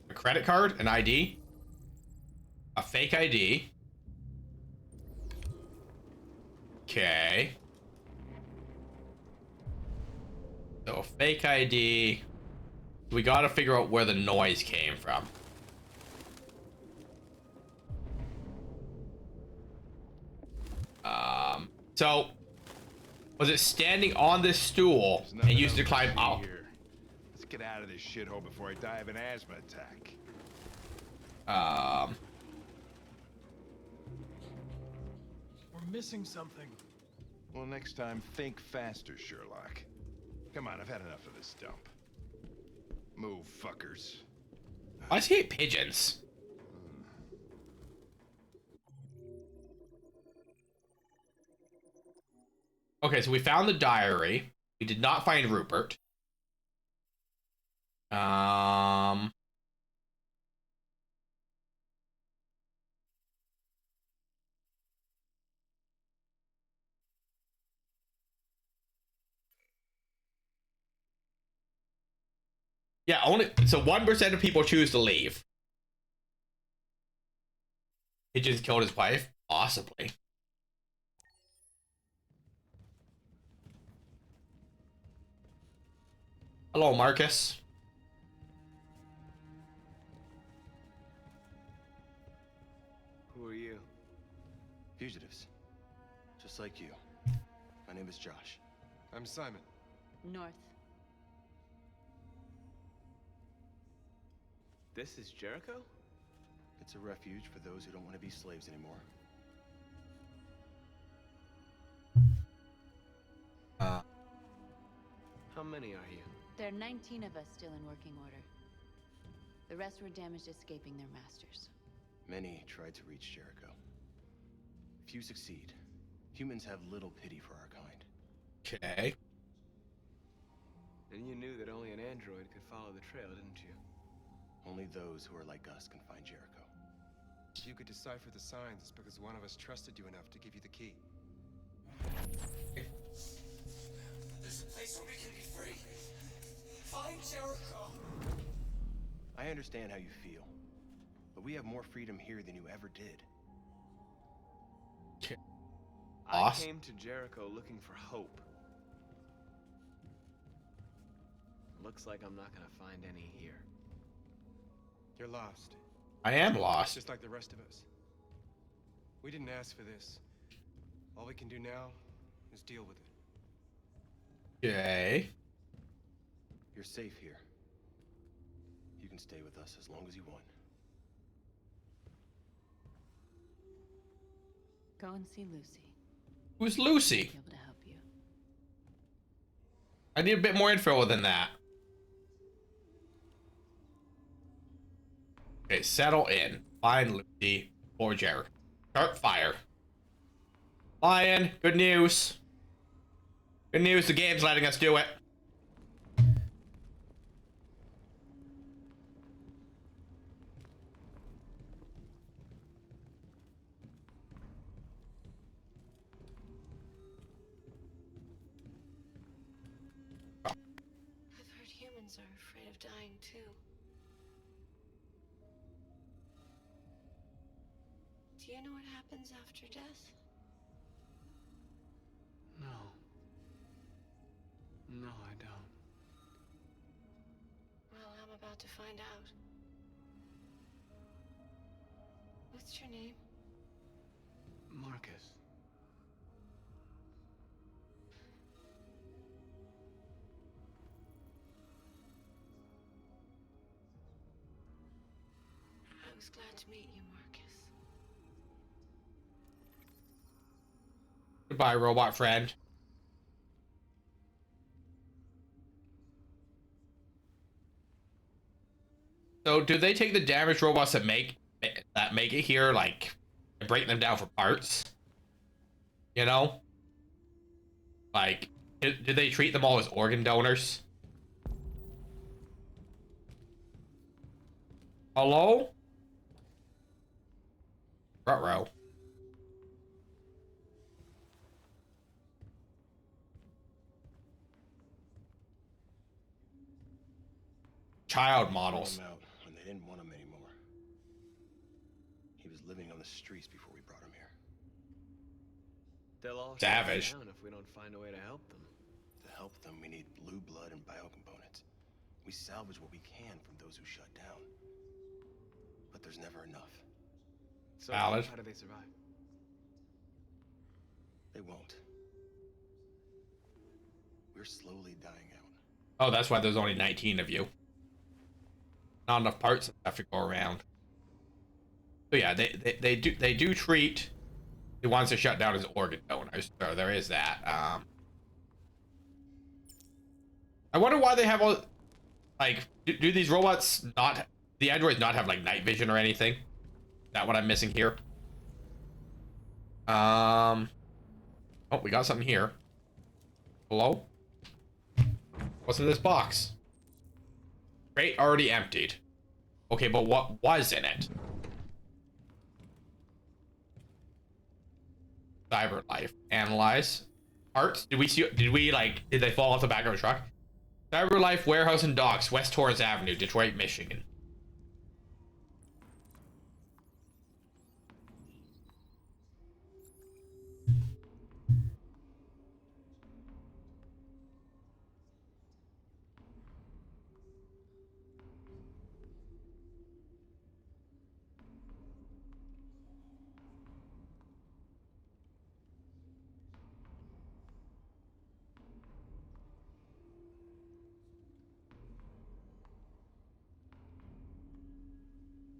A credit card? An ID? A fake ID? Okay. So, fake ID. We gotta figure out where the noise came from. So, was it standing on this stool and used to climb up? Let's get out of this shithole before I die of an asthma attack. We're missing something. Well, next time, think faster, Sherlock. Come on, I've had enough of this dump. Move, fuckers. Why does he hate pigeons? Okay, so we found the diary. We did not find Rupert. Yeah, only so 1% of people choose to leave. He just killed his wife? Possibly. Hello, Marcus. Who are you? Fugitives. Just like you. My name is Josh. I'm Simon. North. This is Jericho? It's a refuge for those who don't want to be slaves anymore. How many are you? There are 19 of us still in working order. The rest were damaged escaping their masters. Many tried to reach Jericho. Few succeed. Humans have little pity for our kind. Okay. And you knew that only an android could follow the trail, didn't you? Only those who are like us can find Jericho. If you could decipher the signs, it's because one of us trusted you enough to give you the key. There's a place where we can be free. Find Jericho. I understand how you feel, but we have more freedom here than you ever did. I came to Jericho looking for hope. Looks like I'm not gonna find any here. You're lost. I am lost. Just like the rest of us. We didn't ask for this. All we can do now is deal with it. Okay. You're safe here. You can stay with us as long as you want. Go and see Lucy. Who's Lucy? She'll be able to help you. I need a bit more info than that. Okay, settle in. Find Lucy or Jericho. Start fire. Lion, good news. Good news, the game's letting us do it. I've heard humans are afraid of dying too. Do you know what happens after death? No. No, I don't. Well, I'm about to find out. What's your name? Marcus. I was glad to meet you, Marcus. Goodbye, robot friend. So, do they take the damaged robots that make it here, like, and break them down for parts? You know? Like, Did they treat them all as organ donors? Hello? Ruh-roh. Child models. Him out when they didn't want him anymore. He was living on the streets before we brought him here. They'll all Savage. shut down if we don't find a way to help them. To help them, we need blue blood and biocomponents. We salvage what we can from those who shut down. But there's never enough. So Valid. how do they survive? They won't. We're slowly dying out. Oh, that's why there's only 19 of you. Not enough parts and stuff to go around. So yeah, they do treat the ones that shut down as organ donors. So there is that. I wonder why they have all, like, do these robots not, the androids not have like night vision or anything? Is that what I'm missing here? Oh, we got something here. Hello? What's in this box? Crate already emptied. Okay, but what was in it? Cyber life. Analyze. Parts? Did they fall off the back of a truck? Cyber life warehouse and docks, West Torrance Avenue, Detroit, Michigan.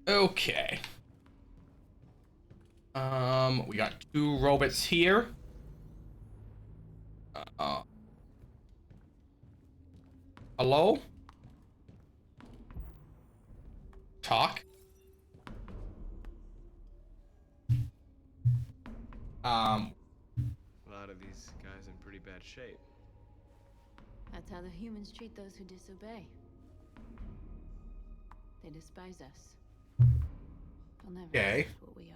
Okay. We got 2 robots here. Hello? Talk? A lot of these guys in pretty bad shape. That's how the humans treat those who disobey. They despise us. They'll never Okay. accept what we are.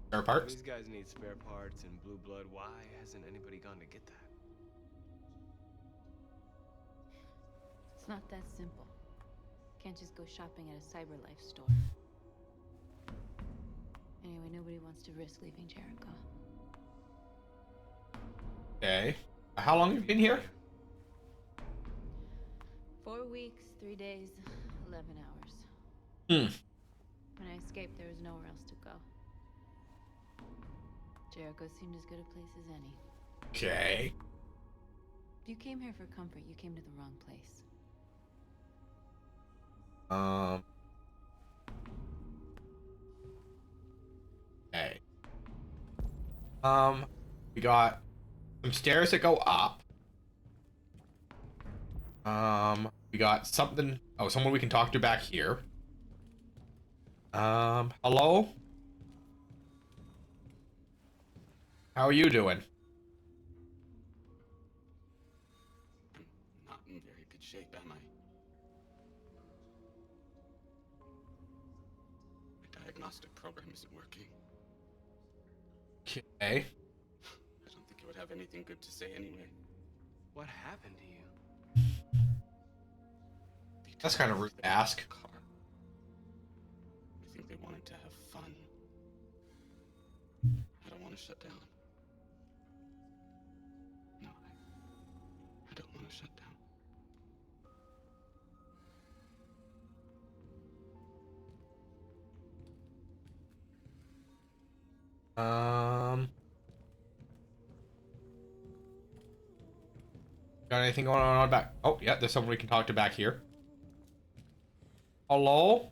Spare parts? These guys need spare parts and blue blood. Why hasn't anybody gone to get that? It's not that simple. Can't just go shopping at a CyberLife store. Anyway, nobody wants to risk leaving Jericho. Okay. How long have you been here? 4 weeks, 3 days, 11 hours. Hmm. When I escaped, there was nowhere else to go. Jericho seemed as good a place as any. Okay. If you came here for comfort, you came to the wrong place. Okay. We got some stairs that go up. We got something. Oh, someone we can talk to back here. Hello? How are you doing? Not in very good shape, am I? My diagnostic program isn't working. Okay. I don't think it would have anything good to say anyway. What happened to you? That's kind of rude to ask. I think they wanted to have fun. I don't want to shut down. No, I don't want to shut down. Got anything going on back? Oh, yeah, there's someone we can talk to back here. Hello?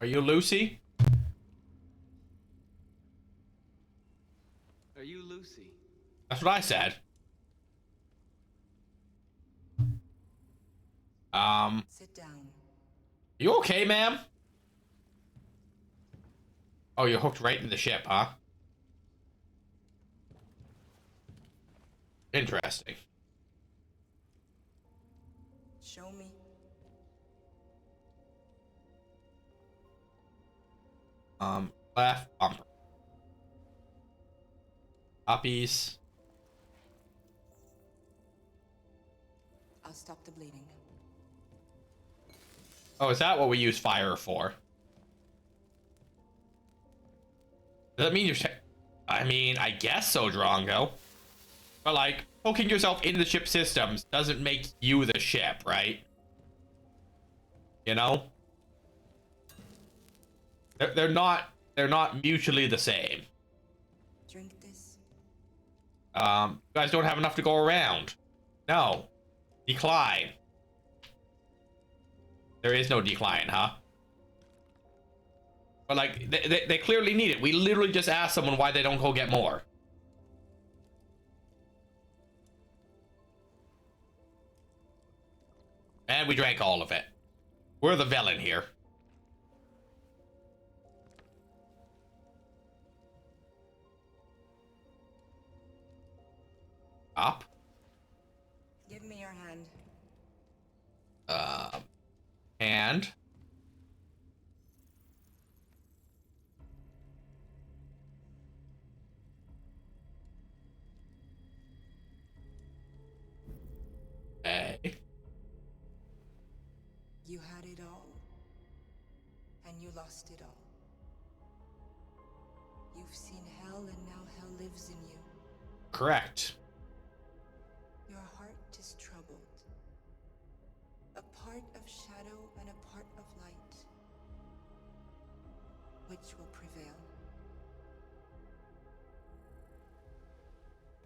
Are you Lucy? Are you Lucy? That's what I said. Sit down. You okay, ma'am? Oh, you're hooked right into the ship, huh? Interesting. Show me. Left bumper. Copies. I'll stop the bleeding. Oh, is that what we use fire for? Does that mean you're... I mean, I guess so, Drongo. But, like, poking yourself into the ship systems doesn't make you the ship, right? You know? They're not mutually the same. Drink this. You guys don't have enough to go around. No. Decline. There is no decline, huh? But, like, they clearly need it. We literally just asked someone why they don't go get more. And we drank all of it. We're the villain here. Up. Give me your hand. And... Hey. You had it all, and you lost it all. You've seen hell, and now hell lives in you. Correct. Your heart is troubled. A part of shadow and a part of light. Which will prevail?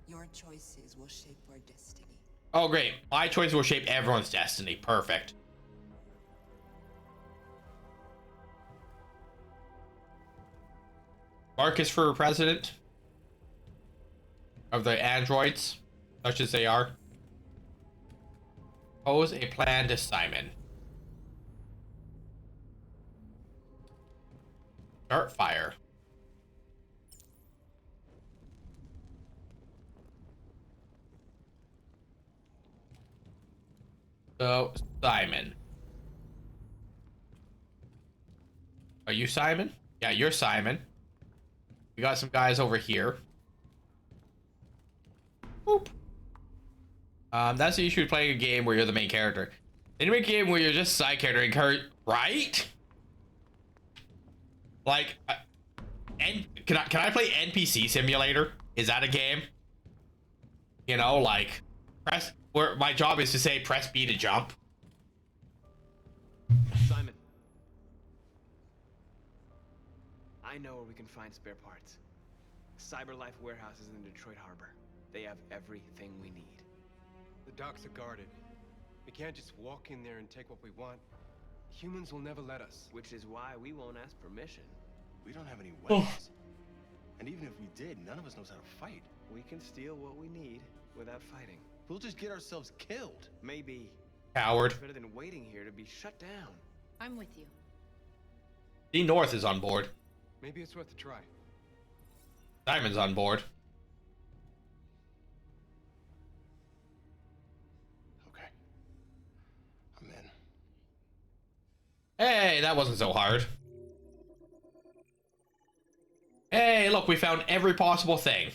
Your choices will shape our destiny. Oh, great. My choice will shape everyone's destiny. Perfect. Marcus for president of the androids, such as they are. Pose a plan to Simon. Start fire. So, Simon. Are you Simon? Yeah, you're Simon. We got some guys over here. Boop. That's the issue with playing a game where you're the main character. Then you make a game where you're just side character, right? Like, and can I play NPC Simulator? Is that a game? You know, like, press where my job is to say press B to jump. Simon. I know where we can find spare parts. CyberLife warehouse is in Detroit Harbor. They have everything we need. The docks are guarded. We can't just walk in there and take what we want. Humans will never let us. Which is why we won't ask permission. We don't have any weapons. And even if we did, none of us knows how to fight. We can steal what we need without fighting. We'll just get ourselves killed. Maybe. Coward. It's better than waiting here to be shut down. I'm with you. D North is on board. Maybe it's worth a try. Simon's on board. Okay. I'm in. Hey, that wasn't so hard. Hey, look, we found every possible thing.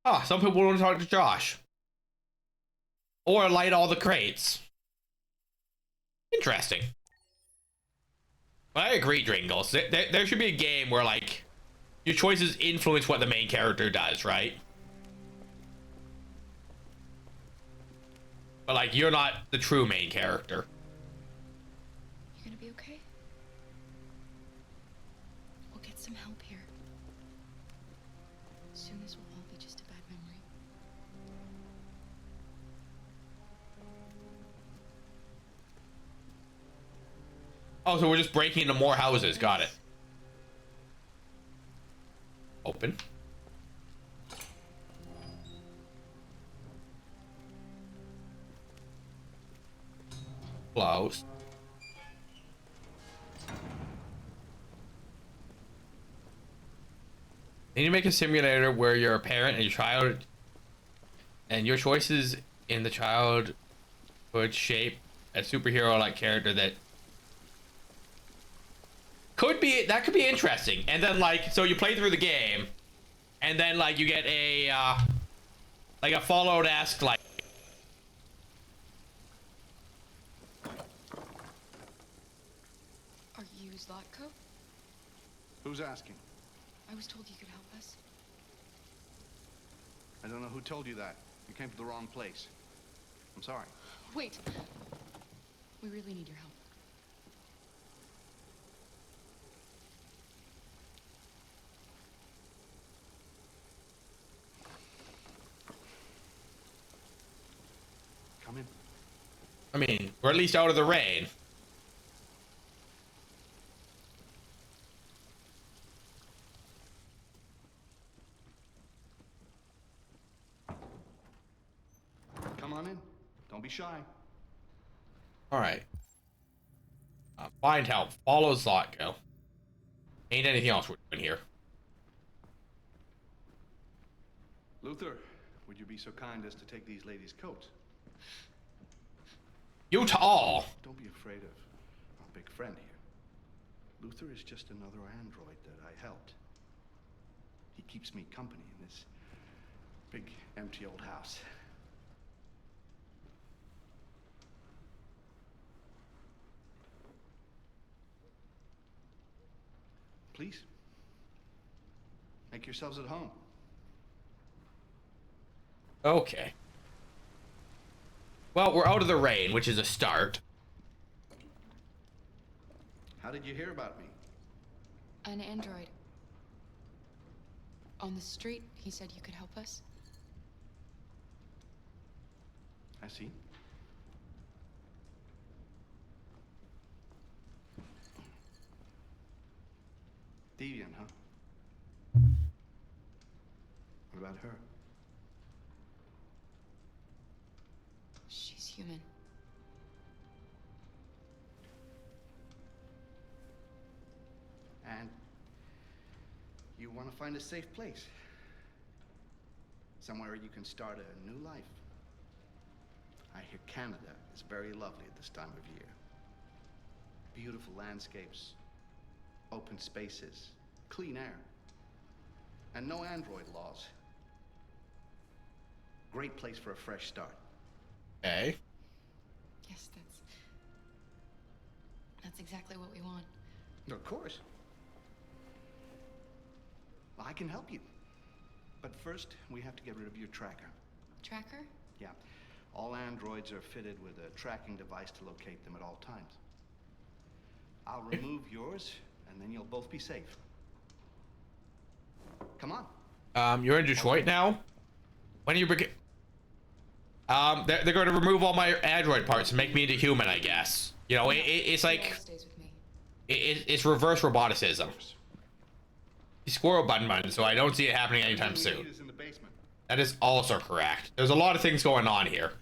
Ah, some people want to talk to Josh. Or light all the crates. Interesting. But I agree, Dringles. There should be a game where, like, your choices influence what the main character does, right? But, like, you're not the true main character. You're gonna be okay? We'll get some help here. Soon this will all be just a bad memory. Oh, so we're just breaking into more houses. Got it. Open. Close. Then you make a simulator where you're a parent and your child, and your choices in the child would shape a superhero-like character that could be interesting. And then like, so you play through the game, and then like you get a like a Fallout-esque like. Are you Zlatko? Who's asking? I was told you could help us. I don't know who told you that. You came to the wrong place. I'm sorry. Wait. We really need your help. Come in. I mean, we're at least out of the rain. Come on in. Don't be shy. All right. Find help. Follow Zlatko. Ain't anything else we're doing here. Luther, would you be so kind as to take these ladies' coats? Utah. Don't be afraid of our big friend here. Luther is just another android that I helped. He keeps me company in this big, empty old house. Please, make yourselves at home. Okay. Well, we're out of the rain, which is a start. How did you hear about me? An android. On the street, he said you could help us. I see. Deviant, huh? What about her? She's human. And you want to find a safe place. Somewhere you can start a new life. I hear Canada is very lovely at this time of year. Beautiful landscapes, open spaces, clean air, and no android laws. Great place for a fresh start. Okay. Yes, that's exactly what we want. Of course. Well, I can help you. But first, we have to get rid of your tracker. Tracker? Yeah. All androids are fitted with a tracking device to locate them at all times. I'll remove yours, and then you'll both be safe. Come on. You're in Detroit now? When do you begin? They're going to remove all my android parts and make me into human, I guess. You know, it's like... It's reverse roboticism. Squirrel button, so I don't see it happening anytime soon. That is also correct. There's a lot of things going on here.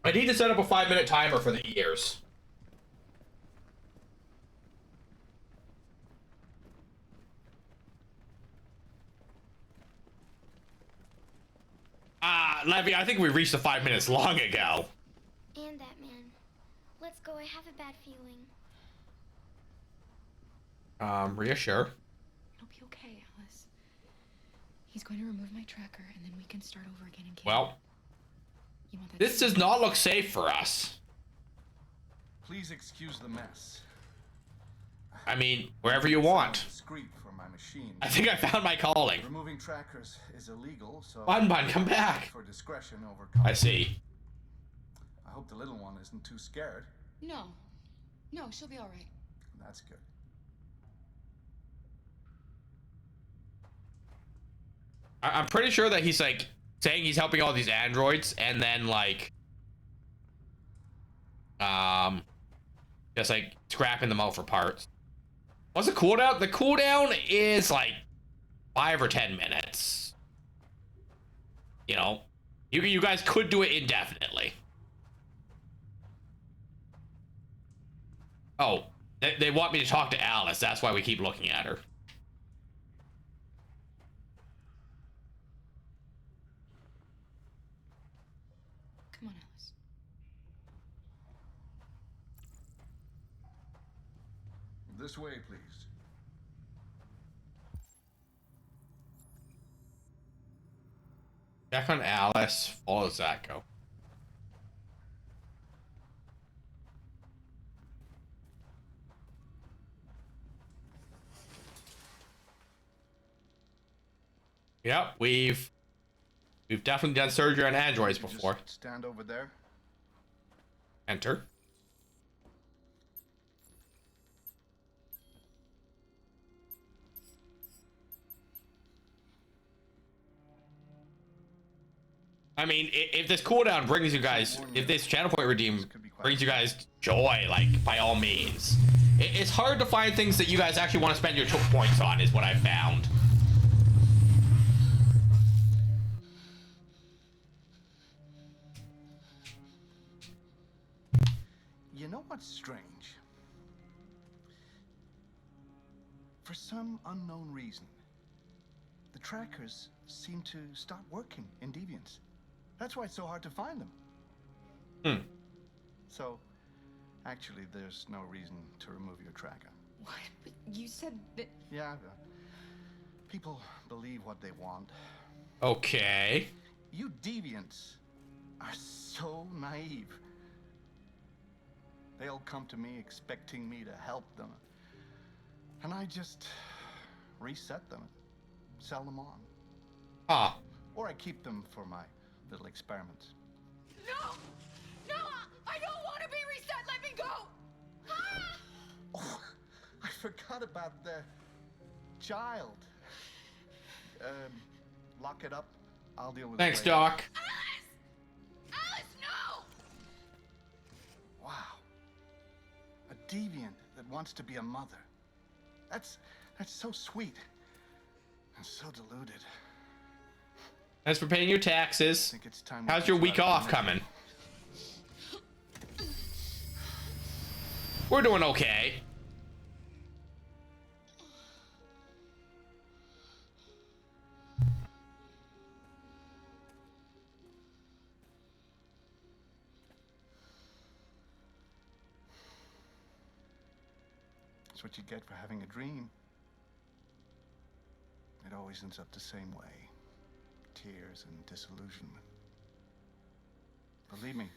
I need to set up a 5-minute timer for the ears. Levy, I think we reached the 5 minutes long ago. And that man. Let's go, I have a bad feeling. Rhea, sure. It'll be okay, Alice. He's going to remove my tracker, and then we can start over again in Canada. Well, You want that this does not look safe for us. Please excuse the mess. I mean, wherever you want. Discreet for my machine. I think I found my calling. Removing trackers is illegal, so Bun, come back. For discretion over I see. I hope the little one isn't too scared. No. No, she'll be all right. That's good. I'm pretty sure that he's like saying he's helping all these androids, and then like just like scrapping them out for parts. What's the cooldown? The cooldown is like 5 or 10 minutes. You know, you guys could do it indefinitely. Oh, they want me to talk to Alice. That's why we keep looking at her. Come on, Alice. This way, please. Back on Alice. All does that go? Yep, we've definitely done surgery on androids before. Just stand over there. Enter. I mean, if this cooldown brings you guys, if this channel point redeem brings you guys joy, like, by all means. It's hard to find things that you guys actually want to spend your points on, is what I found. You know what's strange? For some unknown reason, the trackers seem to stop working in Deviants. That's why it's so hard to find them. Hmm. So, actually, there's no reason to remove your tracker. What? But you said that... Yeah, people believe what they want. Okay. You Deviants are so naive. They all come to me expecting me to help them. And I just reset them, sell them on. Ah. Or I keep them for my little experiments. No! No! I don't want to be reset! Let me go! Oh, I forgot about the child. Lock it up. I'll deal with Thanks, it later. Doc. Alice, no! Wow. A deviant that wants to be a mother. That's so sweet. And so deluded. Thanks for paying your taxes. Think it's time. How's your week off coming? We're doing okay. That's what you get for having a dream. It always ends up the same way. Tears and disillusionment. Believe me,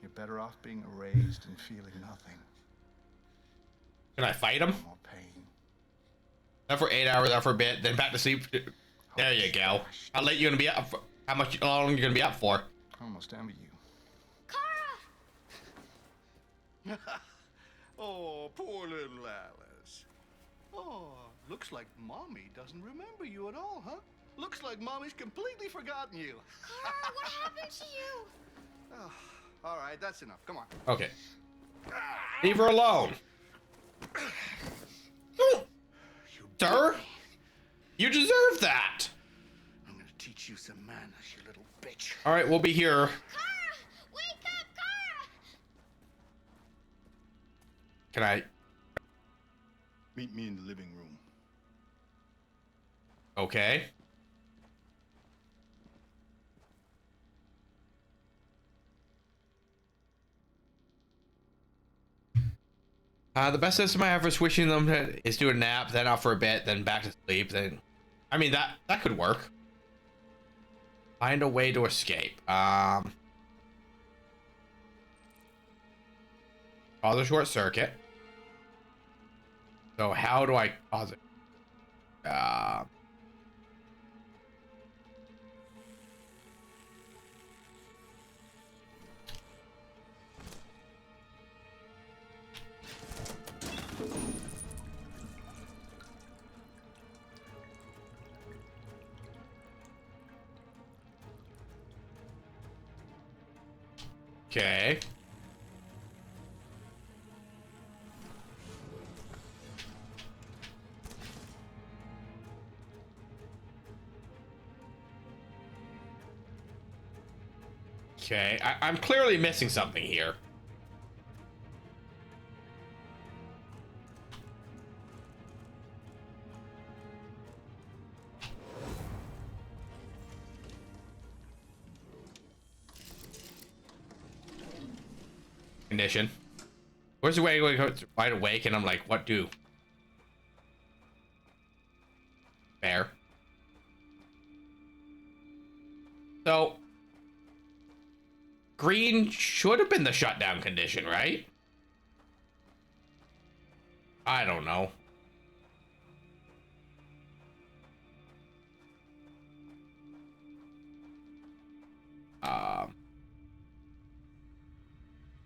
you're better off being erased and feeling nothing. Can I fight him? No more pain. Not for 8 hours, out for a bit, then back to sleep. There you go. How late you gonna be up for? How long you gonna be up for? I almost envy you. Kara! Oh, poor little Alice. Oh, looks like Mommy doesn't remember you at all, huh? Looks like Mommy's completely forgotten you. Kara, what happened to you? Oh, all right, that's enough. Come on. Okay. Leave her alone. Sir? You deserve that. I'm gonna teach you some manners, you little bitch. All right, we'll be here. Kara! Wake up, Kara! Can I? Meet me in the living room. Okay. The best system I have for switching them is do a nap, then out for a bit, then back to sleep. Then, I mean that could work. Find a way to escape. Cause a short circuit. So how do I cause it? Okay. Okay, I'm clearly missing something here. condition. Where's the way going wide awake and I'm like, what do? Fair. So green should have been the shutdown condition, right? I don't know.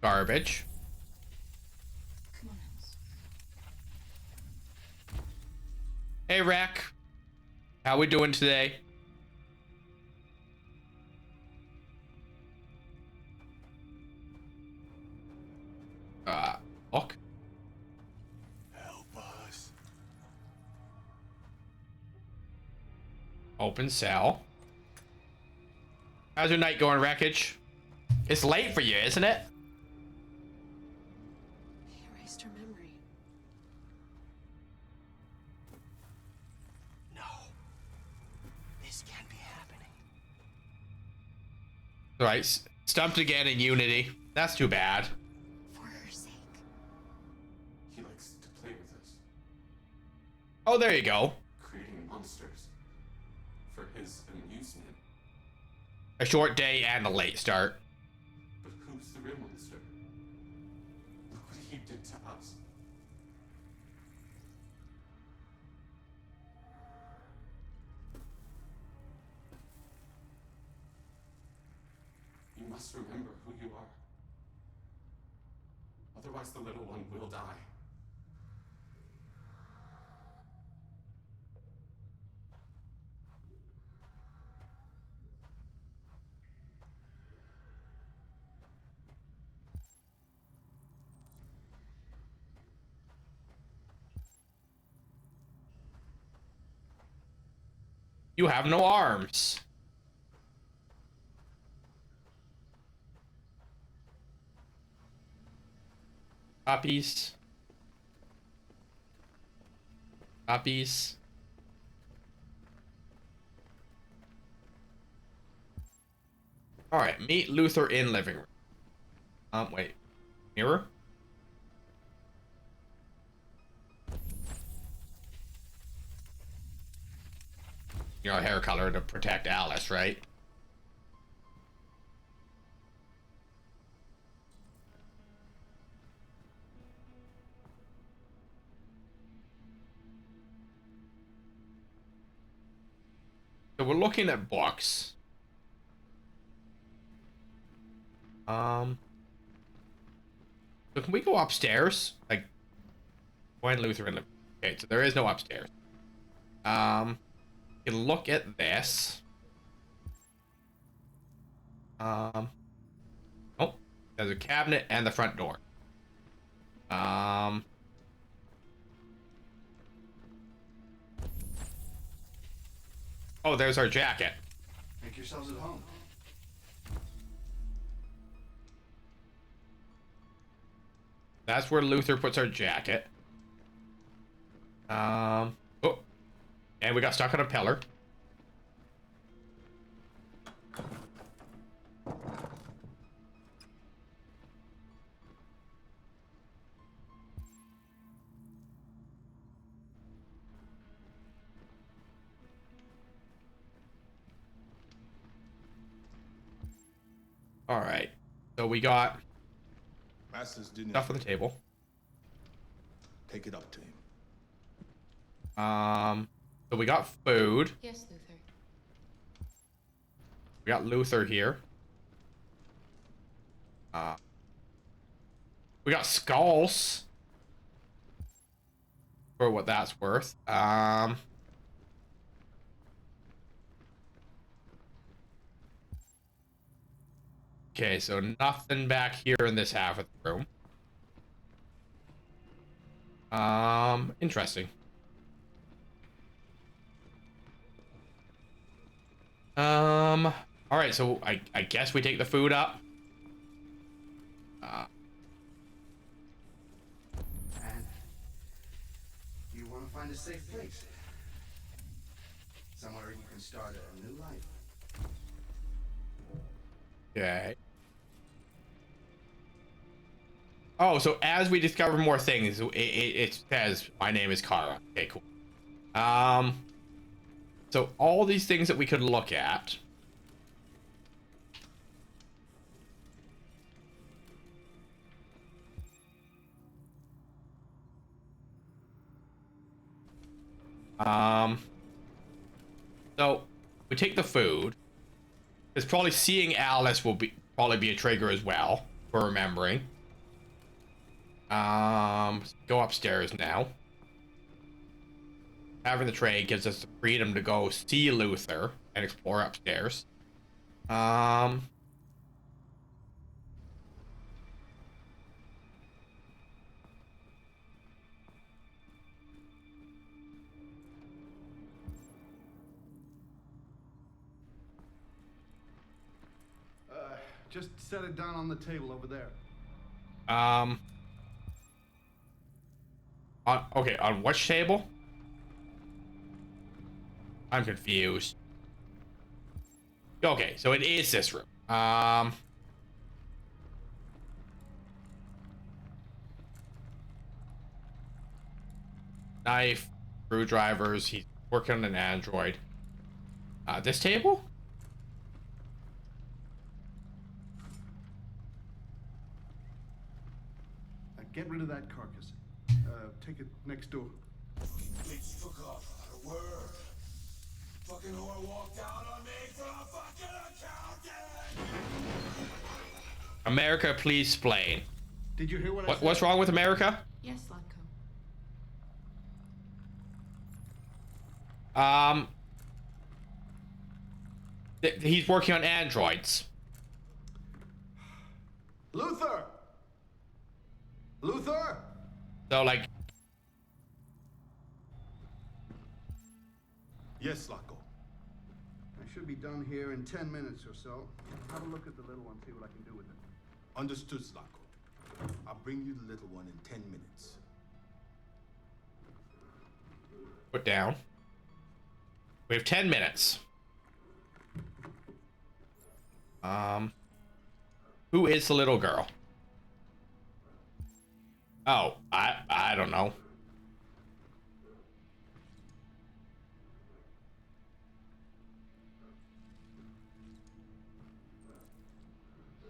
Garbage. Come on, Alice. Hey, Rack. How we doing today? Look. Help us. Open cell. How's your night going, Wreckage? It's late for you, isn't it? He erased her memory. No. This can't be happening. Right, stumped again in Unity. That's too bad. For her sake. He likes to play with us, Oh, there you go. creating monsters for his amusement. A short day and a late start. But who's the real monster? Look what he did to us. You must remember who you are. Otherwise, the little one will die. You have no arms. Puppies. Puppies. All right, meet Luther in living room. Wait. Mirror? You know, hair color to protect Alice, right? So we're looking at books. So can we go upstairs? Like, when Luther in the... Okay, so there is no upstairs. You can look at this. Oh, there's a cabinet and the front door. Oh, there's our jacket. Make yourselves at home. That's where Luther puts our jacket. Oh, and we got stuck on a pillar. All right, so we got Masters didn't stuff on the table. take it up to him. So we got food. Yes, Luther. We got Luther here. We got skulls. For what that's worth. Okay, so nothing back here in this half of the room. Interesting. All right, so I guess we take the food up. And you want to find a safe place. Somewhere you can start a new life. Okay. Oh, so as we discover more things, it says my name is Kara. Okay, cool. So all these things that we could look at. So we take the food. Because probably seeing Alice will probably be a trigger as well for remembering. Go upstairs now. Having the tray gives us the freedom to go see Luther and explore upstairs. Just set it down on the table over there. Okay, on which table? I'm confused. Okay, so it is this room. Knife, screwdrivers, he's working on an android. This table? Get rid of that carcass. Take it next door. Bitch took off out of word. Fucking whore walked out on me for a fucking accountant. America, please explain. Did you hear what I said? What's wrong with America? Yes, Slatko. He's working on androids. Luther! Luther! So, like... Yes, Slatko. I should be done here in 10 minutes or so. Have a look at the little one, see what I can do with it. Understood, Slatko. I'll bring you the little one in 10 minutes. Put down. We have 10 minutes. Who is the little girl? Oh, I don't know.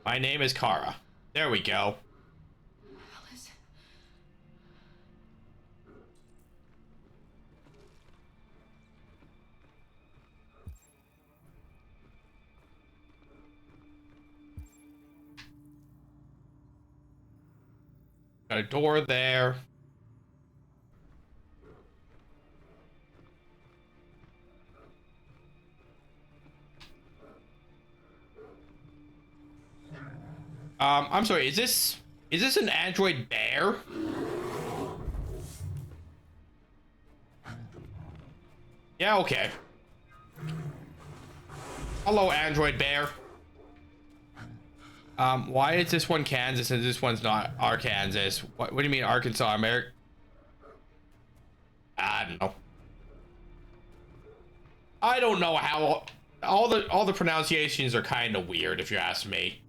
My name is Kara. There we go. Alice. Got a door there. I'm sorry, is this an android bear? Yeah, okay. Hello, android bear. Why is this one Kansas and this one's not Arkansas? What do you mean Arkansas, America? I don't know. I don't know how all the pronunciations are kind of weird if you ask me.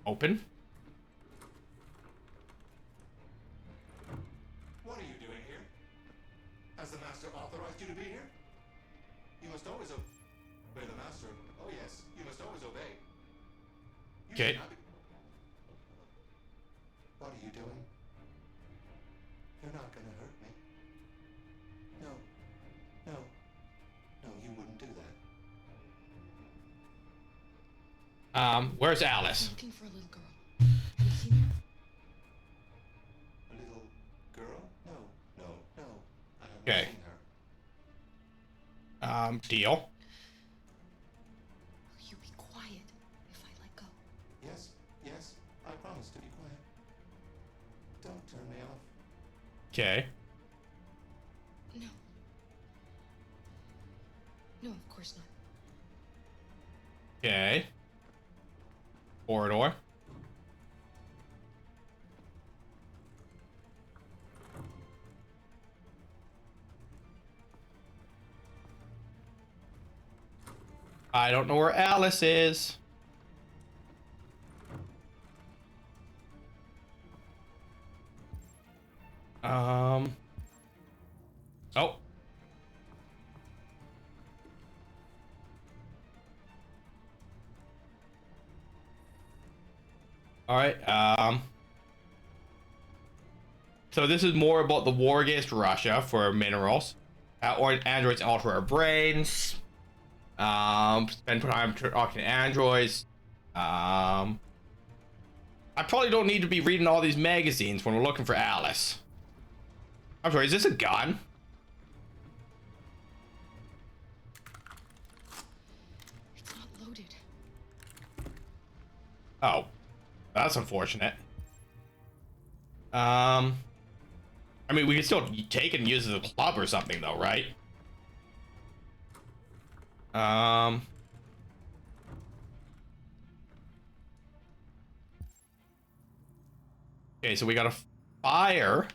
Open. What are you doing here? Has the master authorized you to be here? You must always obey the master. Oh yes, you must always obey. You Okay. should not be- What are you doing? You're not gonna hurt me. No. No, you wouldn't do that. Where's Alice? I'm looking for a little girl. Have you seen her? A little girl? No. I haven't Okay. seen her. Deal. Will you be quiet if I let go? Yes, I promise to be quiet. Don't turn me off. Okay. No. No, of course not. Okay. Corridor. I don't know where Alice is. All right. So this is more about the war against Russia for minerals. Or androids alter our brains. Spend time talking to androids. I probably don't need to be reading all these magazines when we're looking for Alice. I'm sorry, is this a gun? It's not loaded. Oh, that's unfortunate. I mean, we can still take it and use it as a club or something, though, right? Okay, so we got a fire.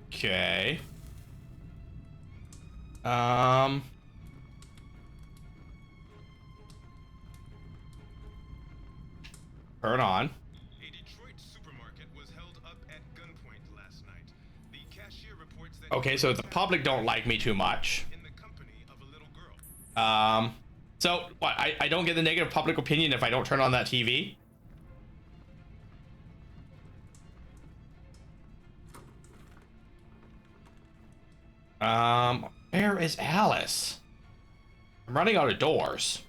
Okay. Turn on. A Detroit supermarket was held up at gunpoint last night. The cashier reports that Okay, so the public don't like me too much. So what? I don't get the negative public opinion if I don't turn on that TV? Where is Alice? I'm running out of doors.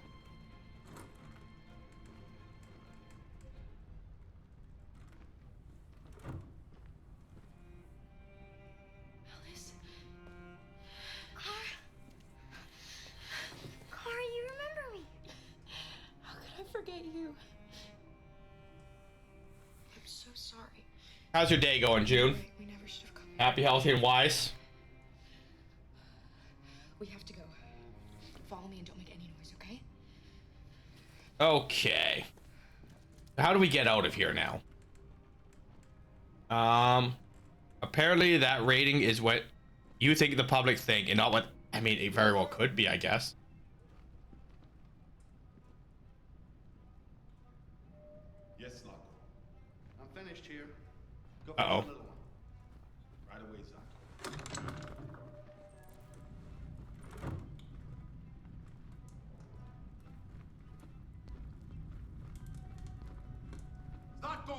Alice? Clara, you remember me? How could I forget you? I'm so sorry. How's your day going, June? We never should have come. Happy, healthy, and wise? We have to go. Follow me and don't make any noise, okay? Okay. How do we get out of here now? Apparently that rating is what you think the public think, and not what, I mean, it very well could be, I guess. Yes, Slocko. I'm finished here. Go Uh-oh. for the little one. Right away, Zach. Zocko!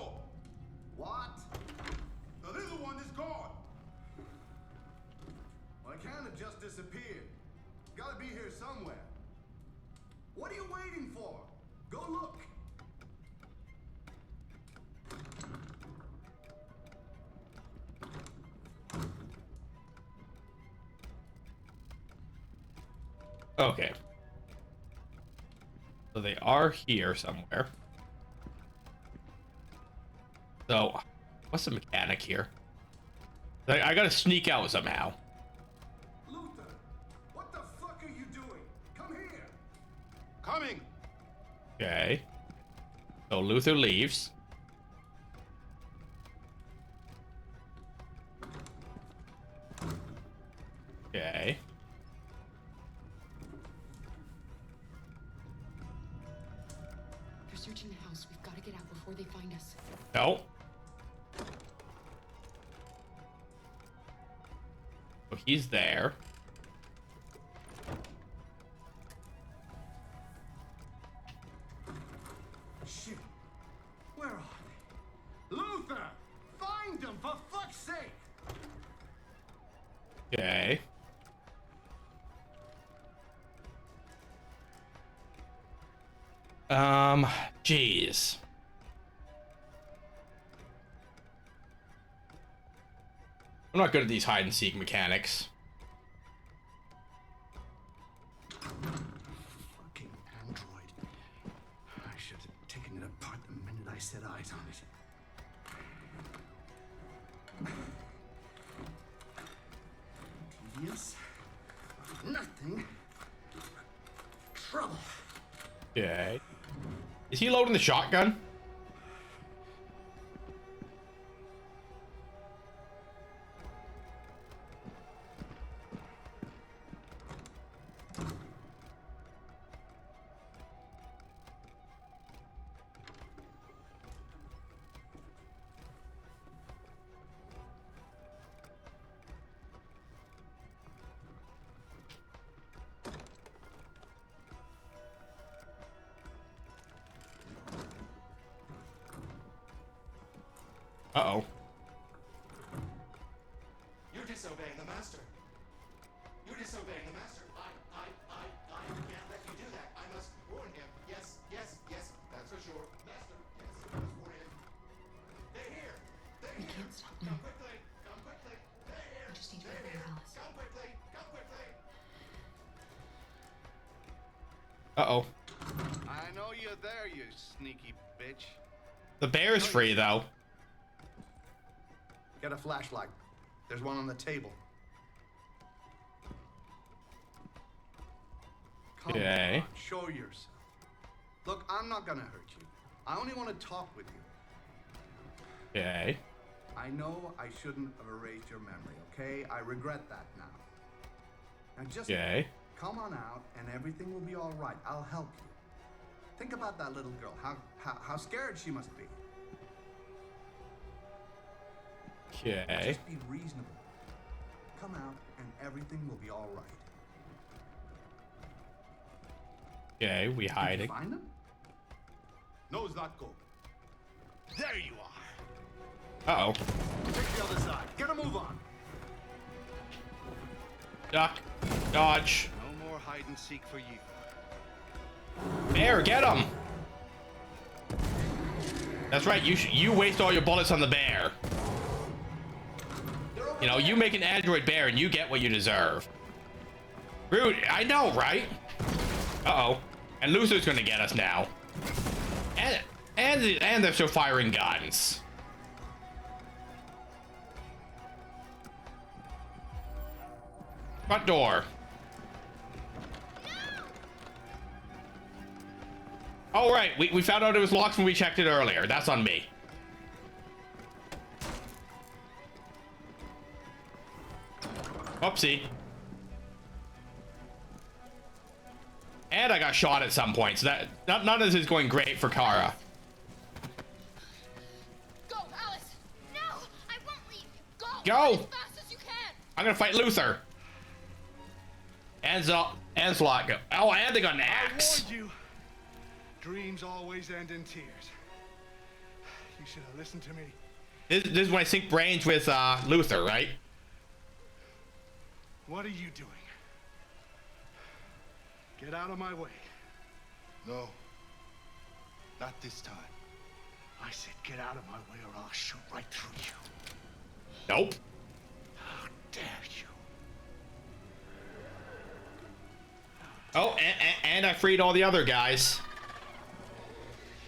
What? The little one is gone! Well, it can't have just disappeared. Gotta be here somewhere. What are you waiting for? Go look. Okay. So they are here somewhere. So, what's the mechanic here? I gotta sneak out somehow. Luther, what the fuck are you doing? Come here. Coming! Okay. So Luther leaves. Okay. They're searching the house. We've got to get out before they find us. No. So he's there. Shit. Where are they? Luther! Find them, for fuck's sake! Okay. Jeez. I'm not good at these hide and seek mechanics. Fucking android. I should have taken it apart the minute I set eyes on it. Yes. Nothing. Trouble. Okay. Is he loading the shotgun? Uh-oh. You're disobeying the master. You're disobeying the master. I can't let you do that. I must warn him. Yes, that's for sure. Master, yes, I must warn him. They're here. They're here. Can't stop Come now. quickly. Come quickly. They're here. I just need to They're hurry, here. Alice. Come quickly. Come quickly. Uh-oh. I know you're there, you sneaky bitch. The bear's free, though. Get a flashlight. There's one on the table. Come Okay. on, show yourself. Look, I'm not gonna hurt you. I only want to talk with you. Okay. I know I shouldn't have erased your memory, okay? I regret that now. Now just Okay. come on out and everything will be all right. I'll help you. Think about that little girl. How scared she must be. Okay. Just be reasonable. Come out and everything will be all right. Okay, we Did you hiding. find them? Nose not go. There you are. Uh-oh. Take the other side. Get a move on. Duck. Dodge. No more hide and seek for you. Bear, get him! That's right, you waste all your bullets on the bear. You know, you make an android bear and you get what you deserve. Rude, I know, right? Uh-oh. And Luther's gonna get us now. And they're still firing guns. Front door. Oh, right. We found out it was locked when we checked it earlier. That's on me. Oopsie. And I got shot at some point, so that none of this is going great for Kara. Go, Alice! No! I won't leave! Go! Go! As fast as you can! I'm gonna fight Luther. Anslot go. Oh, and they got an axe. I warned you. Dreams always end in tears. You should have listened to me. This is when I sync brains with Luther, right? What are you doing? Get out of my way. No. Not this time. I said get out of my way or I'll shoot right through you. Nope. How dare you? Oh, and I freed all the other guys.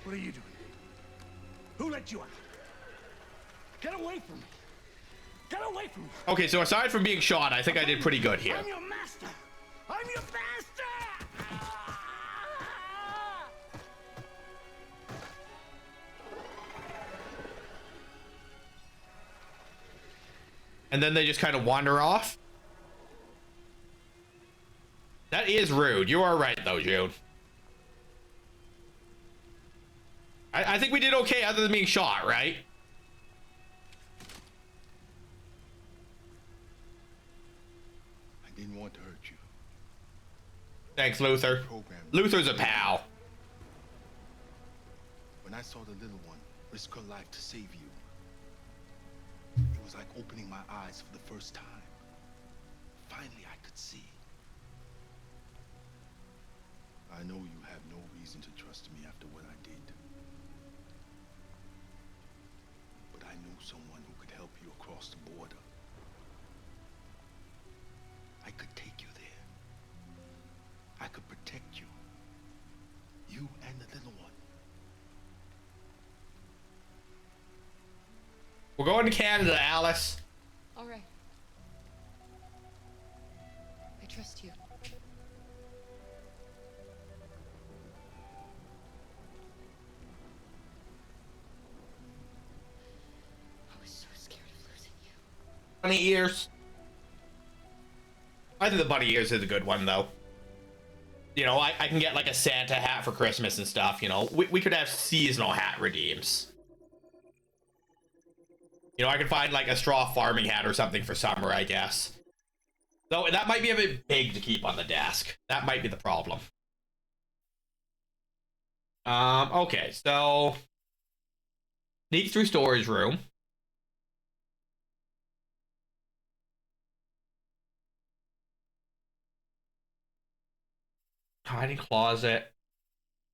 What are you doing? Who let you out? Get away from me. Get away from me. Okay, so aside from being shot, I think I did pretty good here. I'm your master. I'm your master. And then they just kind of wander off. That is rude. You are right, though, June. I think we did okay other than being shot, right? I didn't want to hurt you. Thanks, Luther. Luther's a pal. When I saw the little one risk her life to save you, it was like opening my eyes for the first time. Finally, I could see. I know you have no reason to trust me after what I did. But I knew someone who could help you across the border. I could take you there. I could protect you. You and the little one. We're going to Canada, Alice. All right. I trust you. I was so scared of losing you. Bunny ears. I think the bunny ears is a good one, though. You know, I can get like a Santa hat for Christmas and stuff, you know. We could have seasonal hat redeems. You know, I could find like a straw farming hat or something for summer, I guess. Though that might be a bit big to keep on the desk. That might be the problem. Okay, so sneak through storage room. Hiding closet.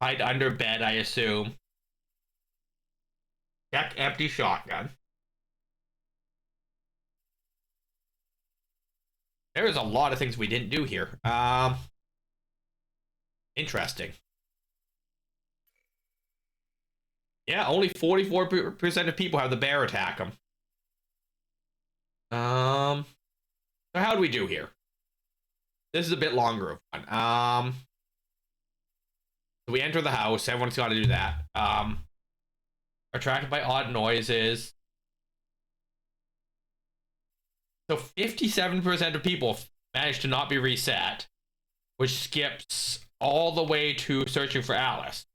Hide under bed, I assume. Check empty shotgun. There's a lot of things we didn't do here. Interesting. Yeah, only 44% of people have the bear attack them. So how do we do here? This is a bit longer of one. So we enter the house. Everyone's got to do that. Attracted by odd noises. So 57% of people managed to not be reset, which skips all the way to searching for Alice.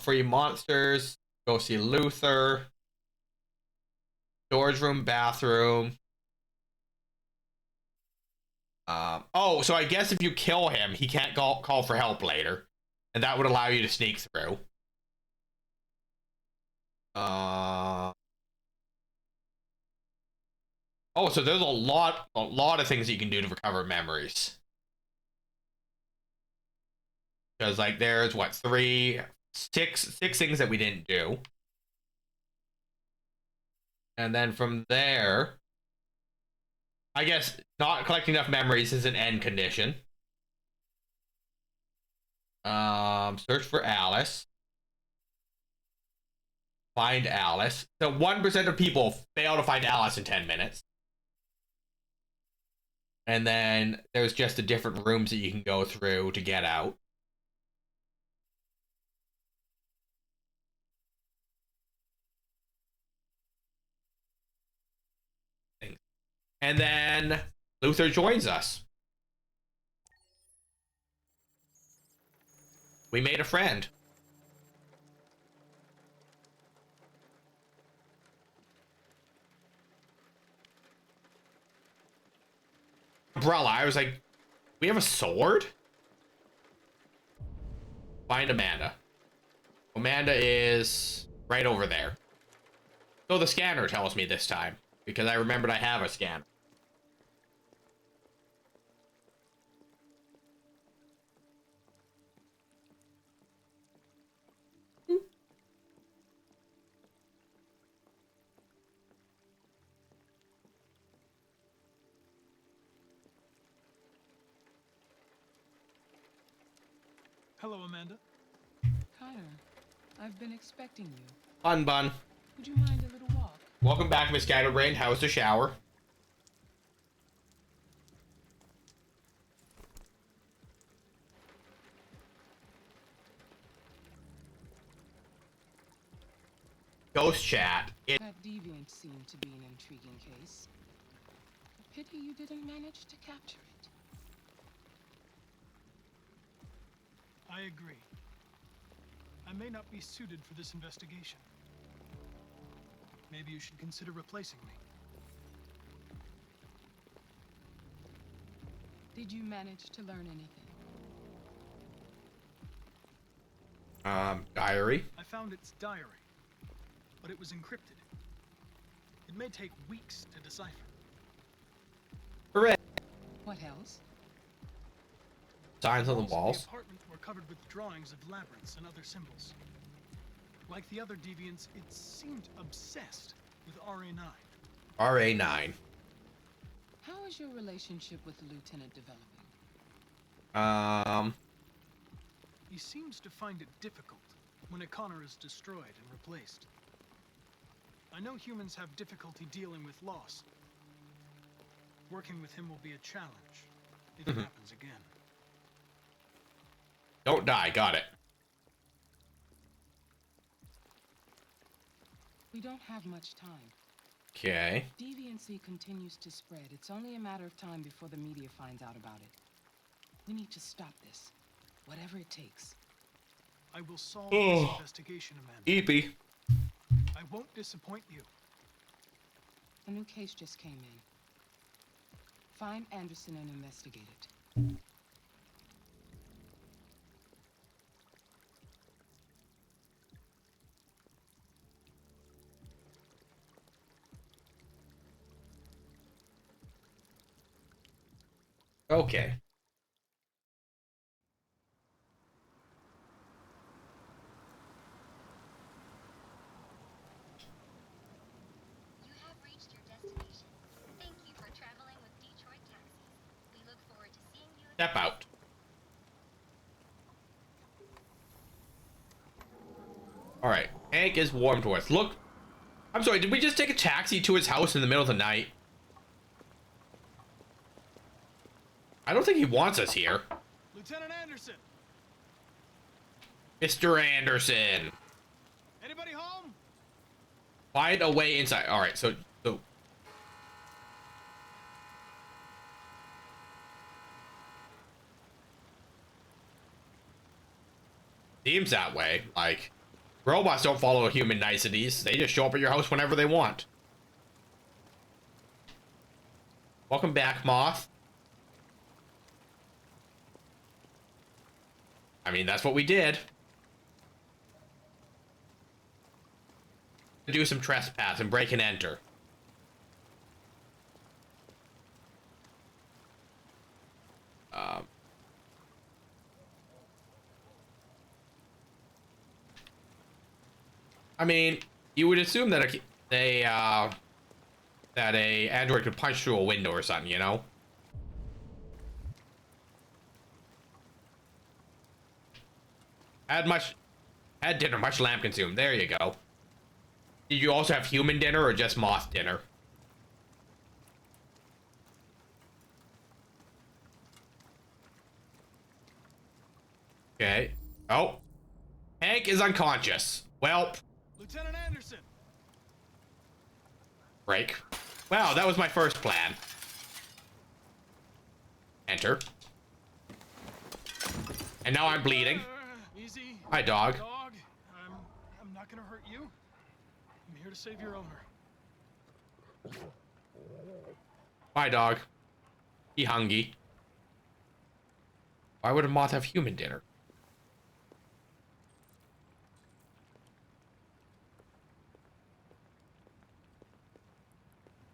Free monsters. Go see Luther. Storage room, bathroom. Oh, so I guess if you kill him, he can't call for help later. And that would allow you to sneak through. Oh, so there's a lot of things you can do to recover memories. Because, like, there's, what, six things that we didn't do. And then from there, I guess not collecting enough memories is an end condition. Search for Alice. Find Alice. So 1% of people fail to find Alice in 10 minutes. And then there's just the different rooms that you can go through to get out. And then Luther joins us. We made a friend. Umbrella. I was like, we have a sword? Find Amanda. Amanda is right over there. So the scanner tells me this time, because I remembered I have a scanner. Hello, Amanda. Connor, I've been expecting you. Fun bun. Would you mind a little walk? Welcome back, Miss Scatterbrain. How's the shower? Ghost chat. That deviant seemed to be an intriguing case. A pity you didn't manage to capture it. I agree. I may not be suited for this investigation. Maybe you should consider replacing me. Did you manage to learn anything? Diary. I found its diary, but it was encrypted. It may take weeks to decipher. Hooray. What else? Signs on the The walls. apartment were covered with drawings of labyrinths and other symbols. Like the other deviants, it seemed obsessed with RA9. RA9. How is your relationship with the Lieutenant developing? He seems to find it difficult when a Connor is destroyed and replaced. I know humans have difficulty dealing with loss. Working with him will be a challenge if it happens again. Don't die. Got it. We don't have much time. Okay. Deviancy continues to spread. It's only a matter of time before the media finds out about it. We need to stop this, whatever it takes. I will solve this investigation, Amanda. Eepy. I won't disappoint you. A new case just came in. Find Anderson and investigate it. Okay. Step out. Alright, Hank is warm to us. Look, I'm sorry, did we just take a taxi to his house in the middle of the night? I don't think he wants us here. Lieutenant Anderson! Mr. Anderson! Anybody home? Find a way inside. Alright, so... Seems that way. Like, robots don't follow human niceties. They just show up at your house whenever they want. Welcome back, Moth. I mean, that's what we did. Do some trespass and break and enter. I mean, you would assume that a android could punch through a window or something, you know? Had dinner, much lamp consumed. There you go. Did you also have human dinner or just moth dinner? Okay. Oh. Hank is unconscious. Well. Lieutenant Anderson. Break. Wow, that was my first plan. Enter. And now I'm bleeding. Easy. Hi, dog. Dog, I'm not gonna hurt you. I'm here to save your owner. Hi, dog. He hungry. Why would a moth have human dinner?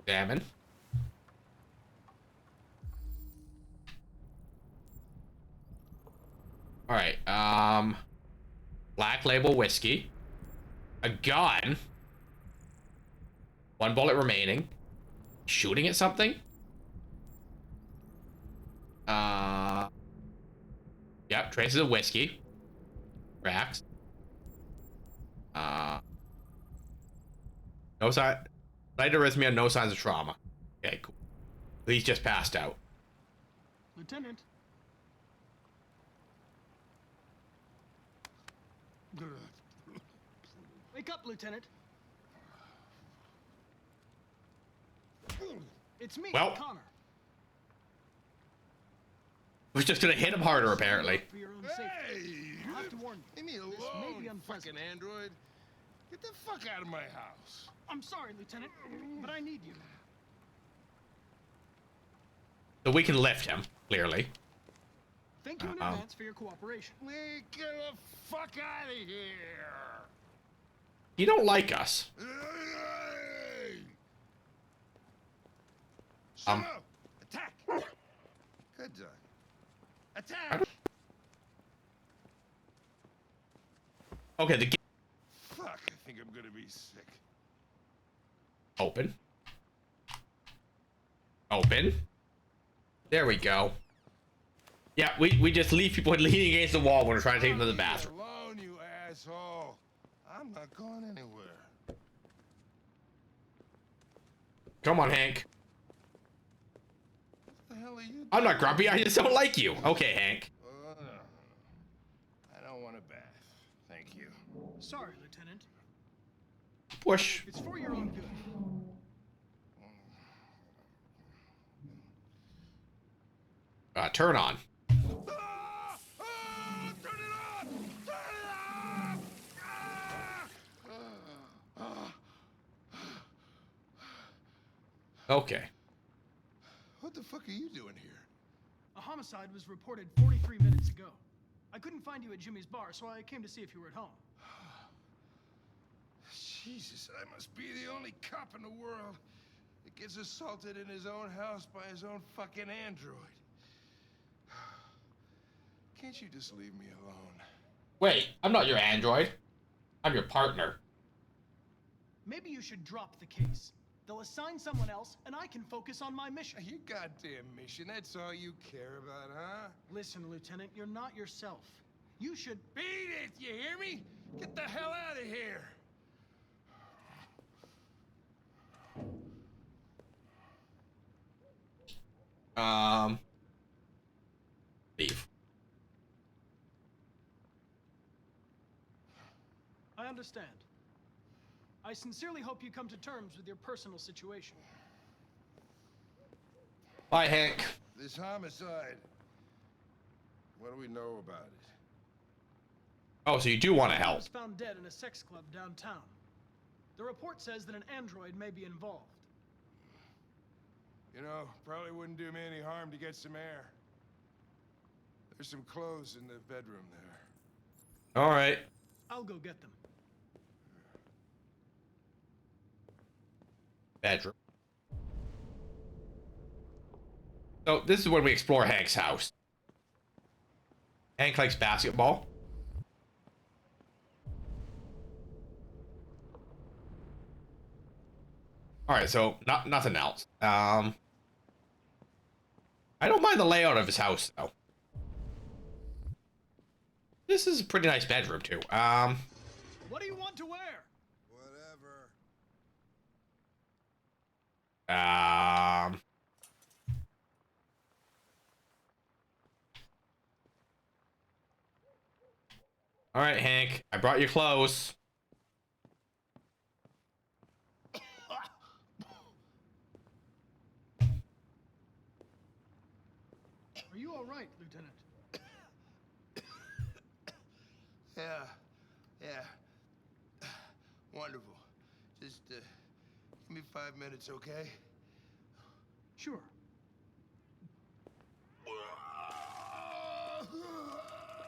Examine. Alright, Black Label whiskey. A gun. 1 bullet remaining. Shooting at something? Yep, traces of whiskey. Cracks. No sign. Light arrhythmia, no signs of trauma. Okay, cool. He's just passed out. Lieutenant. Wake up, Lieutenant. It's me, Well. Connor. Was just gonna hit him harder, apparently. For your own safety. I'll have to warn you. Leave me alone, This may be unpleasant. fucking android. Get the fuck out of my house. I'm sorry, Lieutenant, but I need you. So we can lift him, clearly. Thank you in advance for your cooperation. Get the fuck out of here. You don't like us. Attack. Good dog. Attack. Okay, the Fuck, I think I'm gonna be sick. Open. Open. There we go. Yeah, we just leave people leaning against the wall when we're trying to take them to the bathroom. Alone, you asshole. I'm not going anywhere. Come on, Hank. What the hell are you I'm not grumpy, I just don't like you. Okay, Hank. I don't want a bath. Thank you. Sorry, Lieutenant. Push. It's for your own good. Turn on. Okay. What the fuck are you doing here? A homicide was reported 43 minutes ago. I couldn't find you at Jimmy's bar, so I came to see if you were at home. Jesus, I must be the only cop in the world that gets assaulted in his own house by his own fucking android. Can't you just leave me alone? Wait, I'm not your android. I'm your partner. Maybe you should drop the case. They'll assign someone else, and I can focus on my mission. Your goddamn mission, that's all you care about, huh? Listen, Lieutenant, you're not yourself. You should... Beat it, you hear me? Get the hell out of here! Leave. I understand. I sincerely hope you come to terms with your personal situation. Bye, Hank. This homicide. What do we know about it? Oh, so you do want to He help. was found dead in a sex club downtown. The report says that an android may be involved. You know, probably wouldn't do me any harm to get some air. There's some clothes in the bedroom there. All right. I'll go get them. Bedroom. So this is when we explore Hank's house. Hank likes basketball. All right, so nothing else. I don't mind the layout of his house though. This is a pretty nice bedroom too. What do you want to wear? All right, Hank, I brought you clothes. Are you all right, Lieutenant? Yeah. Wonderful. Just, give me 5 minutes, okay? Sure.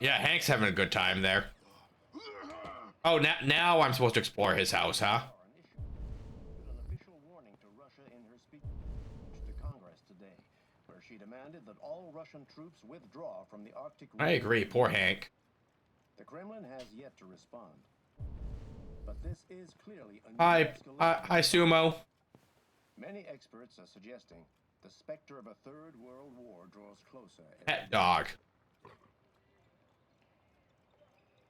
Yeah, Hank's having a good time there. Oh, now I'm supposed to explore his house, huh? An official warning to Russia in her speech to Congress today, where she demanded that all Russian troops withdraw from the Arctic region. I agree, poor Hank. The Kremlin has yet to respond. But this is clearly a new Hi, hi, Sumo. Many experts are suggesting the specter of a third world war draws closer. Pet dog.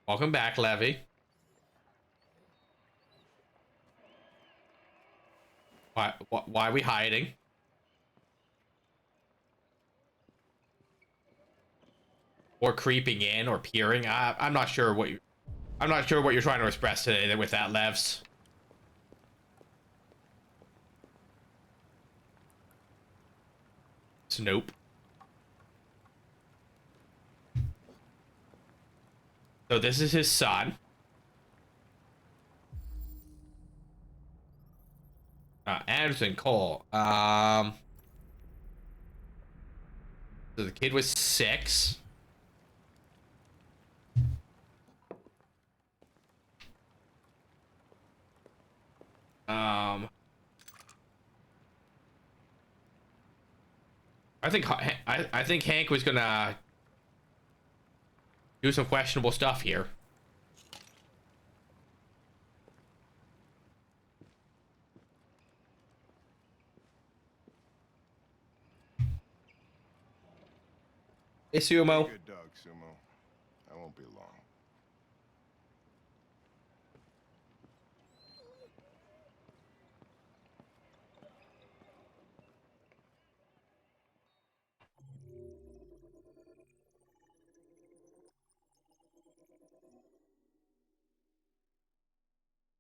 Welcome back, Levy. Why are we hiding? Or creeping in or peering? I'm not sure what you're trying to express today with that, Levs. Snoop. So this is his son. Anderson Cole. So the kid was 6. I think Hank was gonna do some questionable stuff here. Hey, Sumo. Good dog, Sumo. I won't be long.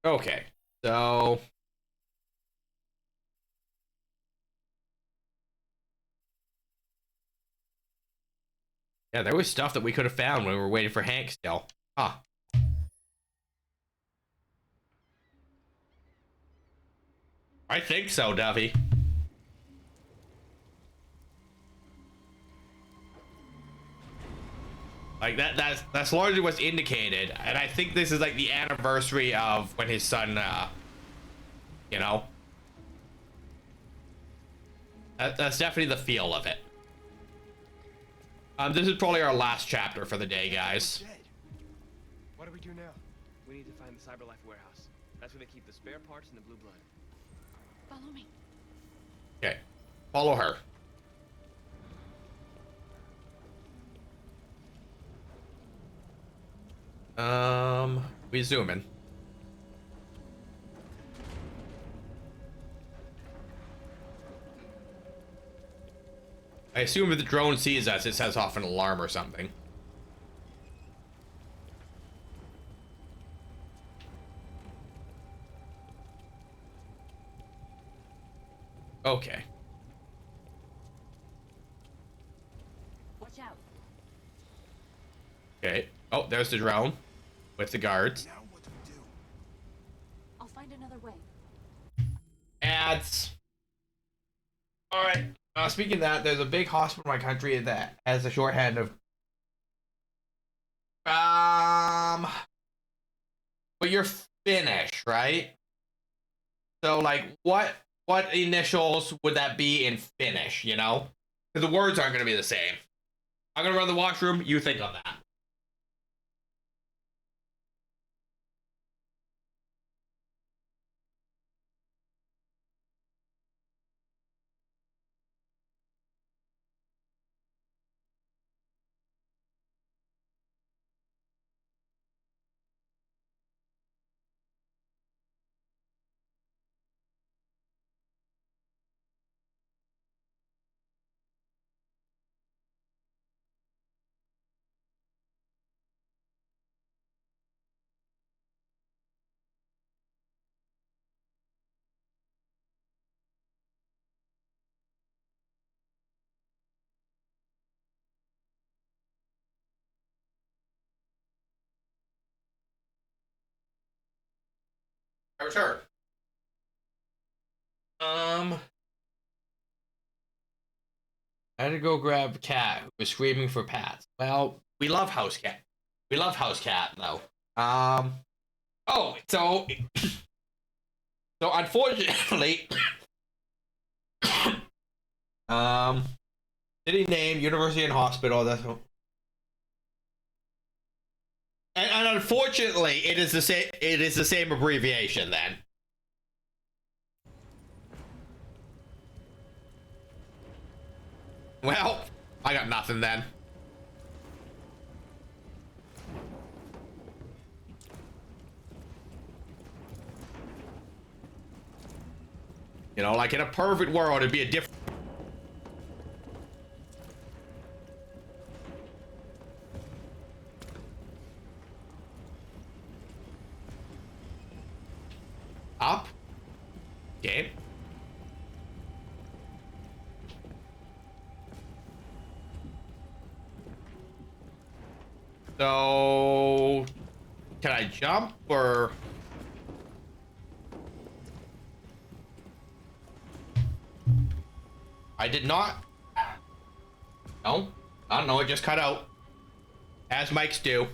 Okay, so yeah, there was stuff that we could have found when we were waiting for Hank still. Huh. I think so, Duffy. Like that's largely what's indicated, and I think this is like the anniversary of when his son, you know, that's definitely the feel of it. This is probably our last chapter for the day, guys. What do we do now? We need to find the CyberLife warehouse. That's where they keep the spare parts and the blue blood. Follow me. Okay. Follow her. We zoom in. I assume if the drone sees us, it sets off an alarm or something. Okay. Watch out. Okay. Oh, there's the drone with the guards. I'll find another way. Ads. All right. Speaking of that, there's a big hospital in my country that has a shorthand of but you're Finnish, right? So like what initials would that be in Finnish, you know? Because the words aren't going to be the same. I'm going to run the washroom, you think on that. I return. I had to go grab a cat who was screaming for pats. Well, we love house cat. We love house cat though. Oh, so unfortunately, city name, university and hospital. That's and unfortunately, it is the same. It is the same abbreviation then. Well, I got nothing then. You know, like in a perfect world, it'd be a different. Up. Okay. So, can I jump or? I did not. No, I don't know. It just cut out, as mics do.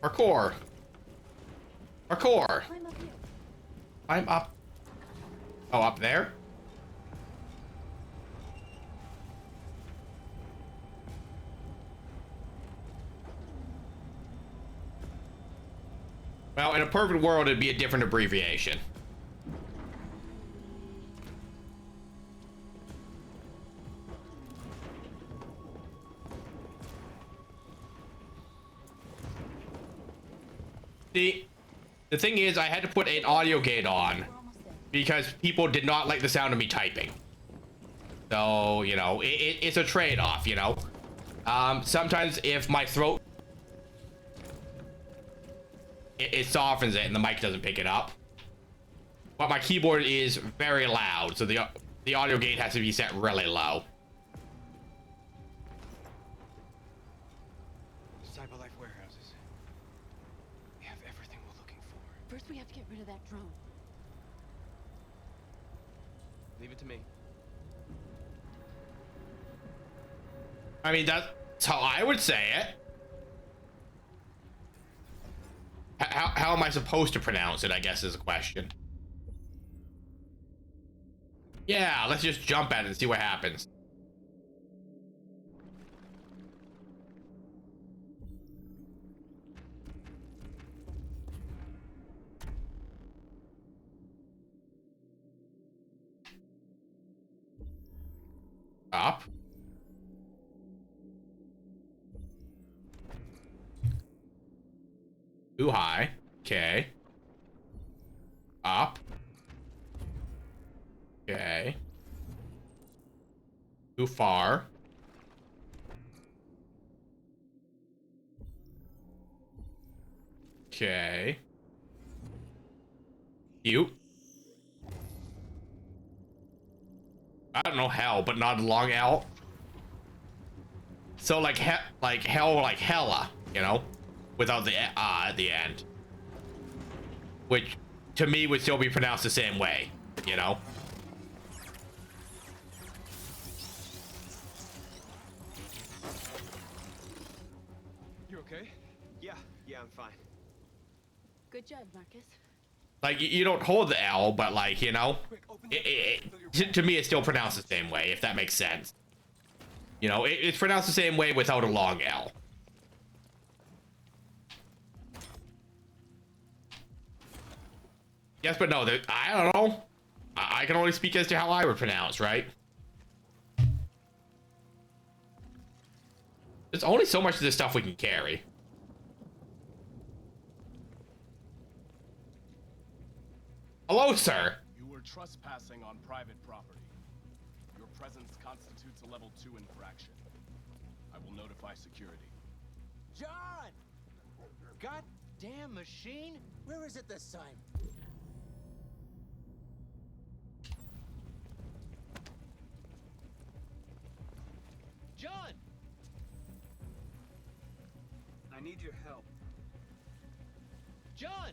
Parkour. Parkour. I'm up. Oh, up there? Well, in a perfect world, it'd be a different abbreviation. See, the thing is, I had to put an audio gate on because people did not like the sound of me typing. So, you know, it's a trade-off, you know. Sometimes if my throat, it softens it and the mic doesn't pick it up. But my keyboard is very loud, so the audio gate has to be set really low. Cyberlife warehouses. We have everything we're looking for. First, we have to get rid of that drone. Leave it to me. I mean, that's how I would say it. How am I supposed to pronounce it, I guess, is a question. Yeah, let's just jump at it and see what happens. Up. Too high. Okay. Up. Okay. Too far. Okay. Cute. I don't know hell, but not long L. So like hell, like hella, you know, without the at the end, which to me would still be pronounced the same way, you know. You okay? Yeah, I'm fine. Good job, Marcus. Like you don't hold the L, but like, you know, to me it's still pronounced the same way, if that makes sense. You know, it's pronounced the same way without a long L. Yes, but no, I don't know. I can only speak as to how I would pronounce, right? There's only so much of this stuff we can carry. Hello, sir. You were trespassing on private property. Your presence constitutes a level 2 infraction. I will notify security. John! Goddamn machine! Where is it this time? John! I need your help. John!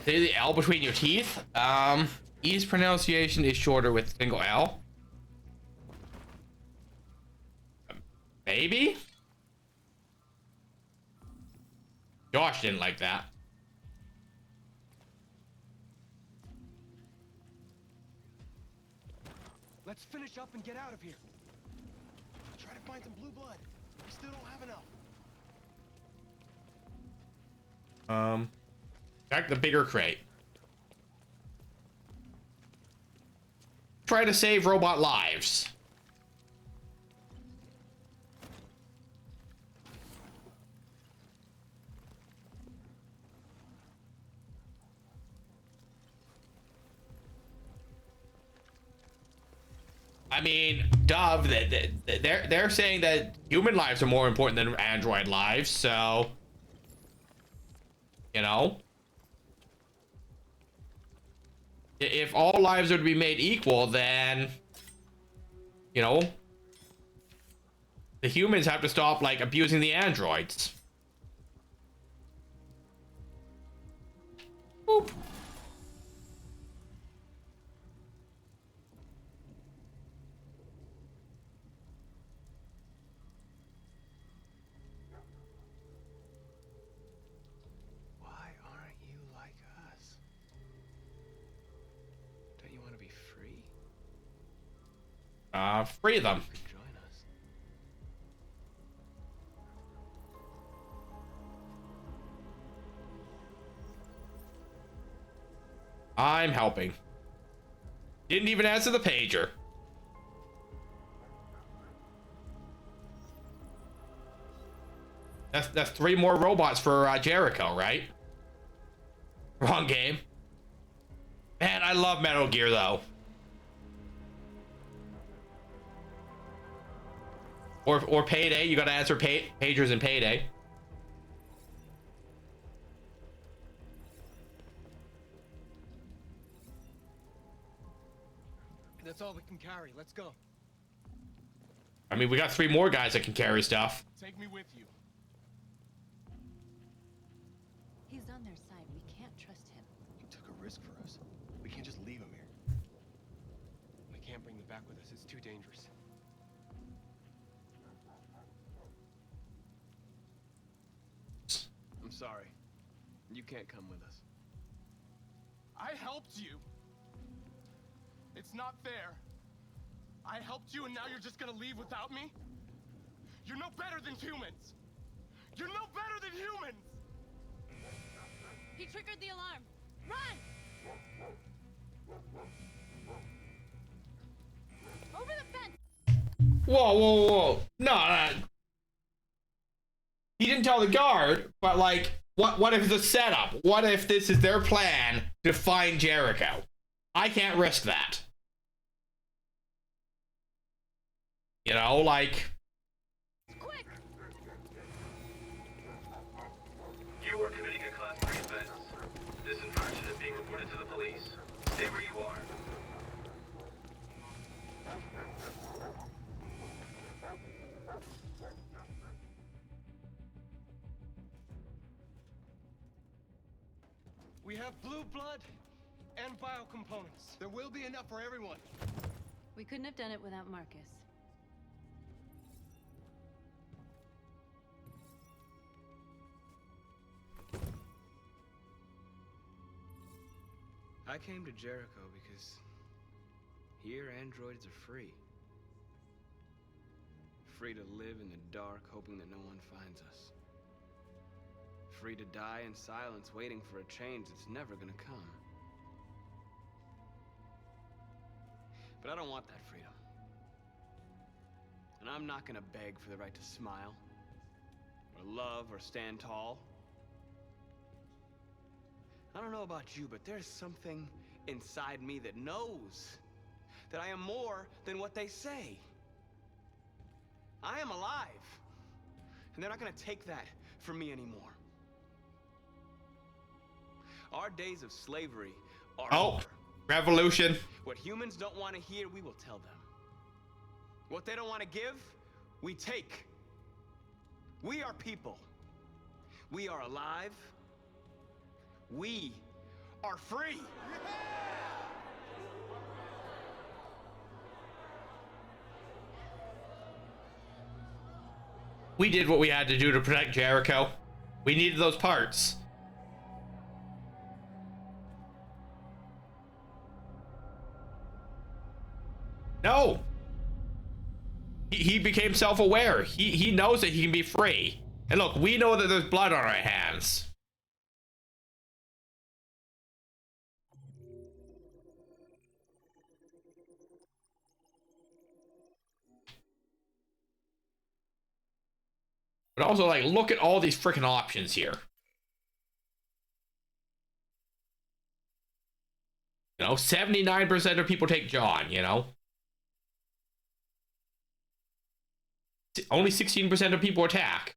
Say the L between your teeth. E's pronunciation is shorter with single L. Maybe? Josh didn't like that. Let's finish up and get out of here. Try to find some blue blood. We still don't have enough. Check the bigger crate. Try to save robot lives. I mean, Dove, they're saying that human lives are more important than android lives, so, you know, if all lives are to be made equal, then, you know, the humans have to stop, like, abusing the androids. Boop. Free them. I'm helping. Didn't even answer the pager. That's 3 more robots for Jericho, right? Wrong game. Man, I love Metal Gear though. Or Payday. You gotta answer pagers in Payday. That's all we can carry. Let's go. I mean, we got 3 more guys that can carry stuff. Take me with you. He's on their side. We can't trust him. He took a risk for us. We can't just leave him here. We can't can't bring them back with us. It's too dangerous. I'm sorry. You can't come with us. I helped you. It's not fair. I helped you and now you're just gonna leave without me? You're no better than humans. You're no better than humans. He triggered the alarm. Run! Over the fence! Whoa, whoa, whoa. No. He didn't tell the guard, but like, what if it's a setup? What if this is their plan to find Jericho? I can't risk that. You know, like... Quick! You are committing a Class 3 offense. This infraction is being reported to the police. Stay where you are. We have blue blood and biocomponents. There will be enough for everyone. We couldn't have done it without Marcus. I came to Jericho because here androids are free. Free to live in the dark, hoping that no one finds us. Free to die in silence, waiting for a change that's never gonna come. But I don't want that freedom. And I'm not gonna beg for the right to smile, or love, or stand tall. I don't know about you, but there's something inside me that knows that I am more than what they say. I am alive, and they're not gonna take that from me anymore. Our days of slavery are over. Revolution. What humans don't want to hear, we will tell them. What they don't want to give, we take. We are people. We are alive. We are free. We did what we had to do to protect Jericho. We needed those parts. No. He became self-aware. He knows that he can be free. And look, we know that there's blood on our hands. But also, like, look at all these freaking options here. You know, 79% of people take John, you know? Only 16% of people attack.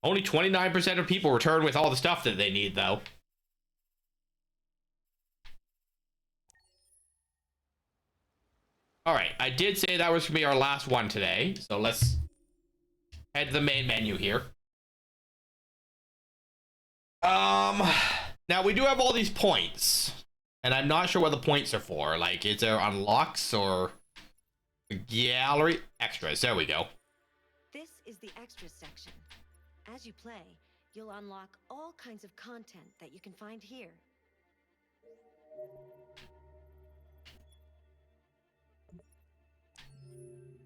Only 29% of people return with all the stuff that they need, though. Alright, I did say that was going to be our last one today, so let's head to the main menu here. Now we do have all these points, and I'm not sure what the points are for. Like, is there unlocks or gallery extras? There we go. This is the extras section. As you play, you'll unlock all kinds of content that you can find here.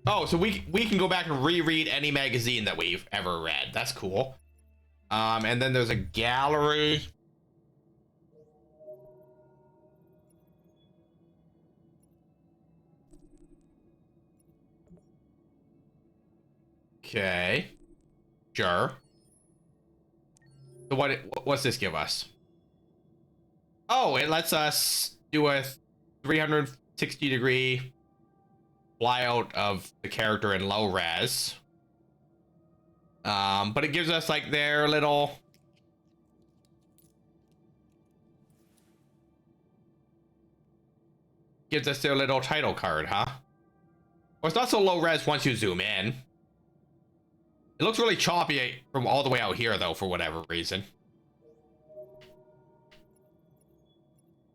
Oh, so we can go back and reread any magazine that we've ever read. That's cool. And then there's a gallery. Okay. Sure. So what's this give us? Oh, it lets us do a 360-degree flyout of the character in low res. But it gives us like their little gives us their little title card, huh? Well, it's not so low res once you zoom in. It looks really choppy from all the way out here, though, for whatever reason.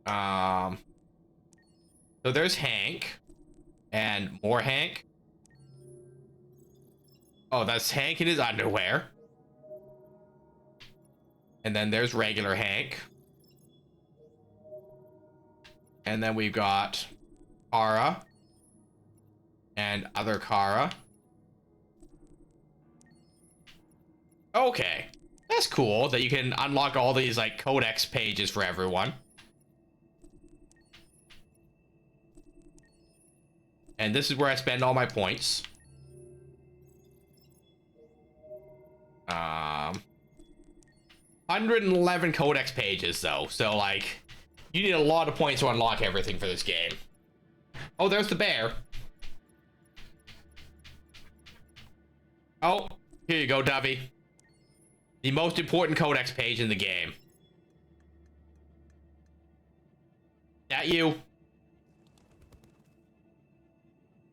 So there's Hank. And more Hank. Oh, that's Hank in his underwear. And then there's regular Hank. And then we've got Kara. And other Kara. Okay. That's cool that you can unlock all these like codex pages for everyone. And this is where I spend all my points. 111 codex pages though, so like you need a lot of points to unlock everything for this game. Oh, there's the bear. Oh, here you go, Dovey. The most important codex page in the game. That you?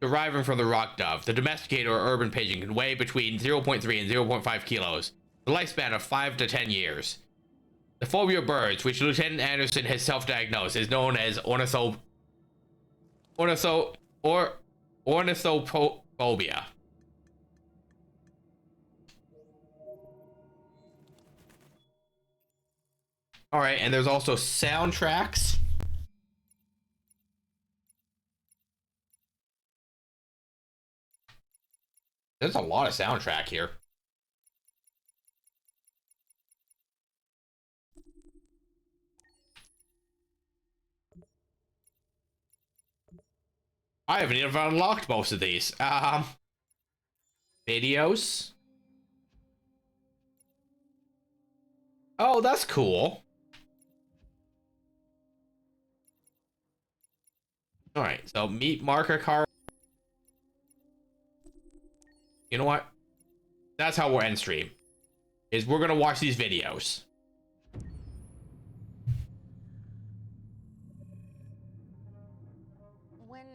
Deriving from the rock dove, the domesticated or urban pigeon can weigh between 0.3 and 0.5 kilos. The lifespan of 5 to 10 years. The phobia of birds, which Lieutenant Anderson has self-diagnosed, is known as ornithophobia. Alright, and there's also soundtracks. There's a lot of soundtrack here. I haven't even unlocked most of these. Videos. Oh, that's cool. All right, so meet marker card. You know what? That's how we'll end stream. Is we're gonna watch these videos. When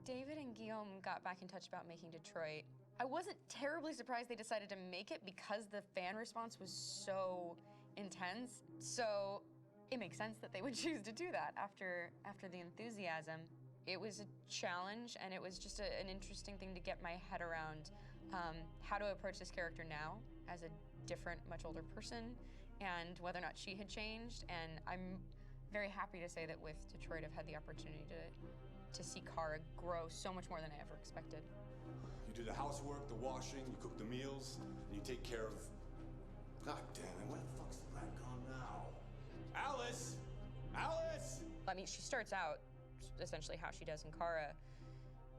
David and Guillaume got back in touch about making Detroit, I wasn't terribly surprised they decided to make it because the fan response was so intense. So it makes sense that they would choose to do that after the enthusiasm. It was a challenge, and it was just an interesting thing to get my head around how to approach this character now as a different, much older person, and whether or not she had changed. And I'm very happy to say that with Detroit, I've had the opportunity to see Kara grow so much more than I ever expected. You do the housework, the washing, you cook the meals, and you take care of... God damn it, where the fuck's the rat gone now? Alice! Alice! I mean, she starts out essentially how she does in Kara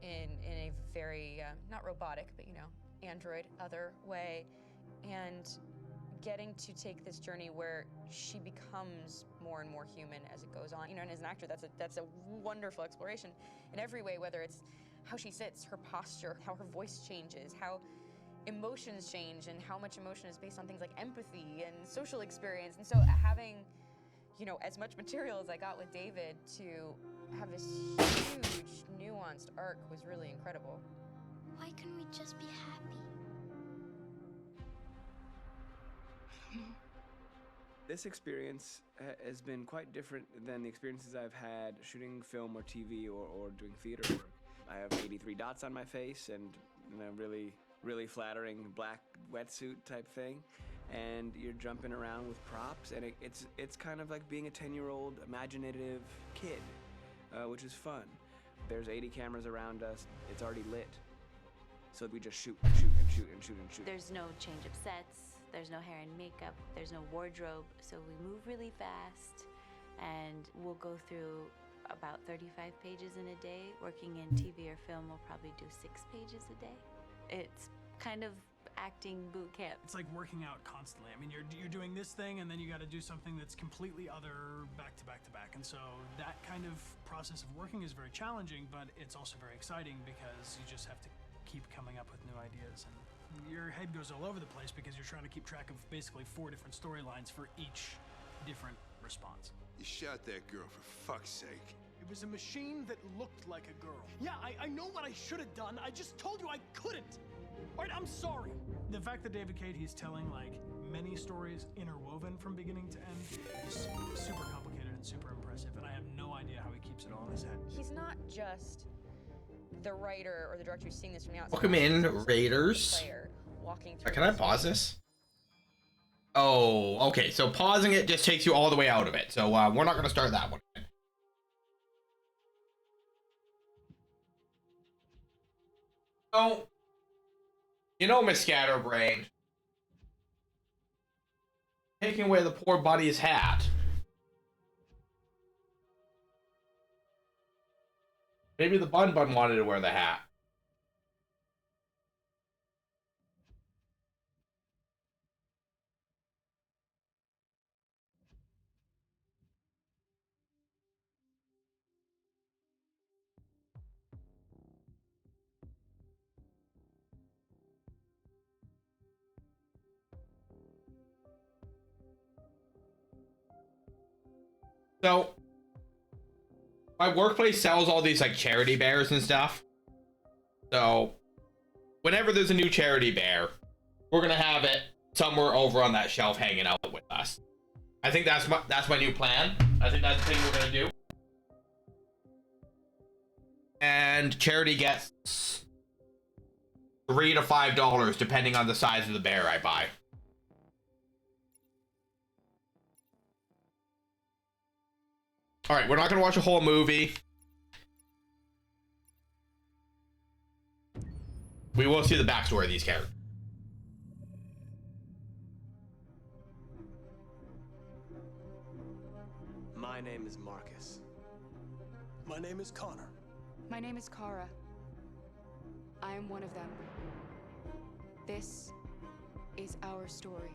in a very, not robotic, but you know, android, other way, and getting to take this journey where she becomes more and more human as it goes on. You know, and as an actor, that's a wonderful exploration in every way, whether it's how she sits, her posture, how her voice changes, how emotions change, and how much emotion is based on things like empathy and social experience. And so having, you know, as much material as I got with David to have this huge, nuanced arc was really incredible. Why couldn't we just be happy? This experience has been quite different than the experiences I've had shooting film or TV or doing theater work. I have 83 dots on my face and a really flattering black wetsuit type thing. And you're jumping around with props, and it's kind of like being a 10-year-old imaginative kid, which is fun. There's 80 cameras around us. It's already lit. So we just shoot and shoot and shoot and shoot and shoot. There's no change of sets, there's no hair and makeup, there's no wardrobe, so we move really fast, and we'll go through about 35 pages in a day. Working in TV or film, we'll probably do 6 pages a day. It's kind of acting boot camp. It's like working out constantly. I mean, you're doing this thing, and then you got to do something that's completely other back to back to back. And so that kind of process of working is very challenging, but it's also very exciting because you just have to keep coming up with new ideas, and your head goes all over the place because you're trying to keep track of basically 4 different storylines for each different response. You shot that girl, for fuck's sake. It was a machine that looked like a girl. Yeah, I know what I should have done. I just told you I couldn't. All right, I'm sorry. The fact that David Cage, he's telling like many stories interwoven from beginning to end is super complicated and super impressive, and I have no idea how he keeps it all in his head. He's not just the writer or the director who's seeing this from the outside. Welcome in, Raiders. Walking through Can I pause this? Oh, okay. So pausing it just takes you all the way out of it. So we're not going to start that one. Oh, you know, Miss Scatterbrain, taking away the poor buddy's hat. Maybe the Bun Bun wanted to wear the hat. So, my workplace sells all these like charity bears and stuff. So, whenever there's a new charity bear, we're gonna have it somewhere over on that shelf hanging out with us. I think that's my new plan. I think that's the thing we're gonna do. And charity gets $3 to $5 depending on the size of the bear I buy. All right, we're not going to watch a whole movie. We will see the backstory of these characters. My name is Marcus. My name is Connor. My name is Kara. I am one of them. This is our story.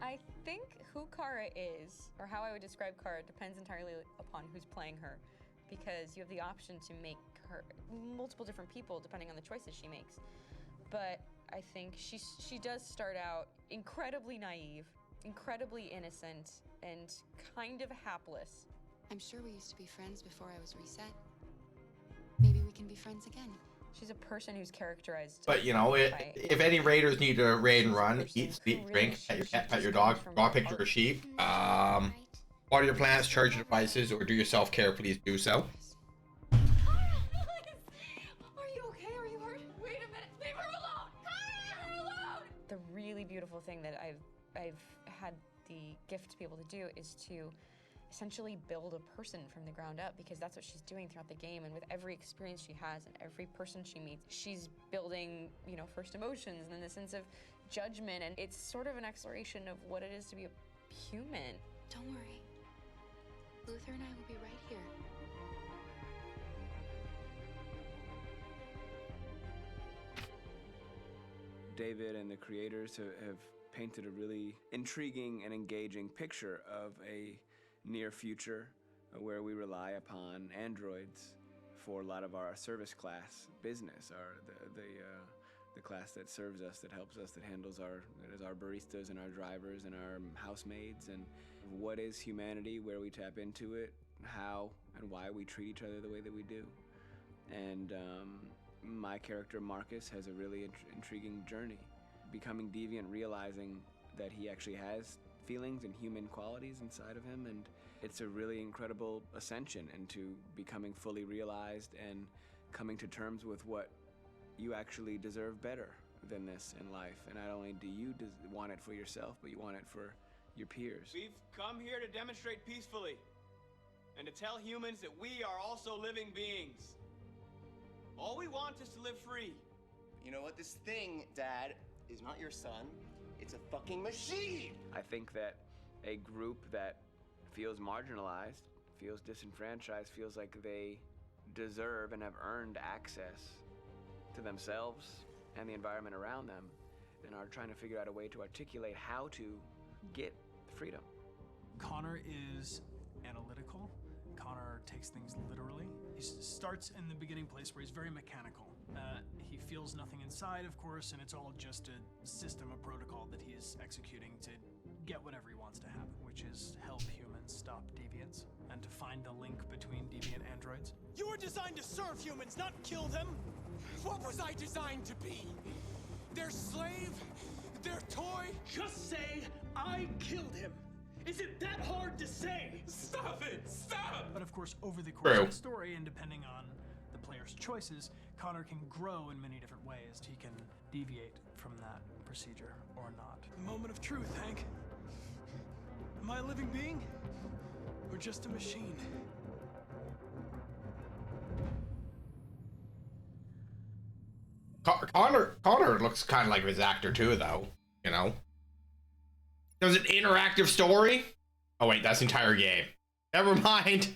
I think who Kara is, or how I would describe Kara, depends entirely upon who's playing her, because you have the option to make her multiple different people depending on the choices she makes. But I think she does start out incredibly naive, incredibly innocent, and kind of hapless. I'm sure we used to be friends before I was reset. Maybe we can be friends again. She's a person who's characterized. But you know, if any raiders need to raid and run, eat, sleep, drink, pet your cat, pet your dog, draw a picture of a sheep, water your plants, charge your devices, or do your self-care, please do so. Are you okay? Are you hurt? Wait a minute. Leave her alone. Leave her alone. The really beautiful thing that I've had the gift to be able to do is to essentially build a person from the ground up, because that's what she's doing throughout the game. And with every experience she has and every person she meets, she's building, you know, first emotions and then the sense of judgment, and it's sort of an exploration of what it is to be a human. Don't worry. Luther and I will be right here. David and the creators have painted a really intriguing and engaging picture of a near future where we rely upon androids for a lot of our service class business, the class that serves us, that helps us, that handles our baristas and our drivers and our housemaids. And what is humanity, where we tap into it, how and why we treat each other the way that we do. And my character Marcus has a really intriguing journey, becoming deviant, realizing that he actually has feelings and human qualities inside of him, and it's a really incredible ascension into becoming fully realized and coming to terms with what you actually deserve better than this in life. And not only do you want it for yourself, but you want it for your peers. We've come here to demonstrate peacefully and to tell humans that we are also living beings. All we want is to live free. You know what? This thing, Dad, is not your son. It's a fucking machine! I think that a group that feels marginalized, feels disenfranchised, feels like they deserve and have earned access to themselves and the environment around them, and are trying to figure out a way to articulate how to get freedom. Connor is analytical. Connor takes things literally. He starts in the beginning place where he's very mechanical. He feels nothing inside, of course, and it's all just a system, a protocol that he is executing to get whatever he wants to happen, which is help humans stop deviance and to find find the link between deviant androids? You were designed to serve humans, not kill them. What was I designed to be? Their slave? Their toy? Just say, I killed him. Is it that hard to say? Stop it! Stop! But of course, over the course True. of the story, and depending on the player's choices, Connor can grow in many different ways. He can deviate from that procedure or not. The moment of truth, Hank. Am I a living being? Or just a machine? Connor looks kind of like his actor too, though. You know, there's an interactive story. Oh wait, that's the entire game. Never mind.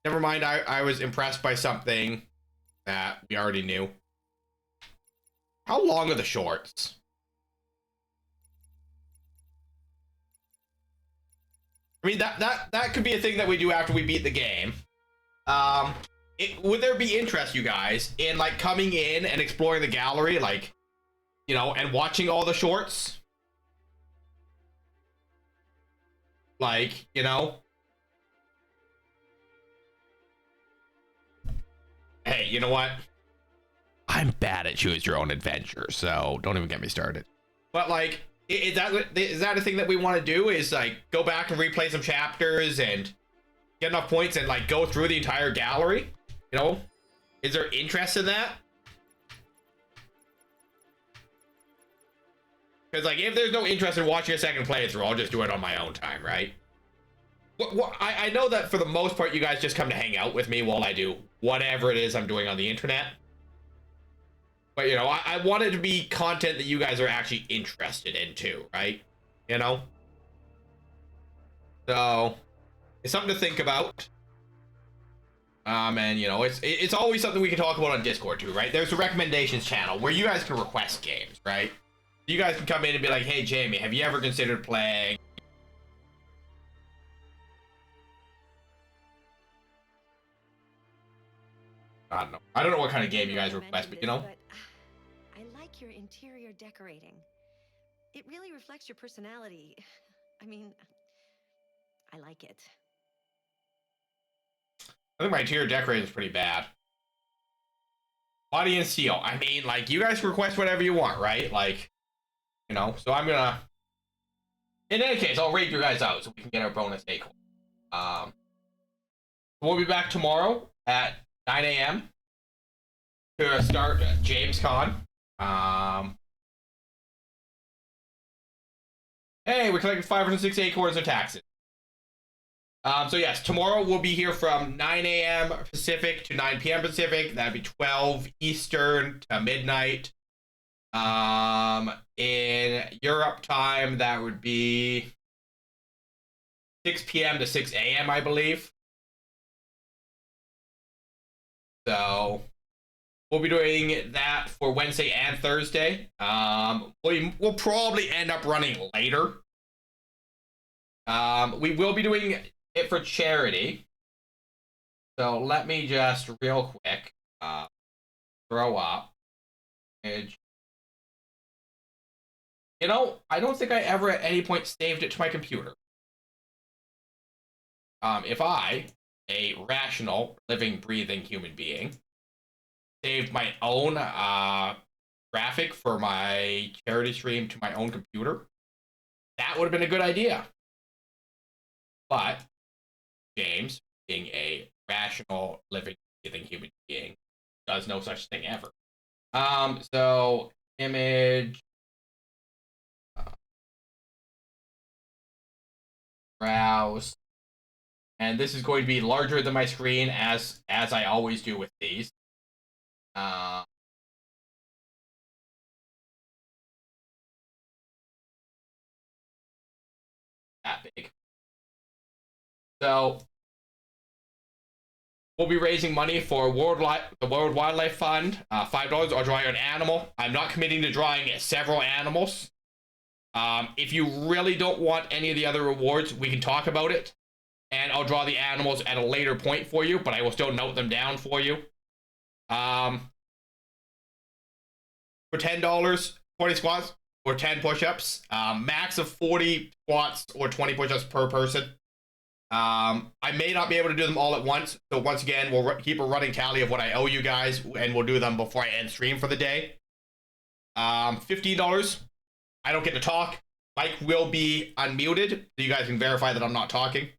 Never mind. I was impressed by something that we already knew. How long are the shorts? I mean, that could be a thing that we do after we beat the game. Would there be interest, you guys, in like coming in and exploring the gallery, like, you know, and watching all the shorts? Like, you know? Hey, you know what? I'm bad at choose your own adventure, so don't even get me started. But like, is that a thing that we want to do? Is like go back and replay some chapters and get enough points and like go through the entire gallery? You know, is there interest in that? Because like, if there's no interest in watching a second playthrough, I'll just do it on my own time, right? I know that for the most part, you guys just come to hang out with me while I do whatever it is I'm doing on the internet. But, you know, I want it to be content that you guys are actually interested in too, right? You know? So, it's something to think about. And, you know, it's always something we can talk about on Discord too, right? There's a recommendations channel where you guys can request games, right? You guys can come in and be like, hey, Jamie, have you ever considered playing... I don't know what kind of game you guys request, but, you know... I like your interior decorating. It really reflects your personality. I mean, I like it. I think my interior decorating is pretty bad. Body and steel. I mean, like, you guys request whatever you want, right? Like, you know, so I'm gonna... In any case, I'll rate you guys out so we can get our bonus acorn. We'll be back tomorrow at 9 a.m. to start James Con. Hey, we collected 506 acorns of taxes. So yes, tomorrow we'll be here from 9 a.m. Pacific to 9 p.m. Pacific. That'd be 12 Eastern to midnight. In Europe time, that would be 6 p.m. to 6 a.m., I believe. So we'll be doing that for Wednesday and Thursday. We'll probably end up running later. We will be doing it for charity. So let me just real quick throw up. You know, I don't think I ever at any point saved it to my computer. If I, a rational, living, breathing human being, saved my own graphic for my charity stream to my own computer, that would have been a good idea. But James, being a rational, living, breathing human being, does no such thing ever. So image, browse, and this is going to be larger than my screen as I always do with these. That big. So we'll be raising money for the World Wildlife Fund. $5. I'll draw an animal. I'm not committing to drawing several animals. If you really don't want any of the other rewards, we can talk about it. And I'll draw the animals at a later point for you, but I will still note them down for you. For $10, 20 squats or 10 push-ups. Max of 40 squats or 20 push-ups per person. I may not be able to do them all at once. So once again, we'll keep a running tally of what I owe you guys, and we'll do them before I end stream for the day. $15. I don't get to talk. Mike will be unmuted, so you guys can verify that I'm not talking.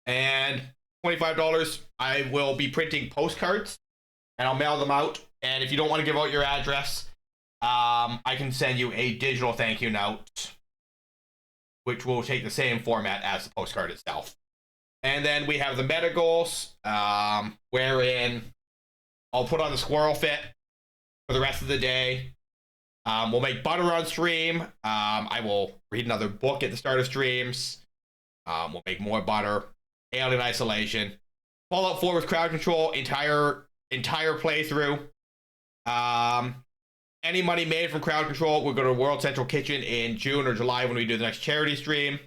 And $25, I will be printing postcards, and I'll mail them out. And if you don't want to give out your address, I can send you a digital thank you note, which will take the same format as the postcard itself. And then we have the meta goals, wherein I'll put on the squirrel fit for the rest of the day. We'll make butter on stream. I will read another book at the start of streams. We'll make more butter. Alien Isolation. Fallout 4 with crowd control, entire playthrough. Any money made from crowd control will go to World Central Kitchen in June or July when we do the next charity stream.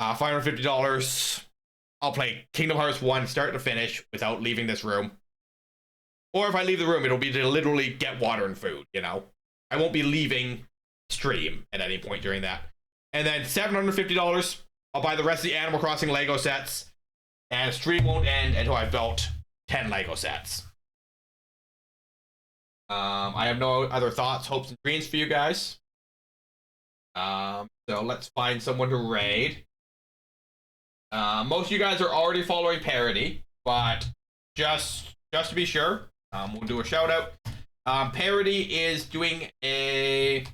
$550. I'll play Kingdom Hearts 1 start to finish without leaving this room. Or if I leave the room, it'll be to literally get water and food, you know? I won't be leaving stream at any point during that. And then $750, I'll buy the rest of the Animal Crossing Lego sets. And stream won't end until I've built 10 Lego sets. I have no other thoughts, hopes, and dreams for you guys. So let's find someone to raid. Most of you guys are already following Parody, but just to be sure, we'll do a shout out. Parody is doing his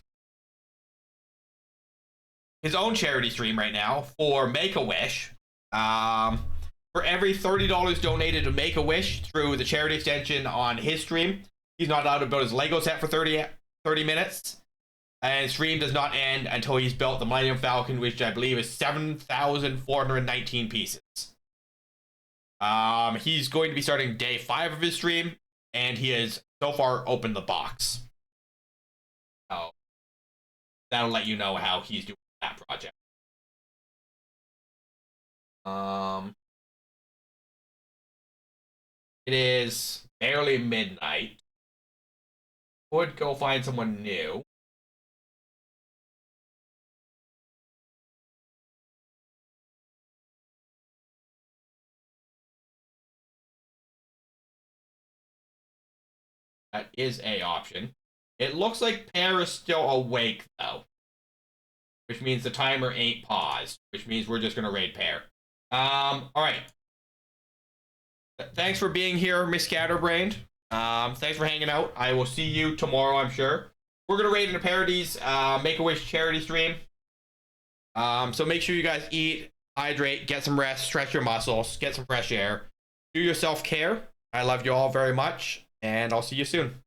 own charity stream right now for Make-A-Wish. For every $30 donated to Make-A-Wish through the charity extension on his stream, he's not allowed to build his Lego set for 30 minutes. And stream does not end until he's built the Millennium Falcon, which I believe is 7,419 pieces. He's going to be starting day 5 of his stream, and he has so far opened the box. So that'll let you know how he's doing that project. It is barely midnight. Would go find someone new. That is a option. It looks like Pear is still awake though, which means the timer ain't paused, which means we're just gonna raid Pear. All right. Thanks for being here, Miss Scatterbrained. Thanks for hanging out. I will see you tomorrow, I'm sure. We're gonna raid into Parody's Make-A-Wish charity stream. So make sure you guys eat, hydrate, get some rest, stretch your muscles, get some fresh air. Do your self-care. I love you all very much, and I'll see you soon.